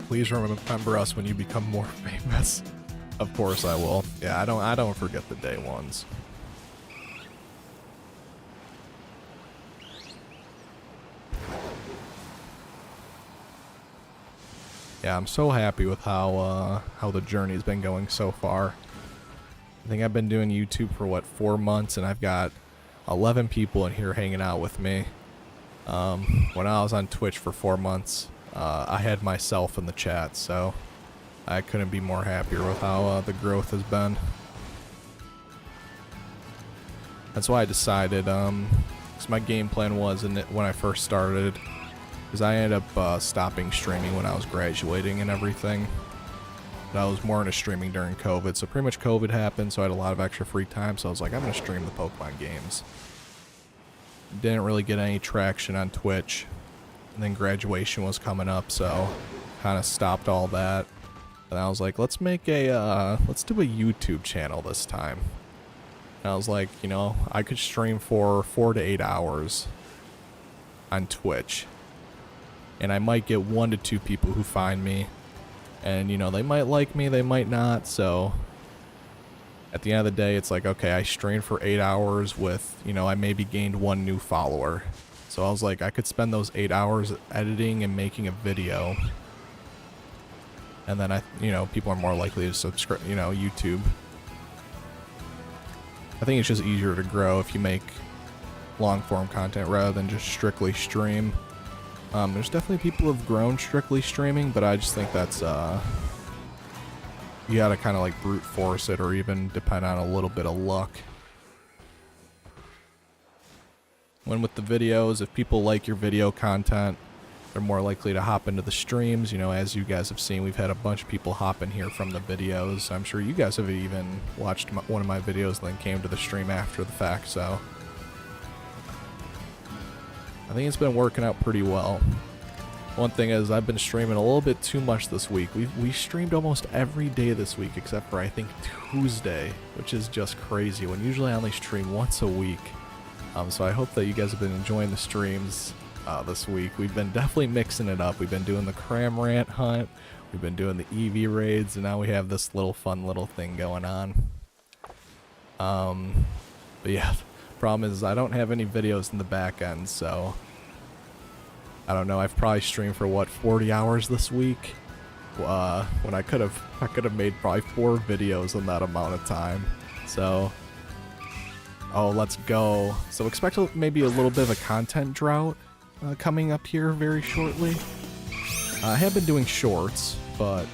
Speaker 1: Please remember us when you become more famous. Of course I will. Yeah, I don't forget the day ones. Yeah, I'm so happy with how the journey's been going so far. I think I've been doing YouTube for what, 4 months, and I've got 11 people in here hanging out with me. When I was on Twitch for 4 months, I had myself in the chat, so I couldn't be more happier with how the growth has been. That's why I decided, because my game plan was when I first started, because I ended up stopping streaming when I was graduating and everything. But I was more into streaming during COVID, so pretty much COVID happened, so I had a lot of extra free time, so I was like, I'm going to stream the Pokemon games. Didn't really get any traction on Twitch, and then graduation was coming up, so kind of stopped all that. And I was like, let's make a, let's do a YouTube channel this time. And I was like, you know, I could stream for 4 to 8 hours on Twitch. And I might get 1 to 2 people who find me. And, you know, they might like me, they might not, so at the end of the day, it's like, okay, I streamed for 8 hours with, you know, I maybe gained 1 new follower. So I was like, I could spend those 8 hours editing and making a video. And then you know, people are more likely to subscribe, you know, YouTube. I think it's just easier to grow if you make long form content rather than just strictly stream. There's definitely people who've grown strictly streaming, but I just think that's, you gotta kind of like brute force it or even depend on a little bit of luck. When with the videos, if people like your video content, they're more likely to hop into the streams. You know, as you guys have seen, we've had a bunch of people hop in here from the videos. I'm sure you guys have even watched one of my videos and then came to the stream after the fact, so I think it's been working out pretty well. One thing is, I've been streaming a little bit too much this week. We streamed almost every day this week, except for I think Tuesday, which is just crazy, when usually I only stream once a week. So I hope that you guys have been enjoying the streams this week. We've been definitely mixing it up. We've been doing the Cramorant hunt, we've been doing the Eevee raids, and now we have this little fun little thing going on. But yeah, problem is I don't have any videos in the back end, so I don't know. I've probably streamed for what, 40 hours this week, when I could have made probably 4 videos in that amount of time. So, oh, let's go. So expect maybe a little bit of a content drought coming up here very shortly. I have been doing shorts, but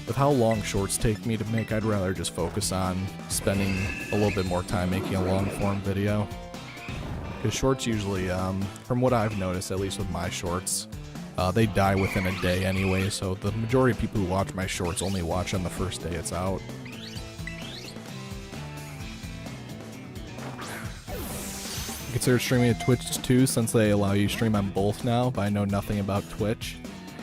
Speaker 1: with how long shorts take me to make, I'd rather just focus on spending a little bit more time making a long form video. Because shorts usually, from what I've noticed, at least with my shorts, they die within a day anyway, so the majority of people who watch my shorts only watch on the first day it's out. Consider streaming at Twitch too, since they allow you to stream on both now, but I know nothing about Twitch.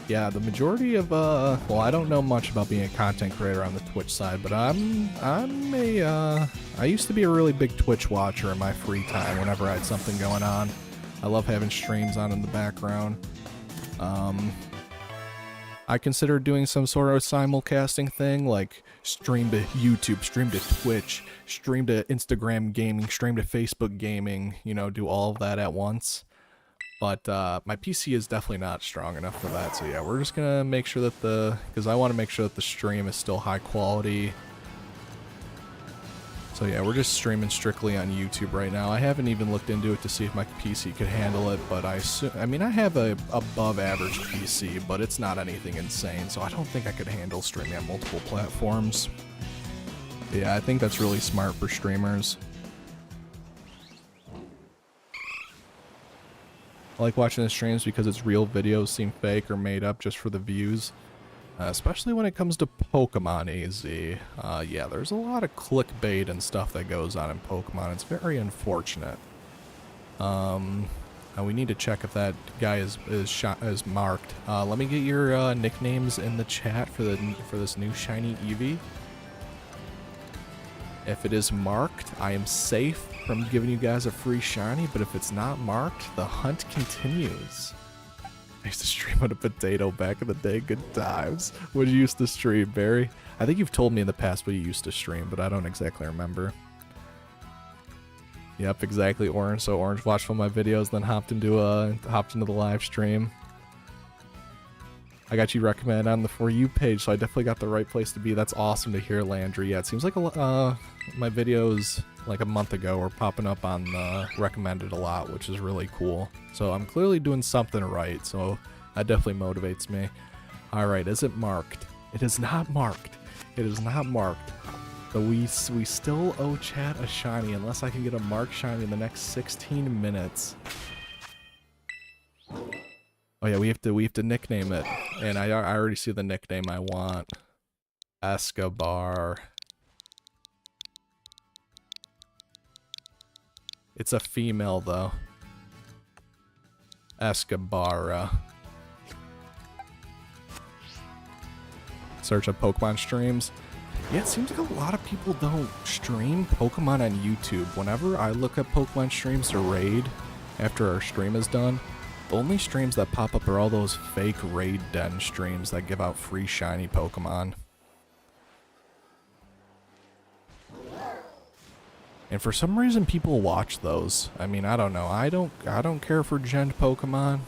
Speaker 1: Yeah, the majority of, well, I don't know much about being a content creator on the Twitch side, but I used to be a really big Twitch watcher in my free time whenever I had something going on. I love having streams on in the background. I consider doing some sort of simulcasting thing, like stream to YouTube, stream to Twitch, stream to Instagram gaming, stream to Facebook gaming, you know, do all of that at once. But my PC is definitely not strong enough for that, so yeah, we're just gonna make sure that because I want to make sure that the stream is still high quality. So yeah, we're just streaming strictly on YouTube right now. I haven't even looked into it to see if my PC could handle it, but I mean, I have a above average PC, but it's not anything insane, so I don't think I could handle streaming on multiple platforms. But yeah, I think that's really smart for streamers. I like watching the streams because its real videos seem fake or made up just for the views. Especially when it comes to Pokemon AZ. Yeah, there's a lot of clickbait and stuff that goes on in Pokemon. It's very unfortunate. We need to check if that guy is marked. Let me get your nicknames in the chat for this new shiny Eevee. If it is marked, I am safe from giving you guys a free shiny, but if it's not marked, the hunt continues. I used to stream on a potato back in the day. Good times. What did you used to stream, Barry? I think you've told me in the past what you used to stream, but I don't exactly remember. Yep, exactly, Orange. So Orange watched one of my videos, then hopped into the live stream. I got you recommended on the For You page, so I definitely got the right place to be. That's awesome to hear, Landry. Yeah, it seems like my videos like a month ago were popping up on the recommended a lot, which is really cool. So I'm clearly doing something right, so that definitely motivates me. Alright, is it marked? It is not marked. It is not marked. But we still owe chat a shiny, unless I can get a marked shiny in the next 16 minutes. Oh yeah, we have to nickname it, and I already see the nickname I want. Escobar. It's a female though. Escobara. Search up Pokemon streams. Yeah, it seems like a lot of people don't stream Pokemon on YouTube. Whenever I look up Pokemon streams to raid after our stream is done, the only streams that pop up are all those fake raid den streams that give out free shiny Pokemon. And for some reason people watch those. I mean, I don't know. I don't care for gen Pokemon.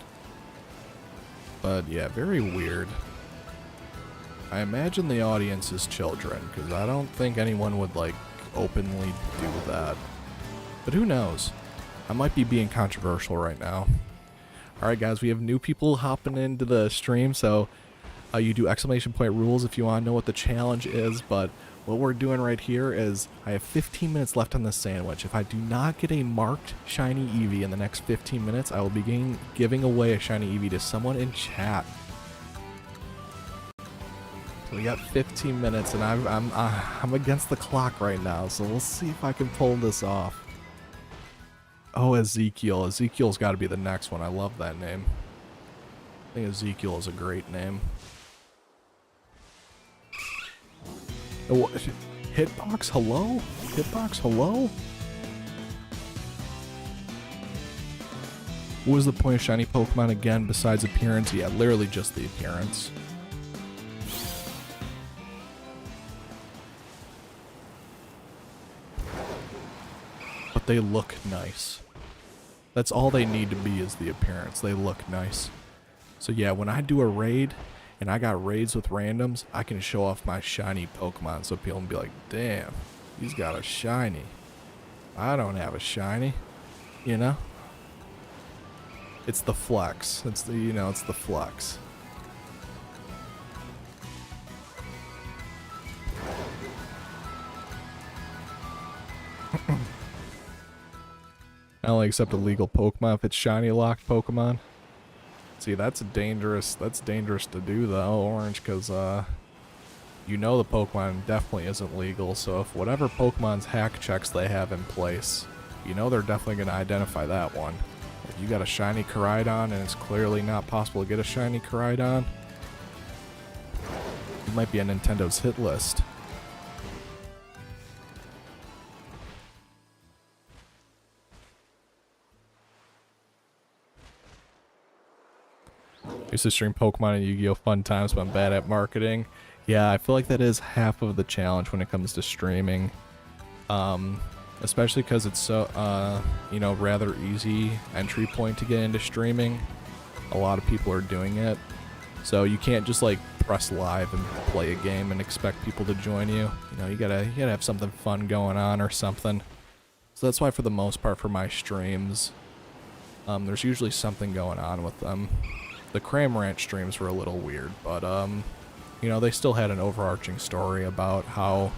Speaker 1: But yeah, very weird. I imagine the audience is children, because I don't think anyone would like openly do that. But who knows? I might be being controversial right now. Alright guys, we have new people hopping into the stream, so You do exclamation point rules if you want to know what the challenge is, but what we're doing right here is I have 15 minutes left on this sandwich. If I do not get a marked shiny Eevee in the next 15 minutes, I will be giving away a shiny Eevee to someone in chat. So we got 15 minutes, and I'm against the clock right now, so we'll see if I can pull this off. Oh, Ezekiel. Ezekiel's got to be the next one. I love that name. I think Ezekiel is a great name. Oh, Hitbox, hello? Hitbox, hello? What was the point of shiny Pokemon again besides appearance? Yeah, literally just the appearance. But they look nice. That's all they need to be, is the appearance. They look nice. So yeah, when I do a raid, and I got raids with randoms, I can show off my shiny Pokemon so people can be like, damn, he's got a shiny. I don't have a shiny, you know? It's the flex. It's the, you know, it's the flex. I only accept illegal Pokemon if it's shiny locked Pokemon. See, that's dangerous to do though, Orange, because you know the Pokemon definitely isn't legal, so if whatever Pokemon's hack checks they have in place, you know they're definitely going to identify that one. If you got a shiny Koraidon and it's clearly not possible to get a shiny Koraidon, it might be on Nintendo's hit list. Used to stream Pokemon and Yu-Gi-Oh! Fun times, but I'm bad at marketing. Yeah, I feel like that is half of the challenge when it comes to streaming. Especially because it's so, you know, rather easy entry point to get into streaming. A lot of people are doing it. So you can't just like press live and play a game and expect people to join you. You know, you gotta have something fun going on or something. So that's why for the most part for my streams, there's usually something going on with them. The Cram Ranch streams were a little weird, but, you know, they still had an overarching story about how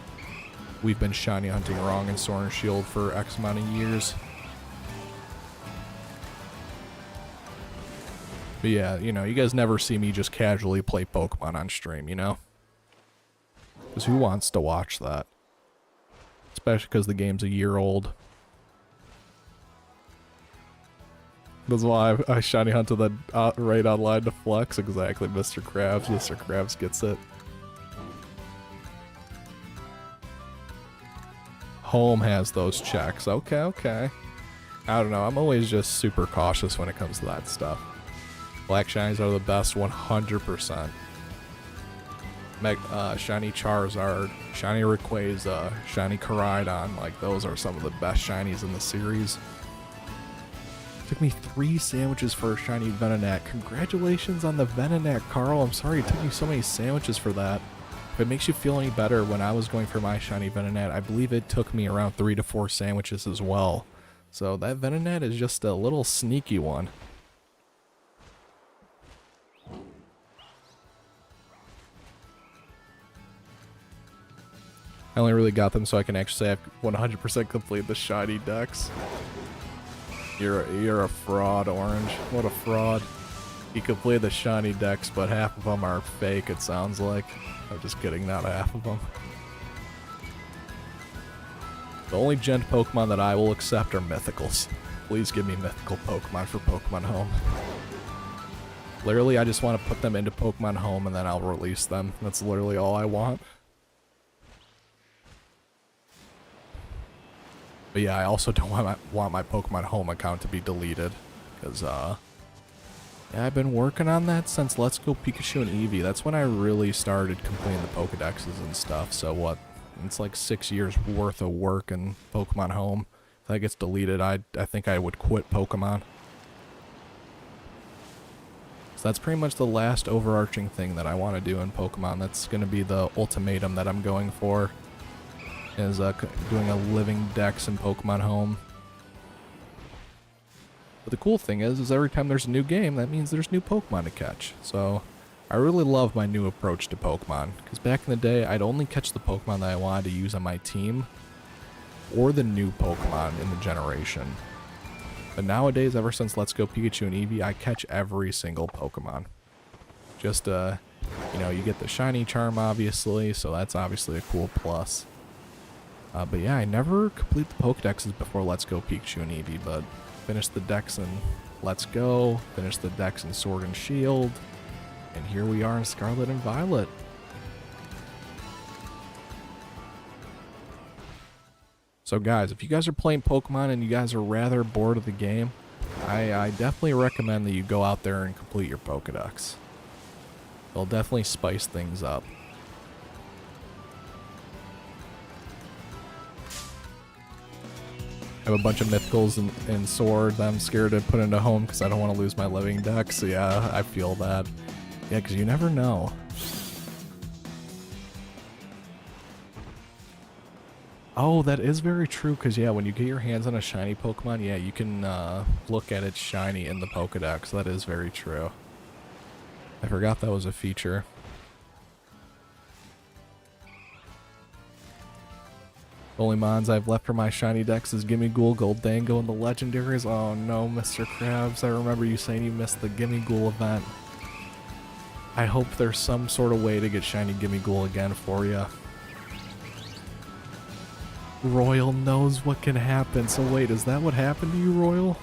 Speaker 1: we've been shiny hunting wrong in Sword and Shield for X amount of years. But yeah, you know, you guys never see me just casually play Pokemon on stream, you know? Because who wants to watch that? Especially because the game's a year old. That's why I shiny hunted that raid online to flex. Exactly, Mr. Krabs. Mr. Krabs gets it. Home has those checks. Okay, okay. I don't know. I'm always just super cautious when it comes to that stuff. Black shinies are the best, 100%. Shiny Charizard, shiny Rayquaza, shiny Koraidon. Like, those are some of the best shinies in the series. Took me 3 sandwiches for a shiny Venonat. Congratulations on the Venonat, Carl. I'm sorry it took me so many sandwiches for that. If it makes you feel any better, when I was going for my shiny Venonat, I believe it took me around 3 to 4 sandwiches as well. So that Venonat is just a little sneaky one. I only really got them so I can actually say I've 100% completed the shiny decks. You're a fraud, Orange. What a fraud. You completed the shiny decks, but half of them are fake, it sounds like. I'm just kidding, not half of them. The only gent Pokemon that I will accept are mythicals. Please give me mythical Pokemon for Pokemon Home. Literally, I just want to put them into Pokemon Home and then I'll release them. That's literally all I want. But yeah, I also don't want my Pokemon Home account to be deleted. Because, yeah, I've been working on that since Let's Go Pikachu and Eevee. That's when I really started completing the Pokedexes and stuff. So what? It's like 6 years worth of work in Pokemon Home. If that gets deleted, I think I would quit Pokemon. So that's pretty much the last overarching thing that I want to do in Pokemon. That's going to be the ultimatum that I'm going for. Is doing a living dex in Pokemon Home. But the cool thing is every time there's a new game, that means there's new Pokemon to catch. So I really love my new approach to Pokemon, because back in the day, I'd only catch the Pokemon that I wanted to use on my team, or the new Pokemon in the generation. But nowadays, ever since Let's Go Pikachu and Eevee, I catch every single Pokemon. Just, you know, you get the shiny charm, obviously, so that's obviously a cool plus. But yeah, I never complete the Pokedexes before Let's Go Pikachu and Eevee, but finish the Dex in Let's Go, finish the Dex in Sword and Shield, and here we are in Scarlet and Violet. So guys, if you guys are playing Pokemon and you guys are rather bored of the game, I definitely recommend that you go out there and complete your Pokedex. It'll definitely spice things up. I have a bunch of mythicals and sword that I'm scared to put into home because I don't want to lose my living dex. So yeah, I feel that. Yeah, because you never know. Oh, that is very true, because yeah, when you get your hands on a shiny Pokemon, yeah, you can look at its shiny in the Pokedex. That is very true. I forgot that was a feature. The only mons I've left for my shiny dex is Gimmighoul, Goldango, and the legendaries. Oh no, Mr. Krabs, I remember you saying you missed the Gimmighoul event. I hope there's some sort of way to get shiny Gimmighoul again for you. Royal knows what can happen. So wait, is that what happened to you, Royal?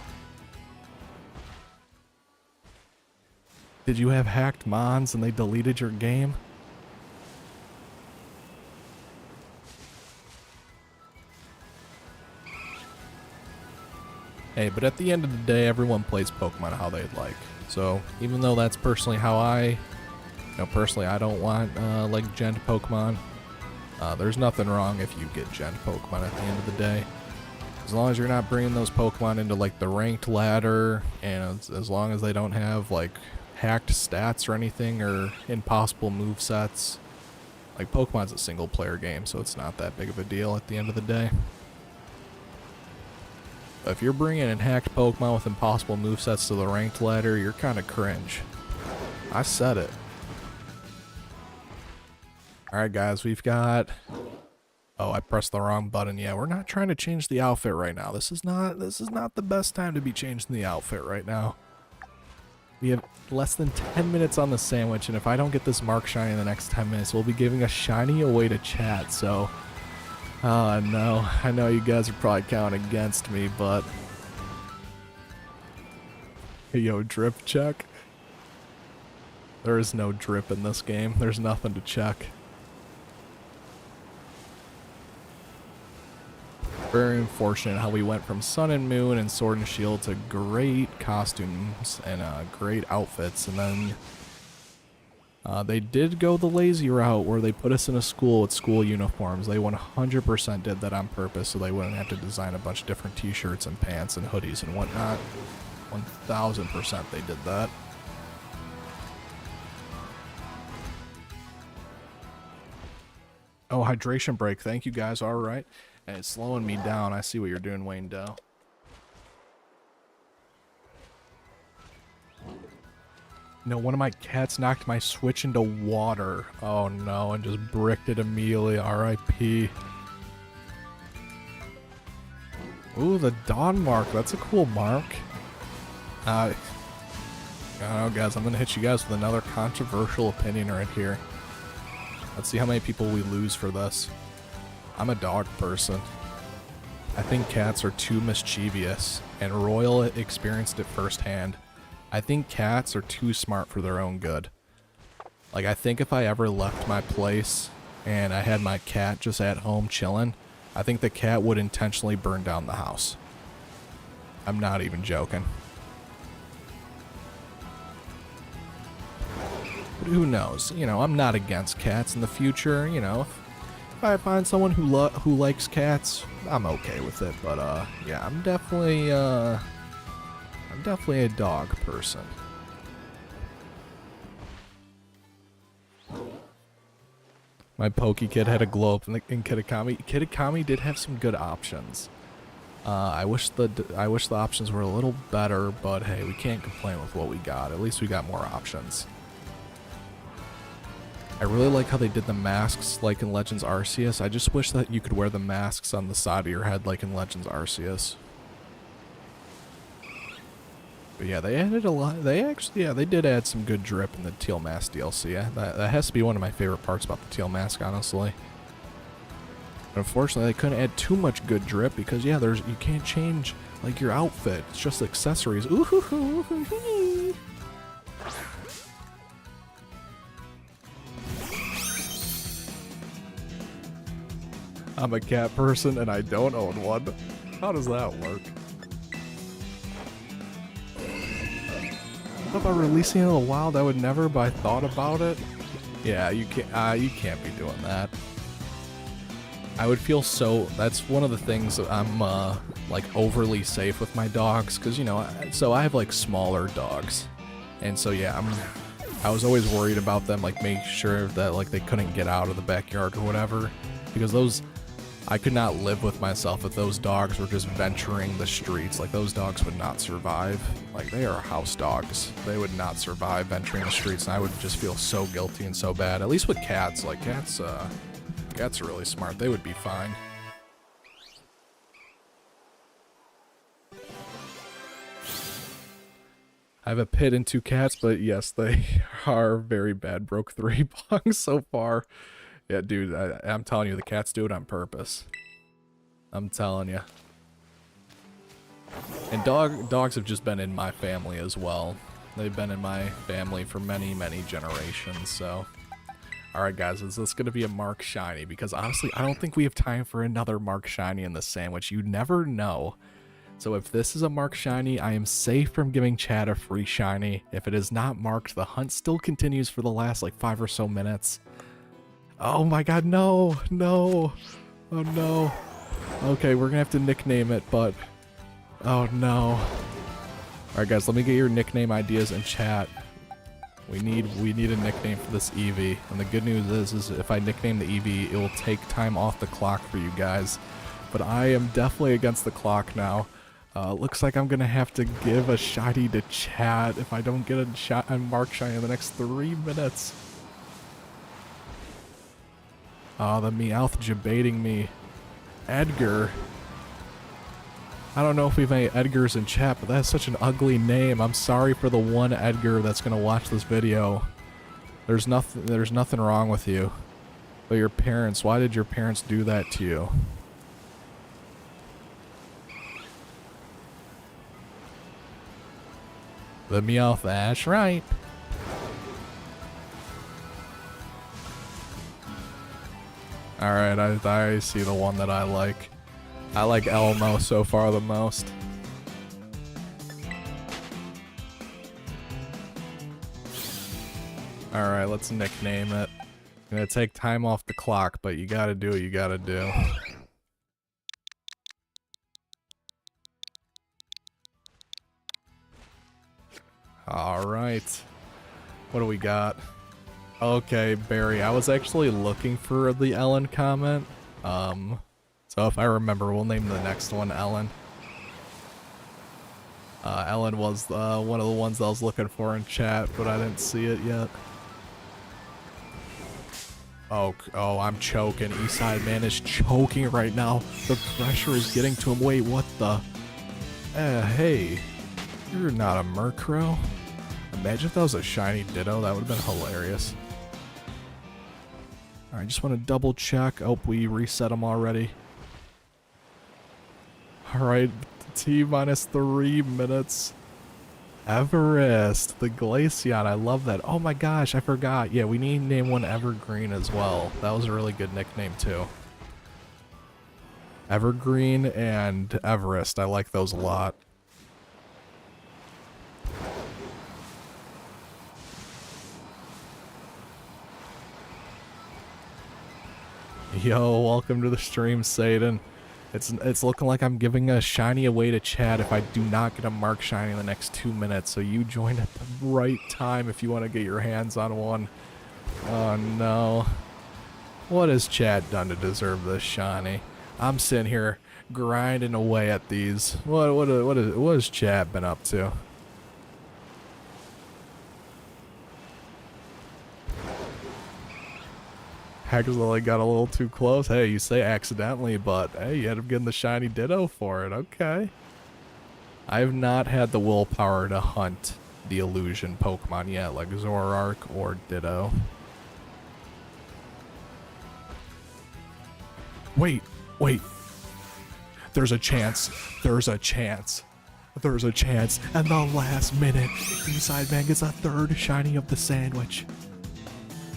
Speaker 1: Did you have hacked mons and they deleted your game? Hey, but at the end of the day, everyone plays Pokemon how they'd like. So even though that's personally how I don't want like gent Pokemon. There's nothing wrong if you get gent Pokemon at the end of the day. As long as you're not bringing those Pokemon into like the ranked ladder, and as long as they don't have like hacked stats or anything or impossible movesets. Like Pokemon's a single player game, so it's not that big of a deal at the end of the day. But if you're bringing in hacked Pokemon with impossible movesets to the ranked ladder, you're kind of cringe. I said it. Alright guys, we've got... Oh, I pressed the wrong button. Yeah, we're not trying to change the outfit right now. This is not the best time to be changing the outfit right now. We have less than 10 minutes on the sandwich, and if I don't get this Mark shiny in the next 10 minutes, we'll be giving a shiny away to chat, so... no, I know you guys are probably counting against me, but... Hey, yo, drip check? There is no drip in this game. There's nothing to check. Very unfortunate how we went from Sun and Moon and Sword and Shield to great costumes and great outfits, and then they did go the lazy route where they put us in a school with school uniforms. They 100% did that on purpose so they wouldn't have to design a bunch of different t-shirts and pants and hoodies and whatnot. 1000% they did that. Oh, hydration break. Thank you guys. All right. And it's slowing me down. I see what you're doing, Wayne Dow. No, one of my cats knocked my Switch into water. Oh no, and just bricked it immediately. R.I.P. Ooh, the Dawn mark. That's a cool mark. I don't know, guys. I'm going to hit you guys with another controversial opinion right here. Let's see how many people we lose for this. I'm a dog person. I think cats are too mischievous, and Royal experienced it firsthand. I think cats are too smart for their own good. Like, I think if I ever left my place and I had my cat just at home chilling, I think the cat would intentionally burn down the house. I'm not even joking. But who knows? You know, I'm not against cats in the future, you know. If I find someone who likes cats, I'm okay with it. But yeah, I'm definitely a dog person. My Pokekid had a glow up in Kitakami. Kitakami did have some good options. I wish the options were a little better, but hey, we can't complain with what we got. At least we got more options. I really like how they did the masks like in Legends Arceus. I just wish that you could wear the masks on the side of your head like in Legends Arceus. But yeah, they added a lot. They actually, yeah, they did add some good drip in the tealmask DLC. Yeah, that has to be one of my favorite parts about the tealmask, honestly. But unfortunately, they couldn't add too much good drip because yeah, you can't change like your outfit. It's just accessories. Ooh hoo hoo hoo hoo. I'm a cat person and I don't own one. How does that work? What about releasing it in the wild? I would never, but I thought about it. Yeah, you can't be doing that. I would feel so. That's one of the things that I'm like overly safe with my dogs, because you know, so I have like smaller dogs, and so yeah, I was always worried about them, like make sure that like they couldn't get out of the backyard or whatever, because those. I could not live with myself if those dogs were just venturing the streets. Like, those dogs would not survive. Like, they are house dogs. They would not survive venturing the streets, and I would just feel so guilty and so bad. At least with cats. Like, cats are really smart. They would be fine. I have a pit and 2 cats, but yes, they are very bad. Broke 3 bungs so far. Yeah, dude, I'm telling you, the cats do it on purpose. I'm telling you. And dogs have just been in my family as well. They've been in my family for many, many generations, so. Alright guys, is this going to be a Mark Shiny? Because honestly, I don't think we have time for another Mark Shiny in the sandwich. You never know. So if this is a Mark Shiny, I am safe from giving Chad a free Shiny. If it is not marked, the hunt still continues for the last like 5 or so minutes. Oh my god, no, no, oh no. Okay, we're gonna have to nickname it, but, oh no. Alright guys, let me get your nickname ideas in chat. We need a nickname for this Eevee, and the good news is if I nickname the Eevee, it will take time off the clock for you guys. But I am definitely against the clock now. Looks like I'm gonna have to give a shiny to chat if I don't get a Mark Shiny in the next 3 minutes. Oh, the Meowth debating me. Edgar. I don't know if we've any Edgars in chat, but that's such an ugly name. I'm sorry for the one Edgar that's gonna watch this video. There's nothing wrong with you. But your parents, why did your parents do that to you? The Meowth, that's right. Alright, I see the one that I like. I like Elmo so far the most. Alright, let's nickname it. Gonna take time off the clock, but you gotta do what you gotta do. Alright. What do we got? Okay, Barry, I was actually looking for the Ellen comment. So if I remember, we'll name the next one Ellen. Ellen was one of the ones I was looking for in chat, but I didn't see it yet. Oh, I'm choking. Eastside Man is choking right now. The pressure is getting to him. Wait, what the? Hey. You're not a Murkrow. Imagine if that was a shiny Ditto. That would have been hilarious. Alright, just want to double check. Oh, we reset them already. Alright, T minus 3 minutes. Everest, the Glaceon, I love that. Oh my gosh, I forgot. Yeah, we need to name one Evergreen as well. That was a really good nickname too. Evergreen and Everest, I like those a lot. Yo, welcome to the stream, Satan. It's looking like I'm giving a shiny away to Chad if I do not get a Mark Shiny in the next 2 minutes, so you joined at the right time if you want to get your hands on one. Oh no. What has Chad done to deserve this shiny? I'm sitting here grinding away at these. What has Chad been up to? accidentally got a little too close. Hey, you say accidentally, but hey, you end up getting the shiny Ditto for it. Okay. I have not had the willpower to hunt the illusion Pokemon yet, like Zoroark or Ditto. Wait. There's a chance. There's a chance. And the last minute, Eastside Man gets a third shiny of the sandwich.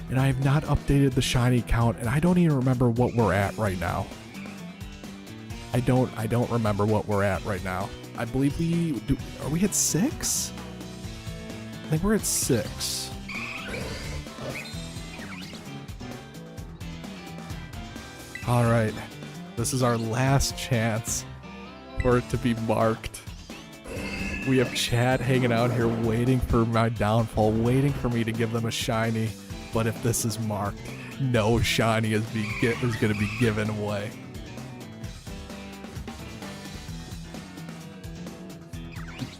Speaker 1: And I have not updated the shiny count, and I don't even remember what we're at right now. I don't remember what we're at right now. I believe are we at 6? I think we're at 6. Alright. This is our last chance for it to be marked. We have Chad hanging out here waiting for my downfall, waiting for me to give them a shiny. But if this is marked, no shiny is going to be given away.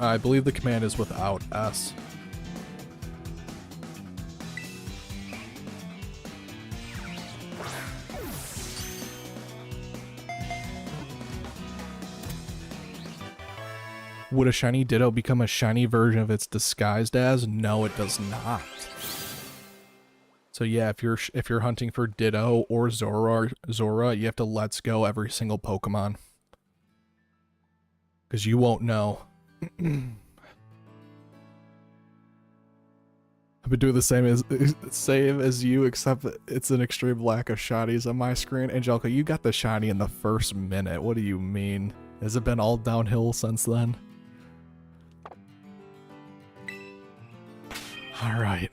Speaker 1: I believe the command is without S. Would a shiny Ditto become a shiny version of its disguised as? No, it does not. So yeah, if you're hunting for Ditto or Zora, you have to let's go every single Pokemon. Because you won't know. I've been doing the same as you, except it's an extreme lack of shinies on my screen. Angelica, you got the shiny in the first minute. What do you mean? Has it been all downhill since then? Alright.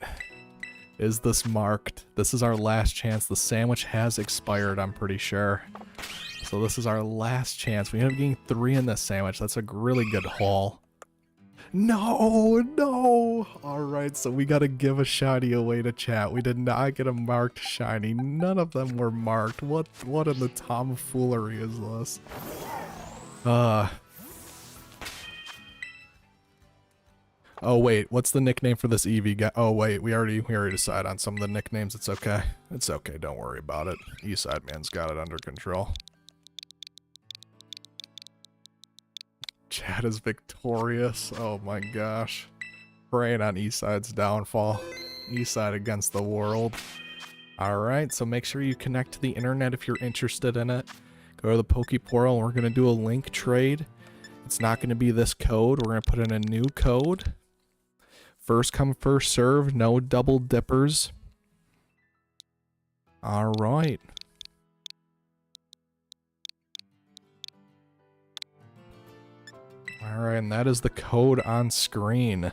Speaker 1: Is this marked? This is our last chance. The sandwich has expired, I'm pretty sure. So this is our last chance. We end up getting 3 in this sandwich. That's a really good haul. No! Alright, so we gotta give a shiny away to chat. We did not get a marked shiny. None of them were marked. What in the tomfoolery is this? Oh wait, what's the nickname for this Eevee guy? Oh wait, we already decided on some of the nicknames. It's okay. It's okay, don't worry about it. Eastside Man's got it under control. Chad is victorious. Oh my gosh. Preying on Eastside's downfall. Eastside against the world. Alright, so make sure you connect to the internet if you're interested in it. Go to the Pokeportal and we're going to do a link trade. It's not going to be this code. We're going to put in a new code. First come, first serve. No double dippers. Alright. Alright, and that is the code on screen.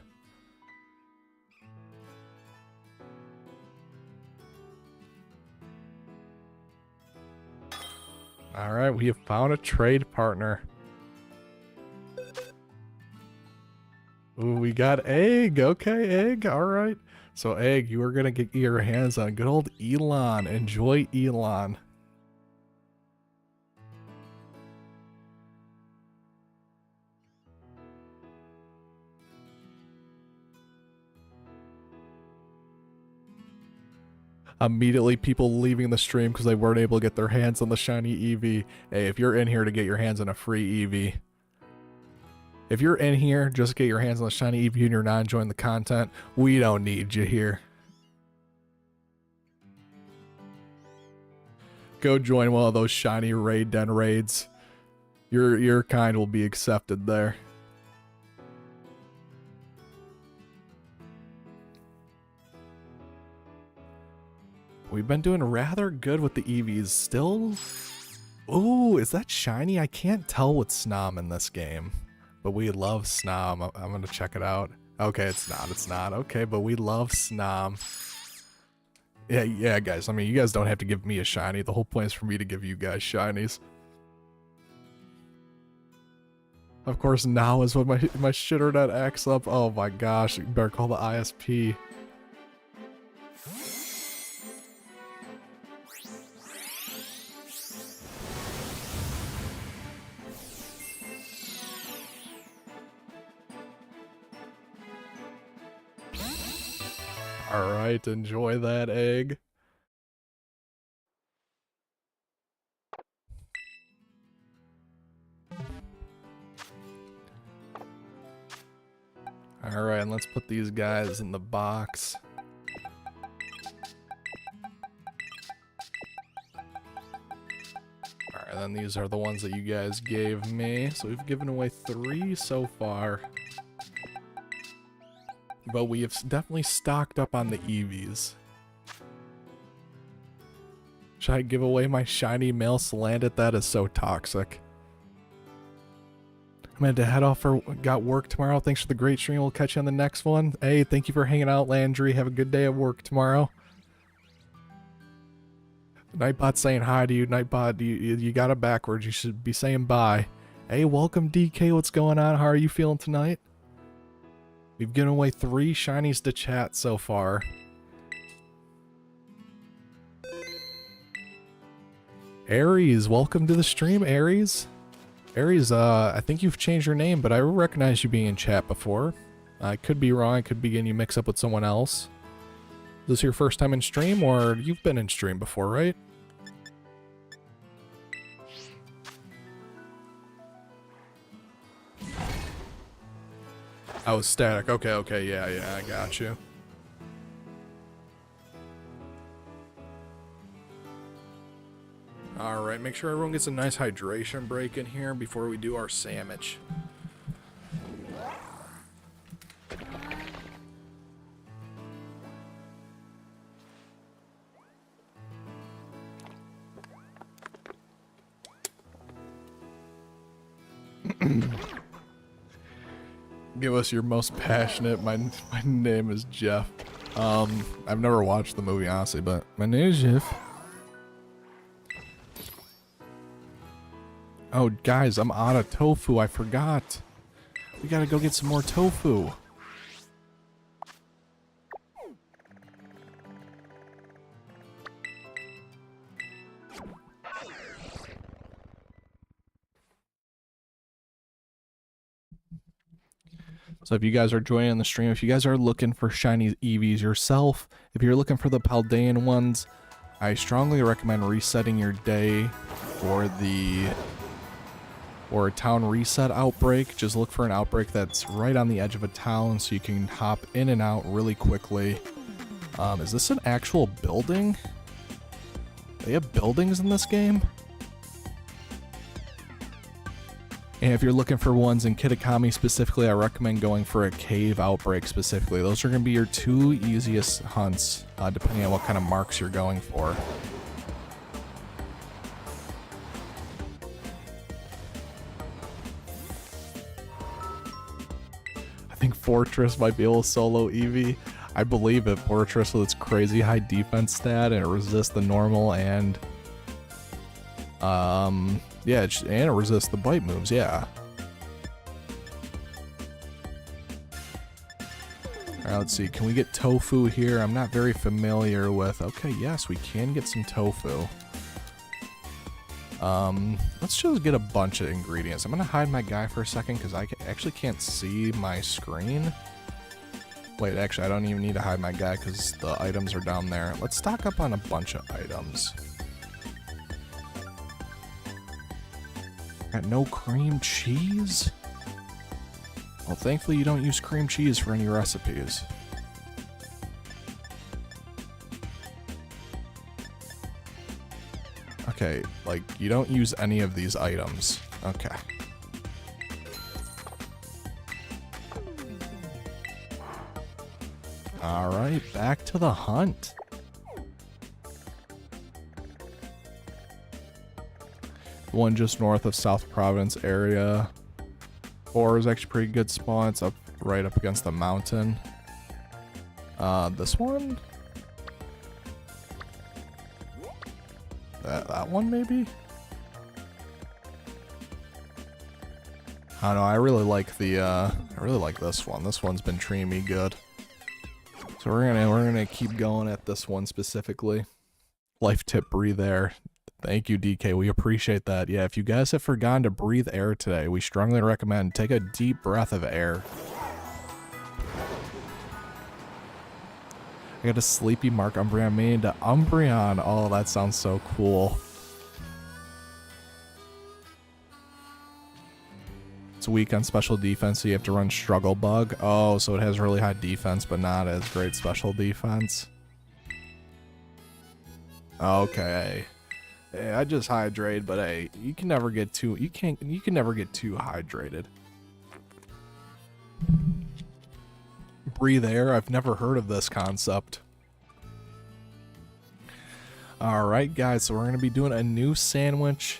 Speaker 1: Alright, we have found a trade partner. Ooh, we got Egg. Okay, Egg. Alright. So, Egg, you are going to get your hands on good old Elon. Enjoy Elon. Immediately people leaving the stream because they weren't able to get their hands on the shiny Eevee. Hey, if you're in here to get your hands on a free Eevee. If you're in here just to get your hands on the shiny Eevee and you're not enjoying the content, we don't need you here. Go join one of those shiny raid den raids. Your kind will be accepted there. We've been doing rather good with the Eevees. Still... Ooh, is that shiny? I can't tell with Snom in this game. But we love Snom. I'm gonna check it out. Okay, it's not. Okay, but we love Snom. Yeah, guys. I mean, you guys don't have to give me a shiny. The whole point is for me to give you guys shinies. Of course, now is when my shitter.x acts up. Oh my gosh, you better call the ISP. Alright, enjoy that, Egg. Alright, let's put these guys in the box. Alright, then these are the ones that you guys gave me. So we've given away 3 so far. But we have definitely stocked up on the Eevees. Should I give away my shiny male Salandit? That is so toxic. I'm going to head off for got work tomorrow. Thanks for the great stream. We'll catch you on the next one. Hey, thank you for hanging out, Landry. Have a good day at work tomorrow. Nightbot saying hi to you. Nightbot, you got it backwards. You should be saying bye. Hey, welcome, DK. What's going on? How are you feeling tonight? We've given away 3 shinies to chat so far. Aries, welcome to the stream, Aries. Aries, I think you've changed your name, but I recognize you being in chat before. I could be wrong. I could be getting you mixed up with someone else. Is this your first time in stream, or you've been in stream before, right? I was static. Okay, yeah, I got you. Alright, make sure everyone gets a nice hydration break in here before we do our sandwich. Give us your most passionate. My name is Jeff. I've never watched the movie, honestly, but my name is Jeff. Oh, guys, I'm out of tofu. I forgot. We gotta go get some more tofu. So if you guys are joining the stream, if you guys are looking for shiny Eevees yourself, if you're looking for the Paldean ones, I strongly recommend resetting your day for a town reset outbreak. Just look for an outbreak that's right on the edge of a town so you can hop in and out really quickly. Is this an actual building? They have buildings in this game? And if you're looking for ones in Kitakami specifically, I recommend going for a cave outbreak specifically. Those are going to be your 2 easiest hunts, depending on what kind of marks you're going for. I think Fortress might be able to solo Eevee. I believe it. Fortress with its crazy high defense stat, and it resists the normal and yeah, and it resists the bite moves, yeah. Alright, let's see. Can we get tofu here? I'm not very familiar with... Okay, yes, we can get some tofu. Let's just get a bunch of ingredients. I'm gonna hide my guy for a second because I actually can't see my screen. Wait, actually, I don't even need to hide my guy because the items are down there. Let's stock up on a bunch of items. Got no cream cheese? Well, thankfully you don't use cream cheese for any recipes. Okay, like, you don't use any of these items. Okay. Alright, back to the hunt. One just north of South Providence area. 4 is actually pretty good spawn. It's up right up against the mountain. This one? That one maybe? I don't know, I really like this one. This one's been treating me good. So we're gonna keep going at this one specifically. Life tip, breathe air. Thank you, DK. We appreciate that. Yeah, if you guys have forgotten to breathe air today, we strongly recommend take a deep breath of air. I got a sleepy Mark Umbreon made to Umbreon. Oh, that sounds so cool. It's weak on special defense, so you have to run Struggle Bug. Oh, so it has really high defense, but not as great special defense. Okay. Hey, I just hydrate, but hey, you can never get too hydrated. Breathe air. I've never heard of this concept. Alright guys, so we're going to be doing a new sandwich.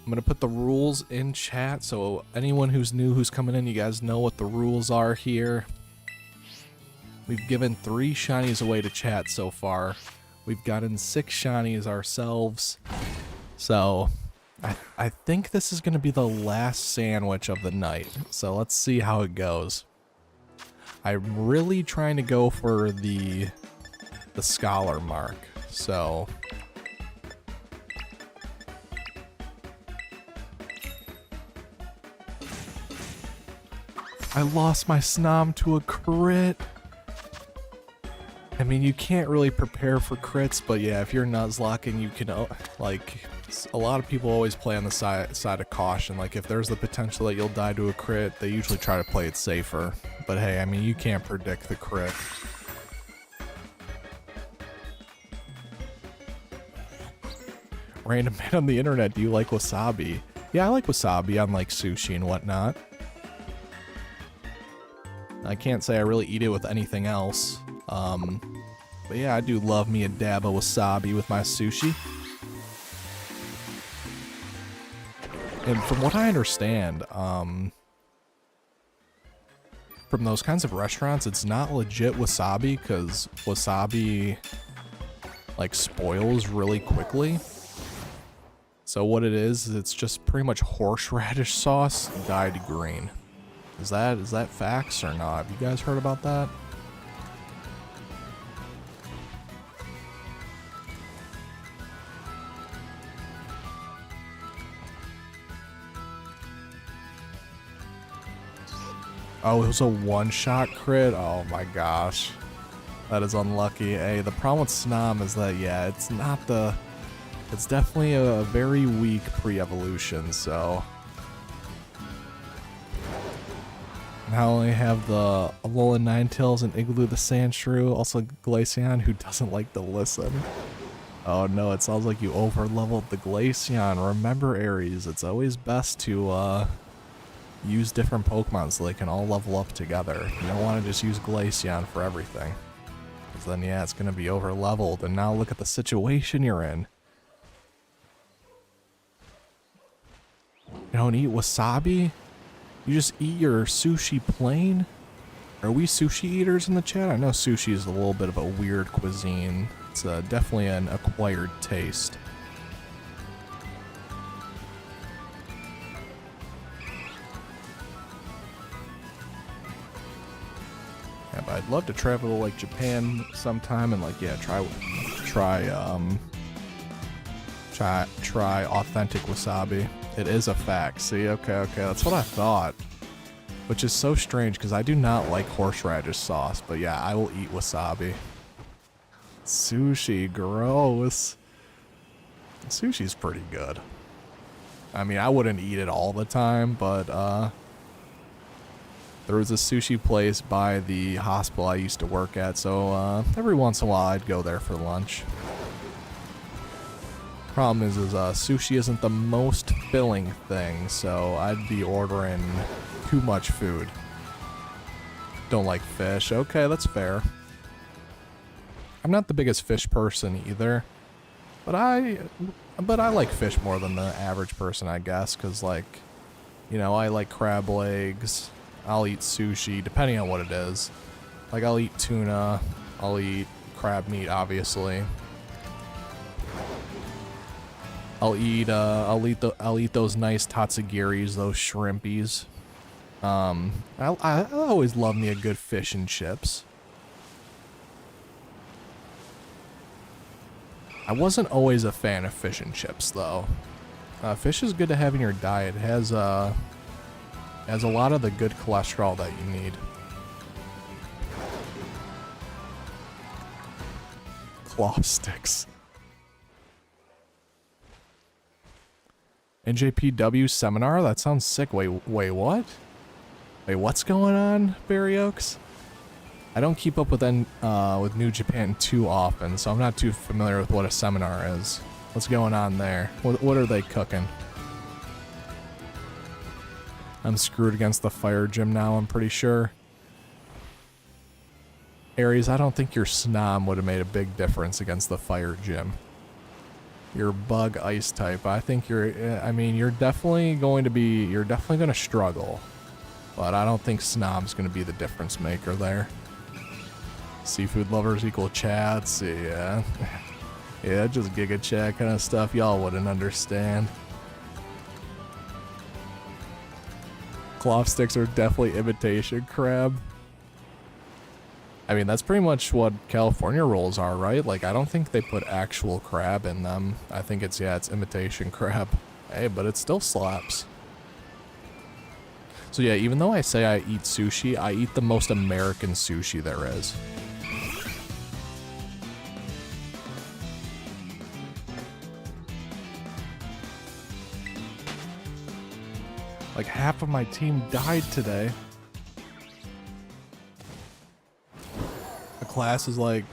Speaker 1: I'm going to put the rules in chat, so anyone who's new, who's coming in, you guys know what the rules are here. We've given 3 shinies away to chat so far. We've gotten 6 shinies ourselves. So, I think this is going to be the last sandwich of the night. So let's see how it goes. I'm really trying to go for the scholar mark. So I lost my Snom to a crit. I mean, you can't really prepare for crits, but yeah, if you're Nuzlocke, you can, like, a lot of people always play on the side of caution. Like, if there's the potential that you'll die to a crit, they usually try to play it safer. But hey, I mean, you can't predict the crit. Random man on the internet, do you like wasabi? Yeah, I like wasabi on like sushi and whatnot. I can't say I really eat it with anything else. But yeah, I do love me a dab of wasabi with my sushi. And from what I understand, from those kinds of restaurants, it's not legit wasabi because wasabi like spoils really quickly. So what it is, it's just pretty much horseradish sauce dyed green. Is that facts or not? Have you guys heard about that? Oh, it was a one-shot crit? Oh my gosh. That is unlucky. Hey, the problem with Snom is that, yeah, it's not the... It's definitely a very weak pre-evolution, so... I only have the Alola Ninetales and Igloo the Sandshrew, also Glaceon, who doesn't like to listen. Oh no, it sounds like you over-leveled the Glaceon. Remember, Aries, it's always best to use different Pokemon so they can all level up together. You don't want to just use Glaceon for everything. Because then, yeah, it's going to be over-leveled, and now look at the situation you're in. You don't eat wasabi? You just eat your sushi plain? Are we sushi eaters in the chat? I know sushi is a little bit of a weird cuisine. It's definitely an acquired taste. Yeah, but I'd love to travel to like Japan sometime and like, yeah, try authentic wasabi. It is a fact. See, okay, that's what I thought. Which is so strange because I do not like horseradish sauce, but yeah, I will eat wasabi. Sushi, gross. Sushi's pretty good. I mean, I wouldn't eat it all the time, but there was a sushi place by the hospital I used to work at, so every once in a while I'd go there for lunch. Problem is sushi isn't the most filling thing, so I'd be ordering too much food. Don't like fish. Okay, that's fair. I'm not the biggest fish person either, but I like fish more than the average person, I guess, because like, you know, I like crab legs. I'll eat sushi depending on what it is. Like I'll eat tuna. I'll eat crab meat, obviously. I'll eat those nice tatsugiris, those shrimpies. I always love me a good fish and chips. I wasn't always a fan of fish and chips though. Fish is good to have in your diet. It has a lot of the good cholesterol that you need. Claw sticks. NJPW seminar? That sounds sick. Wait, what? Wait, what's going on, Barry Oaks? I don't keep up with New Japan too often, so I'm not too familiar with what a seminar is. What's going on there? What are they cooking? I'm screwed against the fire gym now, I'm pretty sure. Aries, I don't think your Snom would have made a big difference against the fire gym. Your bug ice type, I think you're definitely going to struggle. But I don't think Snom's going to be the difference maker there. Seafood lovers equal chats, yeah. Yeah, just Giga Chat kind of stuff y'all wouldn't understand. Cloth sticks are definitely imitation crab. I mean, that's pretty much what California rolls are, right? Like, I don't think they put actual crab in them. I think it's imitation crab. Hey, but it still slaps. So yeah, even though I say I eat sushi, I eat the most American sushi there is. Like, half of my team died today. The class is like...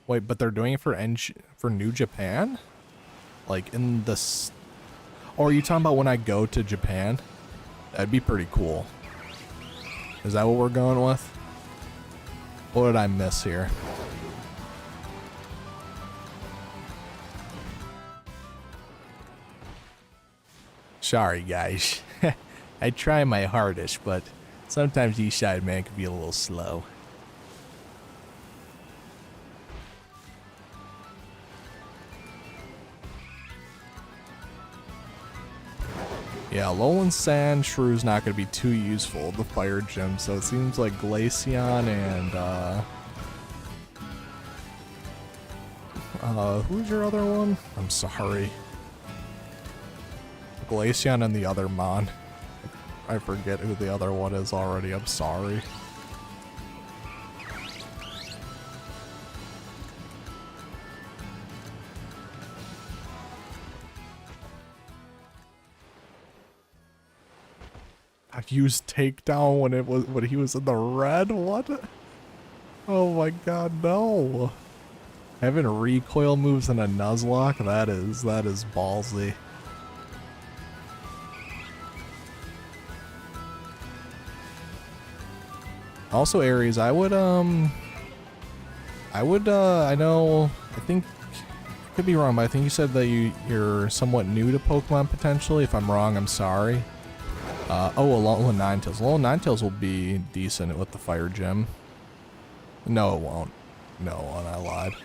Speaker 1: Wait, but they're doing it for New Japan? Like, in the... Or are you talking about when I go to Japan? That'd be pretty cool. Is that what we're going with? What did I miss here? Sorry, guys. I try my hardest, but sometimes Eastside Man can be a little slow. Yeah, Alolan Sand Shrew's not going to be too useful, the fire gym, so it seems like Glaceon and, who's your other one? I'm sorry. Glaceon and the other Mon. I forget who the other one is already, I'm sorry. I used takedown when he was in the red? What? Oh my god, no. Having recoil moves in a Nuzlocke, that is ballsy. Also, Aries, I think, I could be wrong, but I think you said that you're somewhat new to Pokemon potentially. If I'm wrong, I'm sorry. Alolan Ninetales. Alolan Ninetales will be decent with the fire gym. No, it won't. No, I lied.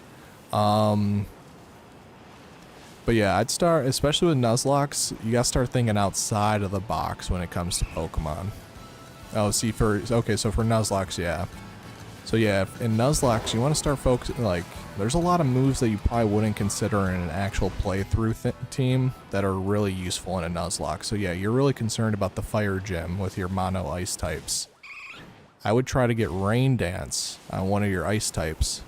Speaker 1: But yeah, I'd start, especially with Nuzlocks, you gotta start thinking outside of the box when it comes to Pokemon. Oh, see, okay, so for Nuzlocke, yeah. So yeah, in Nuzlocke, you want to start focusing, like, there's a lot of moves that you probably wouldn't consider in an actual playthrough team that are really useful in a Nuzlocke. So yeah, you're really concerned about the fire gym with your mono ice types. I would try to get Rain Dance on one of your ice types,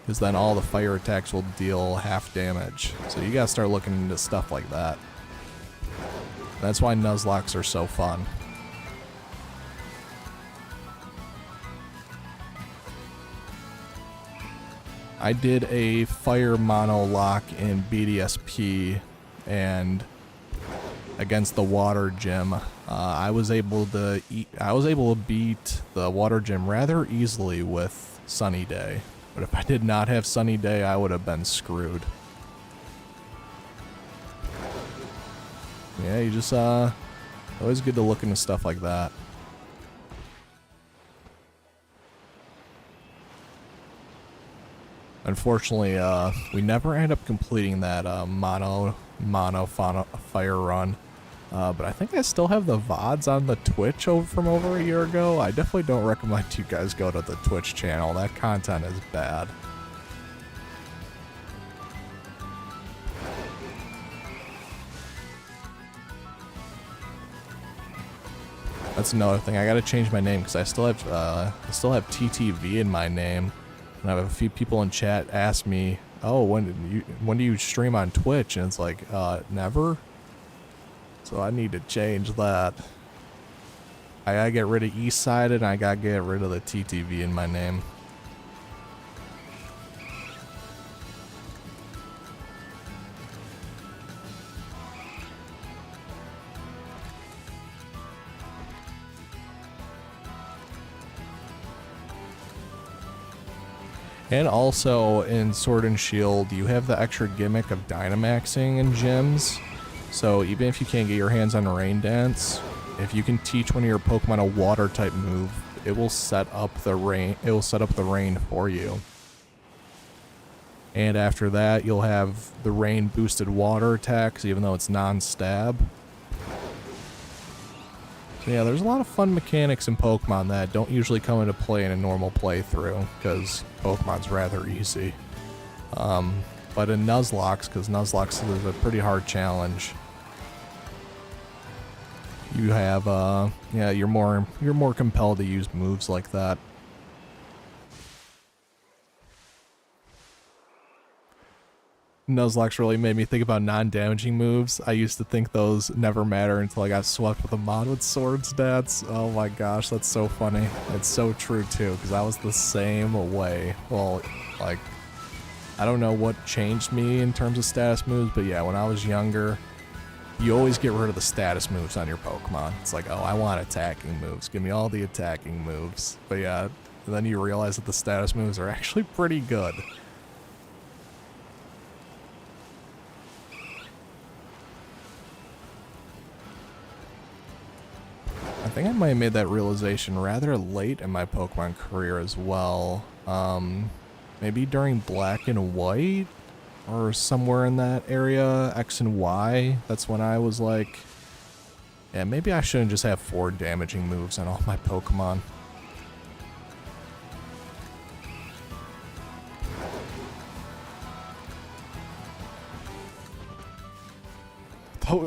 Speaker 1: because then all the fire attacks will deal half damage. So you gotta start looking into stuff like that. That's why Nuzlocks are so fun. I did a fire mono lock in BDSP and against the water gym. I was able to beat the water gym rather easily with Sunny Day. But if I did not have Sunny Day, I would have been screwed. Yeah, you just always good to look into stuff like that. Unfortunately, we never end up completing that mono fire run. But I think I still have the VODs on the Twitch from over a year ago. I definitely don't recommend you guys go to the Twitch channel. That content is bad. That's another thing. I gotta change my name because I still have TTV in my name. And I have a few people in chat ask me, "Oh, when do you stream on Twitch?" And it's like, never. So I need to change that. I gotta get rid of East-sided and I gotta get rid of the TTV in my name. And also in Sword and Shield, you have the extra gimmick of Dynamaxing in gyms. So even if you can't get your hands on Rain Dance, if you can teach one of your Pokemon a water type move, it will set up the rain. It will set up the rain for you. And after that, you'll have the rain boosted water attacks, even though it's non-stab. So yeah, there's a lot of fun mechanics in Pokemon that don't usually come into play in a normal playthrough, because Pokemon's rather easy. But in Nuzlocke, because Nuzlocke is a pretty hard challenge, you have, yeah, you're more compelled to use moves like that. Nuzlocke really made me think about non-damaging moves. I used to think those never matter until I got swept with a mod with sword stats. Oh my gosh, that's so funny. It's so true too, because I was the same way. Well, like, I don't know what changed me in terms of status moves, but yeah, when I was younger, you always get rid of the status moves on your Pokemon. It's like, oh, I want attacking moves. Give me all the attacking moves. But yeah, then you realize that the status moves are actually pretty good. I think I might have made that realization rather late in my Pokemon career as well. Maybe during Black and White, or somewhere in that area, X and Y. That's when I was like, yeah, maybe I shouldn't just have 4 damaging moves on all my Pokemon.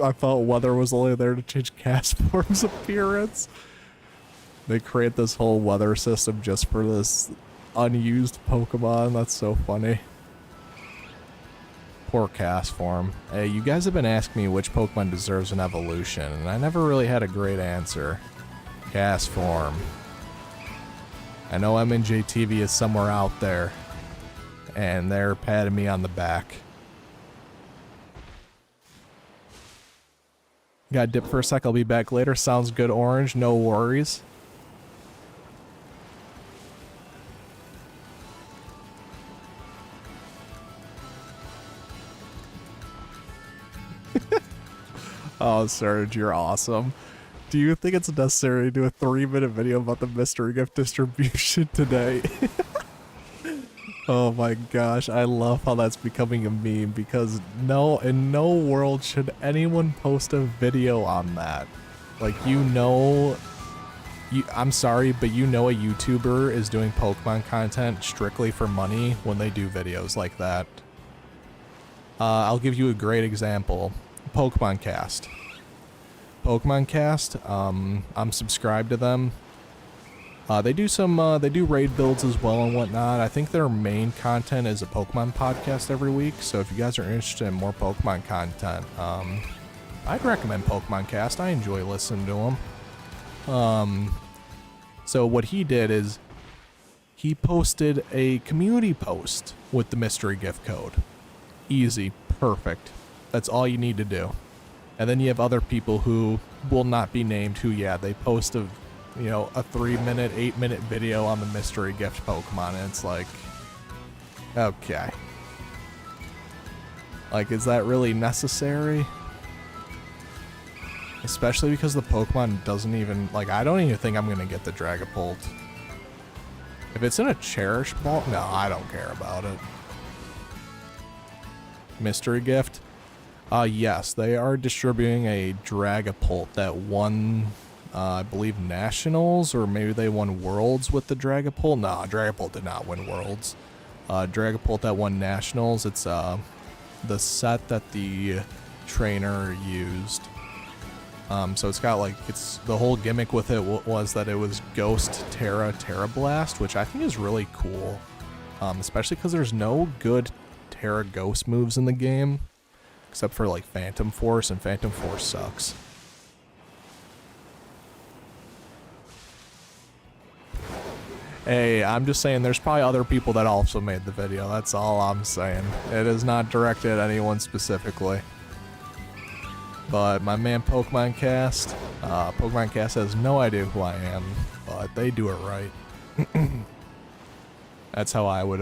Speaker 1: I thought weather was only there to change Castform's appearance. They create this whole weather system just for this unused Pokemon. That's so funny. Poor Castform. Hey, you guys have been asking me which Pokemon deserves an evolution, and I never really had a great answer. Castform. I know MNJTV is somewhere out there, and they're patting me on the back. Gotta dip for a sec, I'll be back later. Sounds good, Orange. No worries. Oh, Serge, you're awesome. Do you think it's necessary to do a 3-minute video about the mystery gift distribution today? Oh my gosh, I love how that's becoming a meme, because no, in no world should anyone post a video on that. Like, I'm sorry, but you know a YouTuber is doing Pokemon content strictly for money when they do videos like that. I'll give you a great example. Pokemon Cast. Pokemon Cast, I'm subscribed to them. They do raid builds as well and whatnot. I think their main content is a Pokemon podcast every week, so if you guys are interested in more Pokemon content, I'd recommend Pokemon Cast. I enjoy listening to them. So what he did is he posted a community post with the mystery gift code. Easy, perfect. That's all you need to do. And then you have other people who will not be named who, yeah, they post a 3-minute, 8-minute video on the mystery gift Pokemon, and it's like, okay. Like, is that really necessary? Especially because the Pokemon doesn't even, like, I don't even think I'm gonna get the Dragapult. If it's in a Cherish Ball, no, I don't care about it. Mystery gift? Yes, they are distributing a Dragapult that won, I believe, Nationals, or maybe they won Worlds with the Dragapult. No, Dragapult did not win Worlds. Dragapult that won Nationals, it's the set that the trainer used. So it's got, like, it's the whole gimmick with it was that it was Ghost Tera Blast, which I think is really cool. Especially because there's no good Tera Ghost moves in the game. except for like Phantom Force, and Phantom Force sucks. Hey, I'm just saying there's probably other people that also made the video. That's all I'm saying. It is not directed at anyone specifically. But my man Pokemon Cast has no idea who I am, but they do it right. That's how I would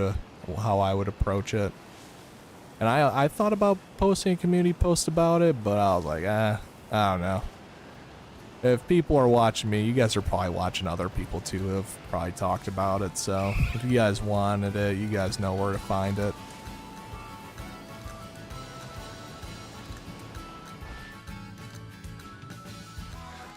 Speaker 1: approach it. And I thought about posting a community post about it, but I was like, I don't know. If people are watching me, you guys are probably watching other people too who have probably talked about it, so if you guys wanted it, you guys know where to find it.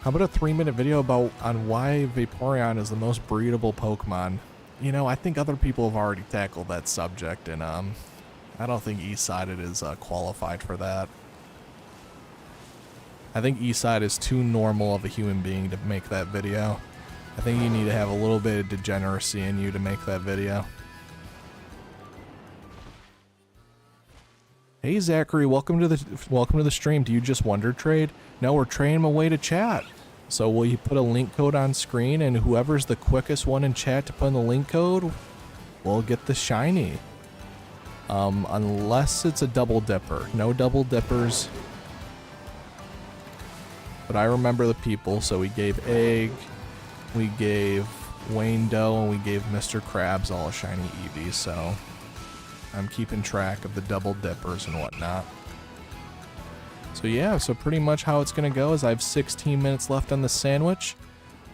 Speaker 1: How about a 3-minute video on why Vaporeon is the most breedable Pokemon? You know, I think other people have already tackled that subject, and I don't think Eastsided is qualified for that. I think Eastside is too normal of a human being to make that video. I think you need to have a little bit of degeneracy in you to make that video. Hey Zachary, welcome to the stream. Do you just wonder trade? No, we're trading a way to chat. So will you put a link code on screen, and whoever's the quickest one in chat to put in the link code will get the shiny. Unless it's a double dipper. No double dippers. But I remember the people, so we gave Egg, we gave Wayne Doe, and we gave Mr. Krabs all a shiny Eevee, so I'm keeping track of the double dippers and whatnot. So yeah, so pretty much how it's going to go is I have 16 minutes left on the sandwich.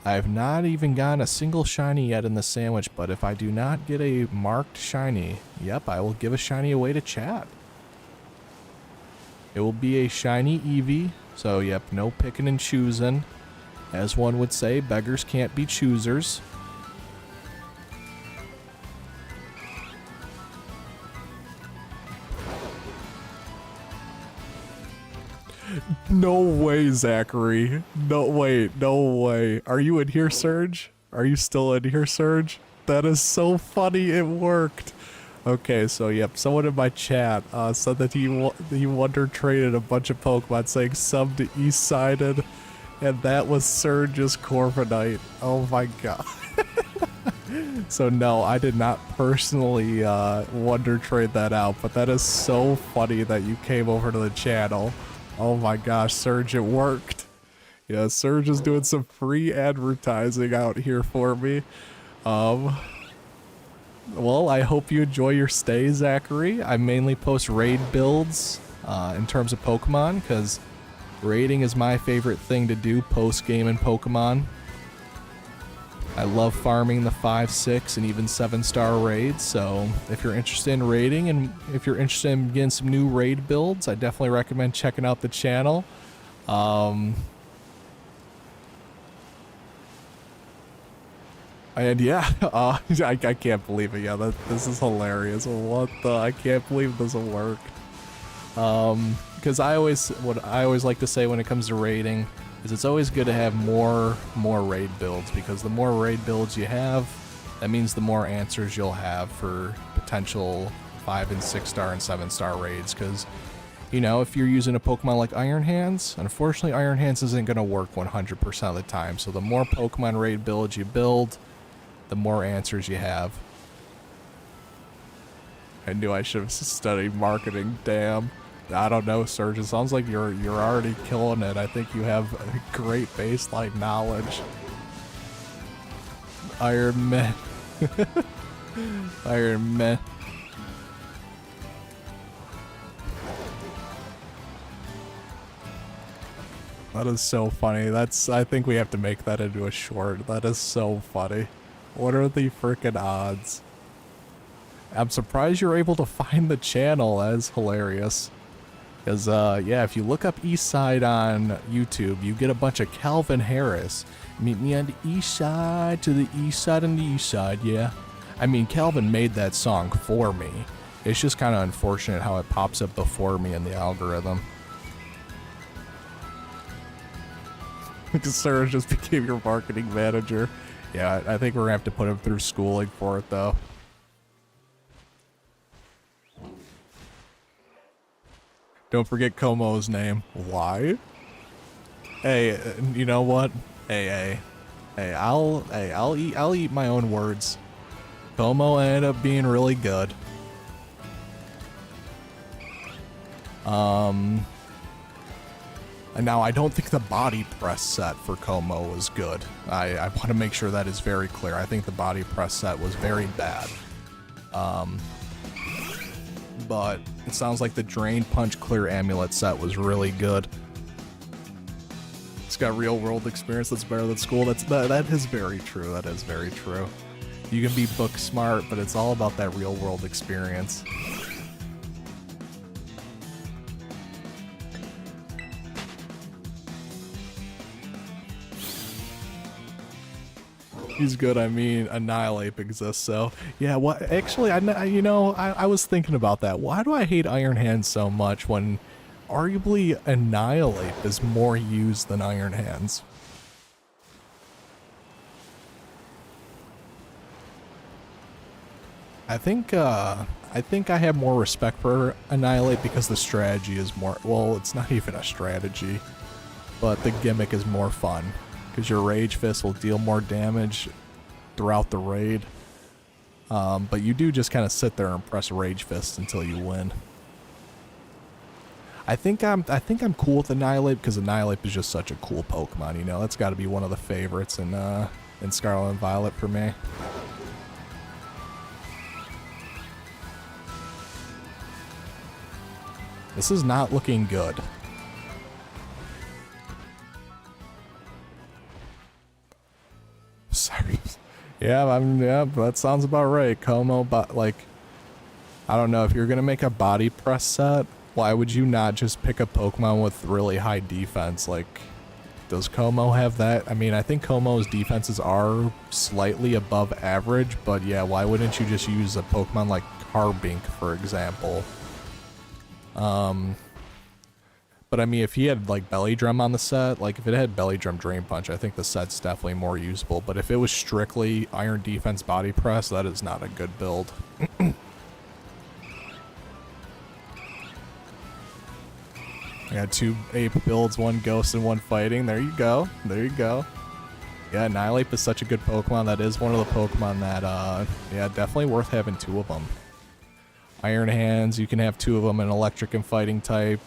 Speaker 1: I have not even gotten a single shiny yet in the sandwich, but if I do not get a marked shiny, yep, I will give a shiny away to chat. It will be a shiny Eevee. So, yep, no picking and choosing. As one would say, beggars can't be choosers. No way, Zachary. No, wait, no way. Are you in here, Surge? Are you still in here, Surge? That is so funny, it worked. Okay, so yep, someone in my chat said that he wonder traded a bunch of Pokemon saying some to East-sided, and that was Surge's Corviknight. Oh my god. So no, I did not personally wonder trade that out, but that is so funny that you came over to the channel. Oh my gosh, Surge, it worked. Yeah, Surge is doing some free advertising out here for me. Well, I hope you enjoy your stay, Zachary. I mainly post raid builds in terms of Pokemon, because raiding is my favorite thing to do post-game in Pokemon. I love farming the 5, 6, and even 7-star raids, so if you're interested in raiding and if you're interested in getting some new raid builds, I definitely recommend checking out the channel. And yeah, I can't believe it. Yeah, this is hilarious. What the? I can't believe this worked. Because what I always like to say when it comes to raiding is it's always good to have more raid builds, because the more raid builds you have, that means the more answers you'll have for potential 5 and 6-star and 7-star raids. Because, you know, if you're using a Pokemon like Iron Hands, unfortunately Iron Hands isn't going to work 100% of the time. So the more Pokemon raid builds you build, the more answers you have. I knew I should have studied marketing, damn. I don't know, Serge. It sounds like you're already killing it. I think you have a great baseline knowledge. Iron Man. Iron Man. That is so funny. I think we have to make that into a short. That is so funny. What are the frickin' odds? I'm surprised you're able to find the channel. That is hilarious. Because, yeah, if you look up Eastside on YouTube, you get a bunch of Calvin Harris. Meet me on the east side, to the east side and the east side, yeah. I mean, Calvin made that song for me. It's just kind of unfortunate how it pops up before me in the algorithm. Sarah just became your marketing manager. Yeah, I think we're gonna have to put him through schooling for it, though. Don't forget Komo's name. Why? Hey, you know what? Hey, I'll eat my own words. Como ended up being really good. And now I don't think the body press set for Como was good. I want to make sure that is very clear. I think the body press set was very bad. But it sounds like the Drain Punch Clear Amulet set was really good. It's got real world experience that's better than school. That is very true. That is very true. You can be book smart, but it's all about that real world experience. He's good. I mean, annihilape exists, so yeah. What actually, I was thinking about that. Why do I hate Iron Hands so much when arguably annihilape is more used than Iron Hands? I think I have more respect for Annihilate because the strategy is more, well, it's not even a strategy, but the gimmick is more fun because your Rage Fist will deal more damage throughout the raid. But you do just kind of sit there and press Rage Fist until you win. I think I'm cool with Annihilate because Annihilate is just such a cool Pokemon, you know. That's got to be one of the favorites in Scarlet and Violet for me. This is not looking good. Sorry. Yeah, that sounds about right. Como, but like, I don't know, if you're gonna make a body press set, why would you not just pick a Pokemon with really high defense? Like, does Como have that? I mean, I think Como's defenses are slightly above average, but yeah, why wouldn't you just use a Pokemon like Carbink, for example? But I mean, if he had like Belly Drum on the set, like if it had Belly Drum Drain Punch, I think the set's definitely more usable. But if it was strictly Iron Defense Body Press, that is not a good build. I got 2 ape builds, 1 ghost and 1 fighting. There you go. There you go. Yeah, Annihilape is such a good Pokemon. That is one of the Pokemon that, yeah, definitely worth having 2 of them. Iron Hands, you can have 2 of them, an electric and fighting type.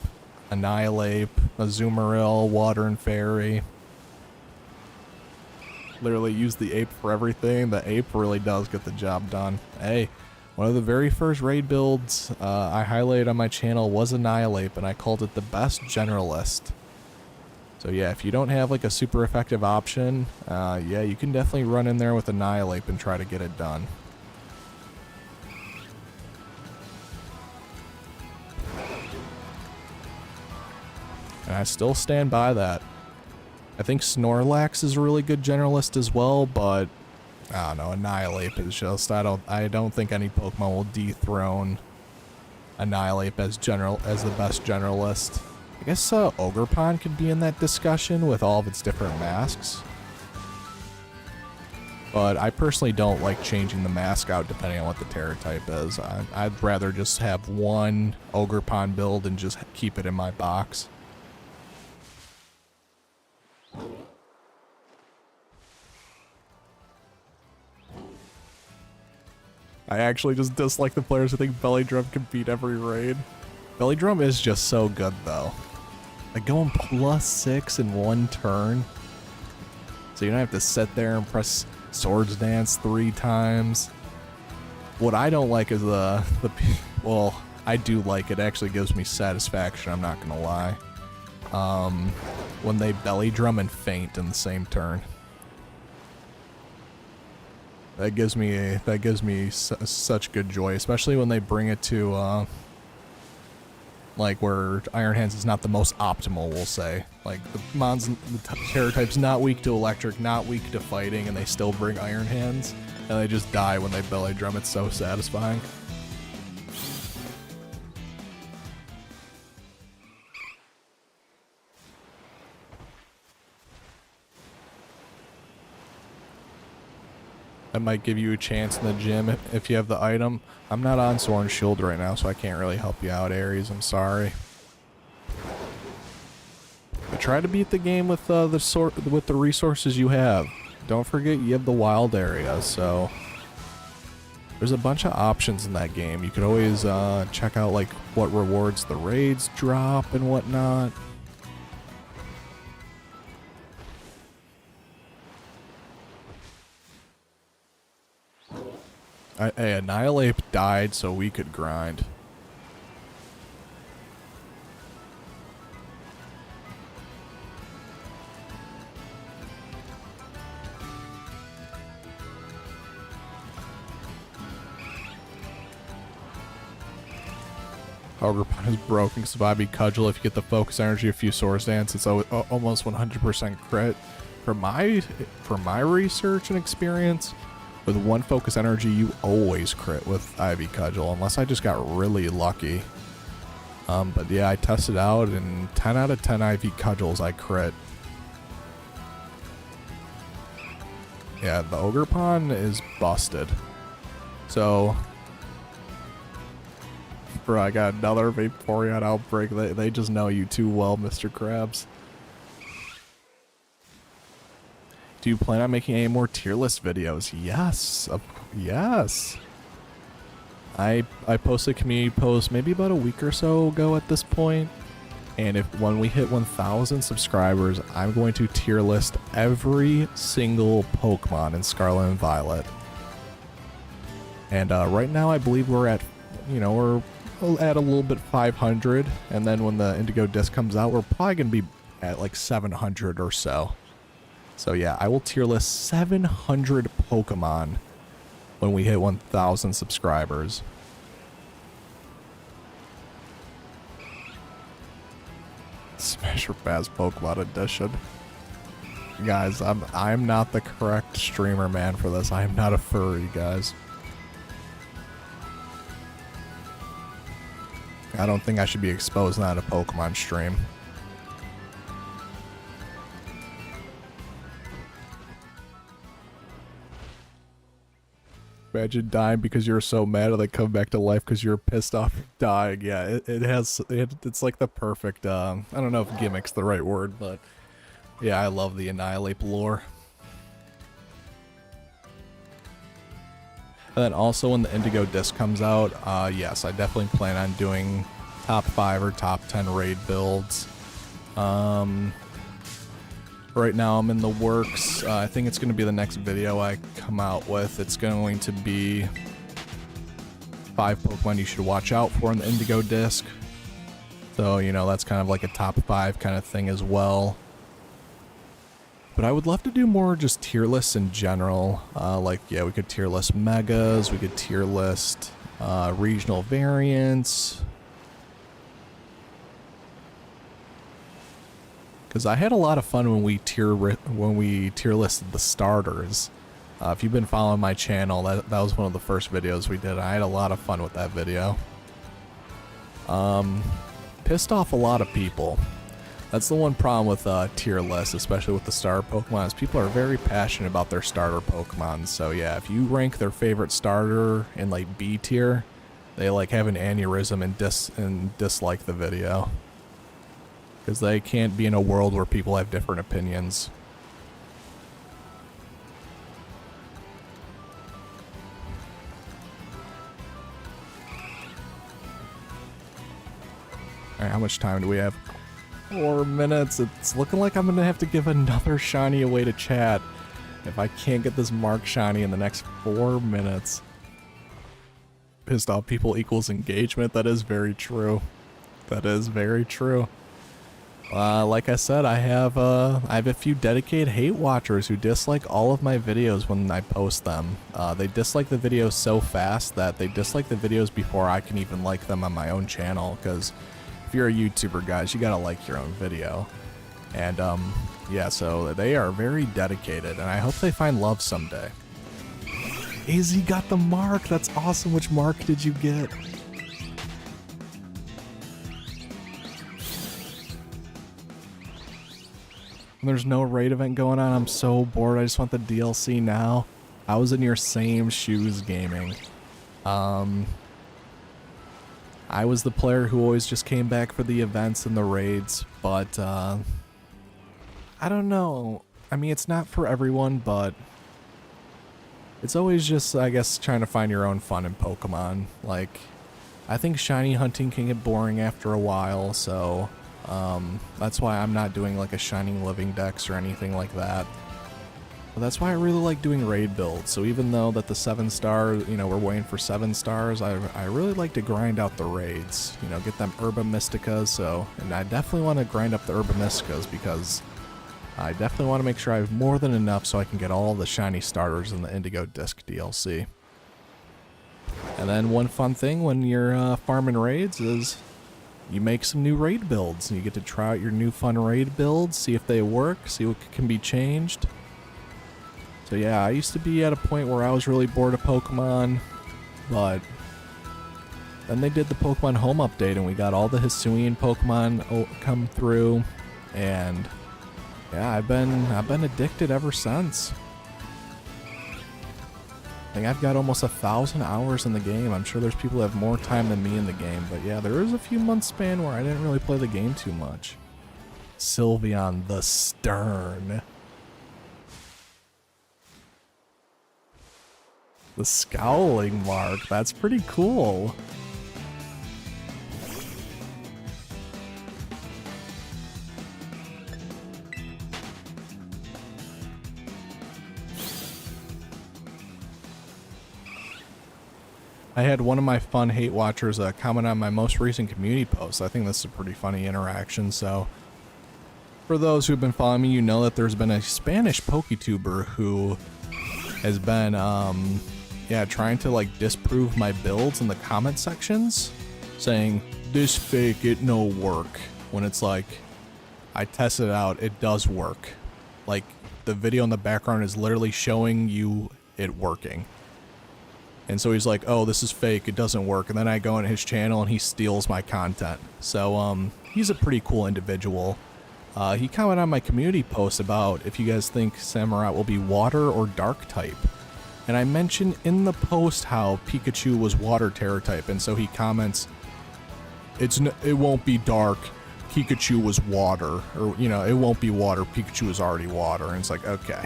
Speaker 1: Annihilape, azumarill, water and fairy. Literally use the ape for everything. The ape really does get the job done. Hey, one of the very first raid builds I highlighted on my channel was Annihilape, and I called it the best generalist. So yeah, if you don't have like a super effective option, yeah, you can definitely run in there with Annihilape and try to get it done. And I still stand by that. I think Snorlax is a really good generalist as well, but I don't know, Annihilape is just, I don't think any Pokemon will dethrone Annihilape as the best generalist. I guess Ogerpon could be in that discussion with all of its different masks. But I personally don't like changing the mask out depending on what the Tera type is. I'd rather just have one Ogerpon build and just keep it in my box. I actually just dislike the players who think Belly Drum can beat every raid. Belly Drum is just so good though. Like going +6 in 1 turn. So you don't have to sit there and press Swords Dance 3 times. What I don't like is well, I do like it. It actually gives me satisfaction, I'm not gonna lie. When they Belly Drum and Faint in the same turn. That gives me such good joy, especially when they bring it to like where Iron Hands is not the most optimal, we'll say. Like the Tera type's not weak to electric, not weak to fighting, and they still bring Iron Hands, and they just die when they Belly Drum. It's so satisfying. That might give you a chance in the gym if you have the item. I'm not on Sword and Shield right now, so I can't really help you out, Aries. I'm sorry. But try to beat the game with with the resources you have. Don't forget you have the wild area, so there's a bunch of options in that game. You could always check out like what rewards the raids drop and whatnot. Hey, annihilape died so we could grind. Ogerpon is broken because Bobby Cudgel. If you get the focus energy, a few Source Dance, it's almost 100% crit. For my research and experience, with one focus energy, you always crit with Eevee Cudgel, unless I just got really lucky. But yeah, I tested out, and 10 out of 10 Eevee Cudgels I crit. Yeah, the Ogerpon is busted. So, bro, I got another Vaporeon outbreak. They just know you too well, Mr. Krabs. Do you plan on making any more tier list videos? Yes. Yes. I posted a community post maybe about a week or so ago at this point. And when we hit 1,000 subscribers, I'm going to tier list every single Pokemon in Scarlet and Violet. And right now I believe we're at, we're at a little bit 500. And then when the Indigo disc comes out, we're probably going to be at like 700 or so. So yeah, I will tier list 700 Pokemon when we hit 1,000 subscribers. Smash or Pass Pokemon Edition. Guys, I'm not the correct streamer man for this. I am not a furry, guys. I don't think I should be exposing that at a Pokemon stream. Imagine dying because you're so mad and they come back to life because you're pissed off dying. Yeah, it's like the perfect, I don't know if gimmick's the right word, but yeah, I love the annihilape lore. And then also when the Indigo disc comes out, yes, I definitely plan on doing top 5 or top 10 raid builds. Right now I'm in the works. I think it's going to be the next video I come out with. It's going to be 5 Pokemon you should watch out for in the Indigo disc. So, that's kind of like a top 5 kind of thing as well. But I would love to do more just tier lists in general. Yeah, we could tier list megas, we could tier list regional variants. Because I had a lot of fun when we tier listed the starters. If you've been following my channel, that was one of the first videos we did. I had a lot of fun with that video. Pissed off a lot of people. That's the one problem with tier lists, especially with the starter Pokemon, is people are very passionate about their starter Pokemon. So yeah, if you rank their favorite starter in like B tier, they like have an aneurysm and dislike the video. Because they can't be in a world where people have different opinions. Alright, how much time do we have? 4 minutes. It's looking like I'm going to have to give another shiny away to chat if I can't get this Mark shiny in the next 4 minutes. Pissed off people equals engagement. That is very true. That is very true. Like I said, I have a few dedicated hate watchers who dislike all of my videos when I post them. They dislike the videos so fast that they dislike the videos before I can even like them on my own channel, because if you're a YouTuber, guys, you gotta like your own video. And yeah, so they are very dedicated, and I hope they find love someday. AZ got the mark. That's awesome. Which mark did you get? There's no raid event going on. I'm so bored. I just want the DLC now. I was in your same shoes gaming. I was the player who always just came back for the events and the raids, but I don't know. I mean, it's not for everyone, but it's always just, I guess, trying to find your own fun in Pokemon. Like, I think shiny hunting can get boring after a while, so that's why I'm not doing like a shining living dex or anything like that. But that's why I really like doing raid builds. So even though that the 7-star, you know, we're waiting for 7 stars, I really like to grind out the raids. You know, get them herba mysticas. So, and I definitely want to grind up the herba mysticas because I definitely want to make sure I have more than enough so I can get all the shiny starters in the Indigo Disc DLC. And then one fun thing when you're farming raids is you make some new raid builds. You get to try out your new fun raid builds, see if they work, see what can be changed. So yeah, I used to be at a point where I was really bored of Pokemon, but then they did the Pokemon Home update and we got all the Hisuian Pokemon come through, and yeah, I've been addicted ever since. I think I've got almost 1,000 hours in the game. I'm sure there's people who have more time than me in the game, but yeah, there was a few months span where I didn't really play the game too much. Sylveon the Stern. The Scowling Mark, that's pretty cool. I had one of my fun hate watchers comment on my most recent community post. I think this is a pretty funny interaction, so for those who've been following me, you know that there's been a Spanish PokeTuber who has been trying to like disprove my builds in the comment sections, saying this fake, it no work, when it's like I tested it out, it does work. Like the video in the background is literally showing you it working. And so he's like, oh, this is fake, it doesn't work. And then I go on his channel and he steals my content. So he's a pretty cool individual. He commented on my community post about if you guys think Samurott will be water or dark type. And I mentioned in the post how Pikachu was water tera type. And so he comments, it won't be dark, Pikachu was water. Or, you know, it won't be water, Pikachu is already water. And it's like, okay.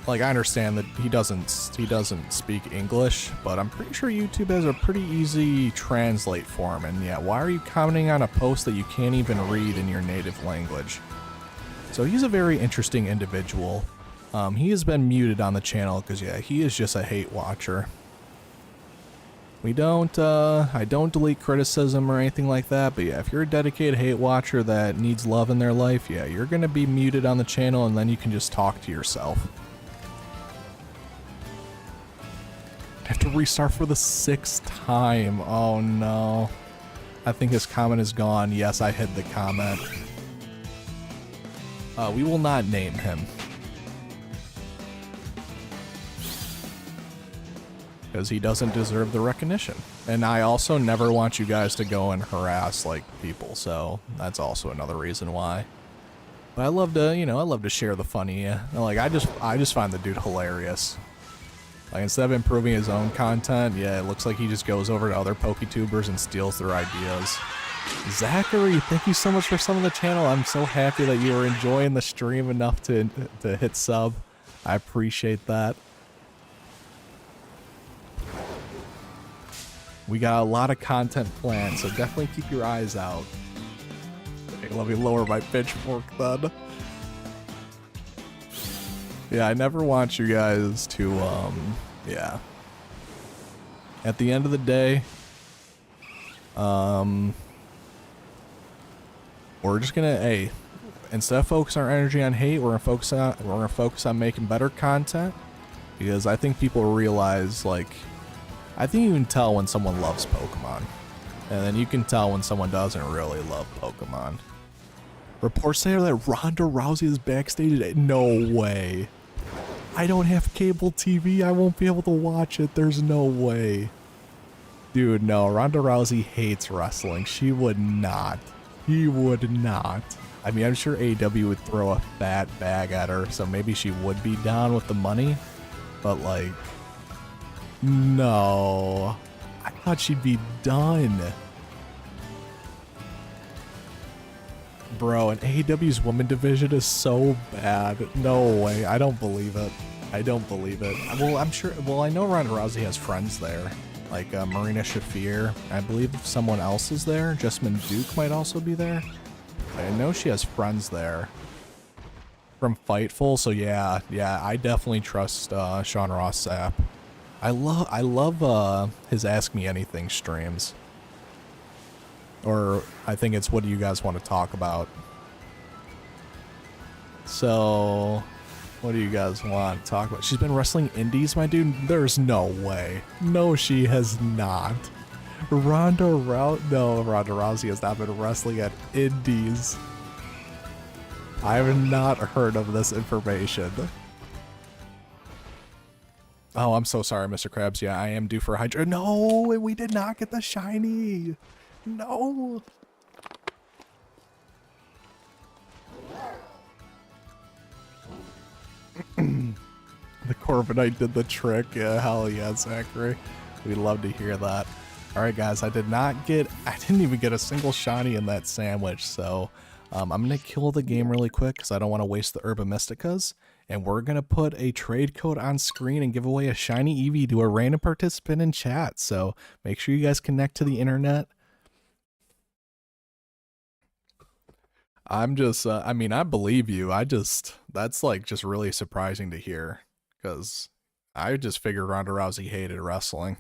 Speaker 1: Like, I understand that he doesn't speak English, but I'm pretty sure YouTube has a pretty easy translate for him. And yeah, why are you commenting on a post that you can't even read in your native language? So he's a very interesting individual. He has been muted on the channel because, yeah, he is just a hate watcher. I don't delete criticism or anything like that, but yeah, if you're a dedicated hate watcher that needs love in their life, yeah, you're going to be muted on the channel and then you can just talk to yourself. I have to restart for the 6th time. Oh no. I think his comment is gone. Yes, I hid the comment. We will not name him. Because he doesn't deserve the recognition. And I also never want you guys to go and harass like people, so that's also another reason why. But I love to, you know, I love to share the funny. Like I just find the dude hilarious. Like, instead of improving his own content, yeah, it looks like he just goes over to other PokeTubers and steals their ideas. Zachary, thank you so much for subbing the channel. I'm so happy that you are enjoying the stream enough to hit sub. I appreciate that. We got a lot of content planned, so definitely keep your eyes out. Okay, let me lower my pitchfork then. Yeah, I never want you guys to, yeah. At the end of the day, we're just gonna, hey, instead of focusing our energy on hate, we're gonna focus on making better content, because I think people realize, like, I think you can tell when someone loves Pokemon, and then you can tell when someone doesn't really love Pokemon. Reports say that Ronda Rousey is backstage. No way. I don't have cable TV. I won't be able to watch it. There's no way. Dude, no. Ronda Rousey hates wrestling. She would not. He would not. I mean, I'm sure AEW would throw a fat bag at her, so maybe she would be down with the money. But, like, no. I thought she'd be done. Bro, and AEW's women division is so bad. No way. I don't believe it. I don't believe it. Well, I'm sure. Well, I know Ronda Rousey has friends there, like Marina Shafir. I believe someone else is there. Jessamine Duke might also be there. I know she has friends there from Fightful. So yeah, I definitely trust Sean Ross Sapp. I love his Ask Me Anything streams. Or I think it's what do you guys want to talk about? So, what do you guys want to talk about? She's been wrestling indies, my dude? There's no way. No, she has not. Ronda Rousey has not been wrestling at indies. I have not heard of this information. Oh, I'm so sorry, Mr. Krabs. Yeah, I am due for a Hydra. No, we did not get the shiny. No. The Corviknight did the trick. Yeah, hell yeah, Zachary. We'd love to hear that. Alright guys, I didn't even get a single shiny in that sandwich, so I'm gonna kill the game really quick because I don't want to waste the herba mysticas. And we're gonna put a trade code on screen and give away a shiny Eevee to a random participant in chat. So make sure you guys connect to the internet. I'm just, I mean, I believe you. That's like just really surprising to hear because I just figured Ronda Rousey hated wrestling.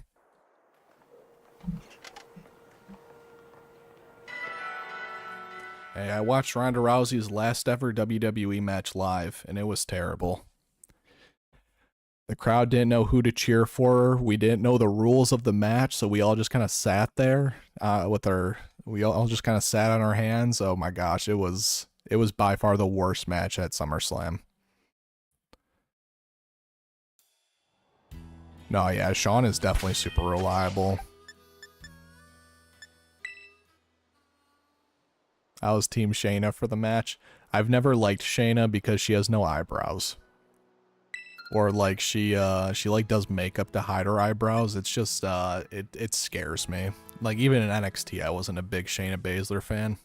Speaker 1: Hey, I watched Ronda Rousey's last ever WWE match live, and it was terrible. The crowd didn't know who to cheer for. We didn't know the rules of the match, so we all just kind of sat there we all just kind of sat on our hands. Oh my gosh, it was by far the worst match at SummerSlam. No, yeah, Sean is definitely super reliable. I was Team Shayna for the match. I've never liked Shayna because she has no eyebrows. Or like she like does makeup to hide her eyebrows. It's just it scares me. Like even in NXT I wasn't a big Shayna Baszler fan.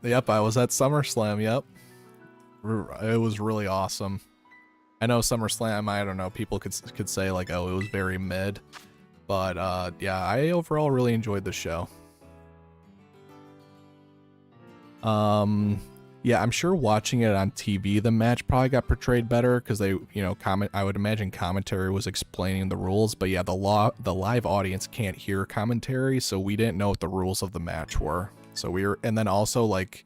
Speaker 1: Yep, I was at SummerSlam, yep. It was really awesome. I know SummerSlam, I don't know, people could say like, oh, it was very mid. But yeah, I overall really enjoyed the show. Yeah, I'm sure watching it on TV, the match probably got portrayed better because they, I would imagine commentary was explaining the rules, but yeah, the live audience can't hear commentary, so we didn't know what the rules of the match were. So and then also like,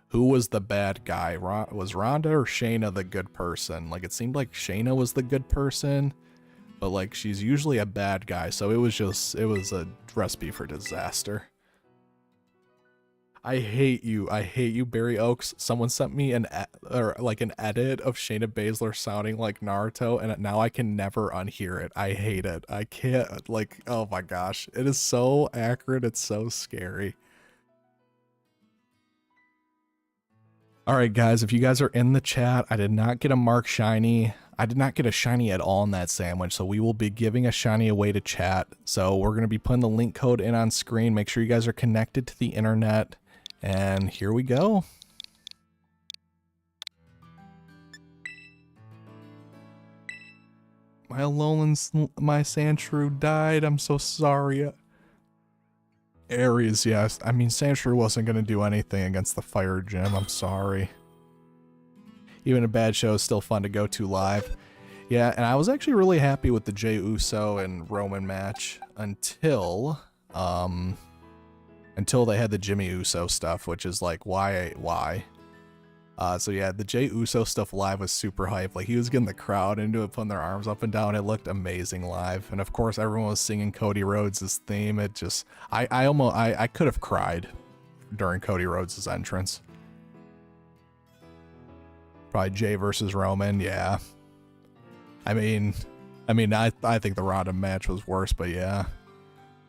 Speaker 1: who was the bad guy? Was Ronda or Shayna the good person? Like, it seemed like Shayna was the good person, but like, she's usually a bad guy, so it was a recipe for disaster. I hate you, Barry Oaks. Someone sent me an edit of Shayna Baszler sounding like Naruto, and now I can never unhear it. I hate it. I can't, like, oh my gosh. It is so accurate, it's so scary. Alright guys, if you guys are in the chat, I did not get a Mark Shiny. I did not get a shiny at all in that sandwich, so we will be giving a shiny away to chat. So we're going to be putting the link code in on screen. Make sure you guys are connected to the internet. And here we go. My Sandshrew died. I'm so sorry. Aries, yes. I mean, Sandshrew wasn't going to do anything against the Fire Gym. I'm sorry. Even a bad show is still fun to go to live. Yeah, and I was actually really happy with the Jey Uso and Roman match until they had the Jimmy Uso stuff, which is like, why? So yeah, the Jey Uso stuff live was super hype. Like, he was getting the crowd into it, putting their arms up and down. It looked amazing live. And of course, everyone was singing Cody Rhodes' theme. It just, I could have cried during Cody Rhodes' entrance. Probably Jay versus Roman, yeah. I mean, I think the Ronda match was worse, but yeah.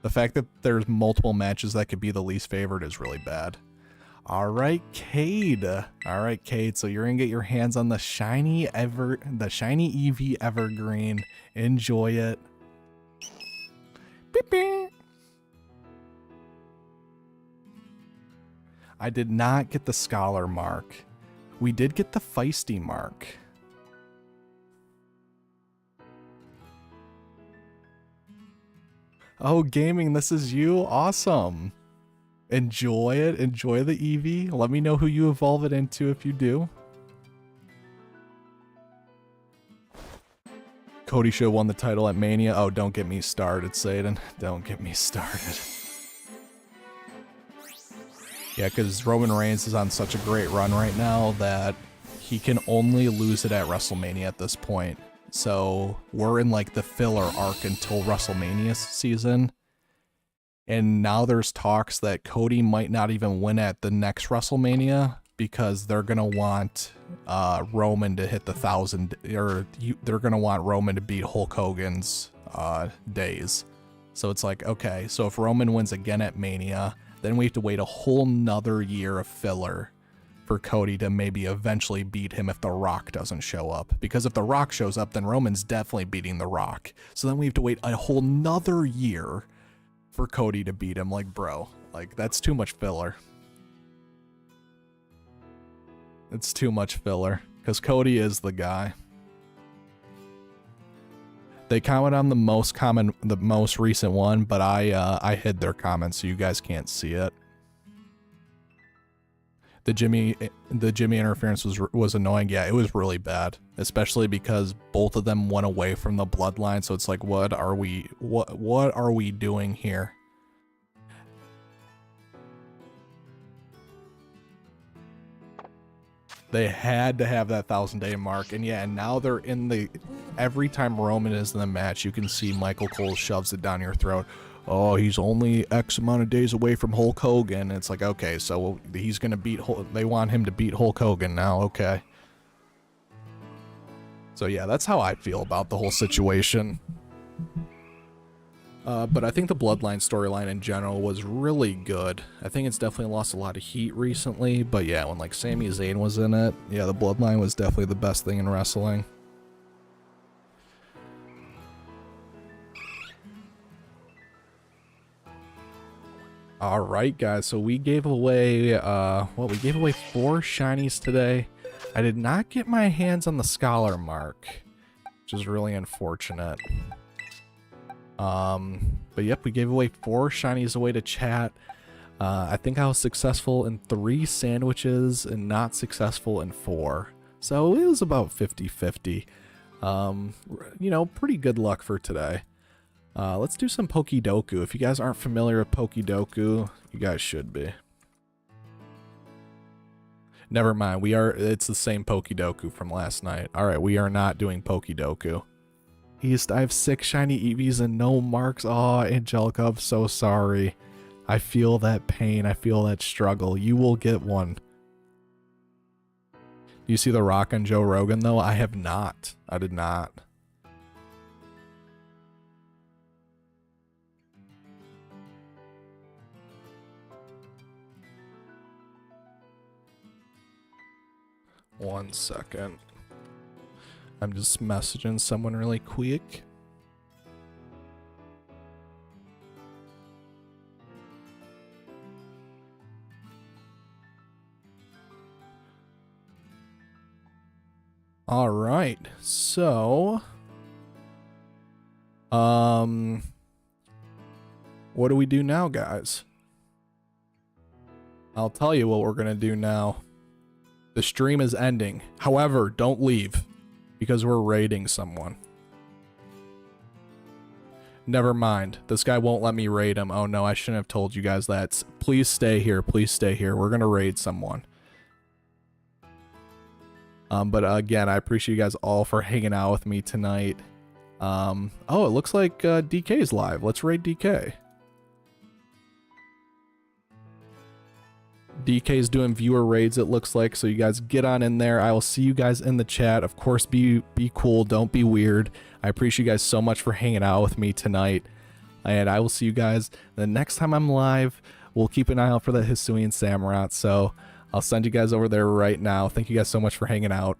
Speaker 1: The fact that there's multiple matches that could be the least favorite is really bad. Alright, Cade. Alright, Cade, so you're gonna get your hands on the shiny Eevee Evergreen. Enjoy it. Beep, beep. I did not get the scholar mark. We did get the feisty mark. Oh, gaming, this is you? Awesome. Enjoy it. Enjoy the Eevee. Let me know who you evolve it into if you do. Cody should have won the title at Mania. Oh, don't get me started, Satan. Don't get me started. Yeah, because Roman Reigns is on such a great run right now that he can only lose it at WrestleMania at this point. So we're in like the filler arc until WrestleMania season. And now there's talks that Cody might not even win at the next WrestleMania because they're going to want Roman to hit the 1,000, or they're going to want Roman to beat Hulk Hogan's days. So it's like, okay, so if Roman wins again at Mania, then we have to wait a whole nother year of filler for Cody to maybe eventually beat him if The Rock doesn't show up. Because if The Rock shows up, then Roman's definitely beating The Rock. So then we have to wait a whole nother year for Cody to beat him. Like, bro, like, that's too much filler. It's too much filler, because Cody is the guy. They comment on the most recent one, but I hid their comments so you guys can't see it. The Jimmy interference was annoying. Yeah, it was really bad, especially because both of them went away from the bloodline. So it's like, what are we doing here? They had to have that 1,000-day mark, and yeah, and now they're in the. Every time Roman is in the match, you can see Michael Cole shoves it down your throat. Oh, he's only X amount of days away from Hulk Hogan. It's like, okay, so he's gonna beat. They want him to beat Hulk Hogan now, okay. So yeah, that's how I feel about the whole situation. But I think the Bloodline storyline in general was really good. I think it's definitely lost a lot of heat recently, but yeah, when like Sami Zayn was in it, yeah, the Bloodline was definitely the best thing in wrestling. Alright guys, so we gave away, we gave away 4 shinies today. I did not get my hands on the Scholar Mark, which is really unfortunate. But yep, we gave away 4 shinies away to chat. I think I was successful in 3 sandwiches and not successful in 4. So it was about 50-50. You know, pretty good luck for today. Let's do some Pokedoku. If you guys aren't familiar with Pokedoku, you guys should be. Never mind, it's the same Pokedoku from last night. Alright, we are not doing Pokedoku. I have 6 shiny Eevees and no marks. Oh, Angelica, I'm so sorry. I feel that pain. I feel that struggle. You will get one. You see The Rock on Joe Rogan, though? I have not. I did not. One second. I'm just messaging someone really quick. All right, so, what do we do now, guys? I'll tell you what we're gonna do now. The stream is ending. However, don't leave, because we're raiding someone. Never mind. This guy won't let me raid him. Oh no, I shouldn't have told you guys that. Please stay here. Please stay here. We're gonna raid someone. But again, I appreciate you guys all for hanging out with me tonight. Oh, it looks like DK's live. Let's raid DK. DK's doing viewer raids, it looks like, so you guys get on in there. I will see you guys in the chat. Of course, be cool, don't be weird. I appreciate you guys so much for hanging out with me tonight, and I will see you guys the next time I'm live. We'll keep an eye out for the Hisuian Samurott, so I'll send you guys over there right now. Thank you guys so much for hanging out.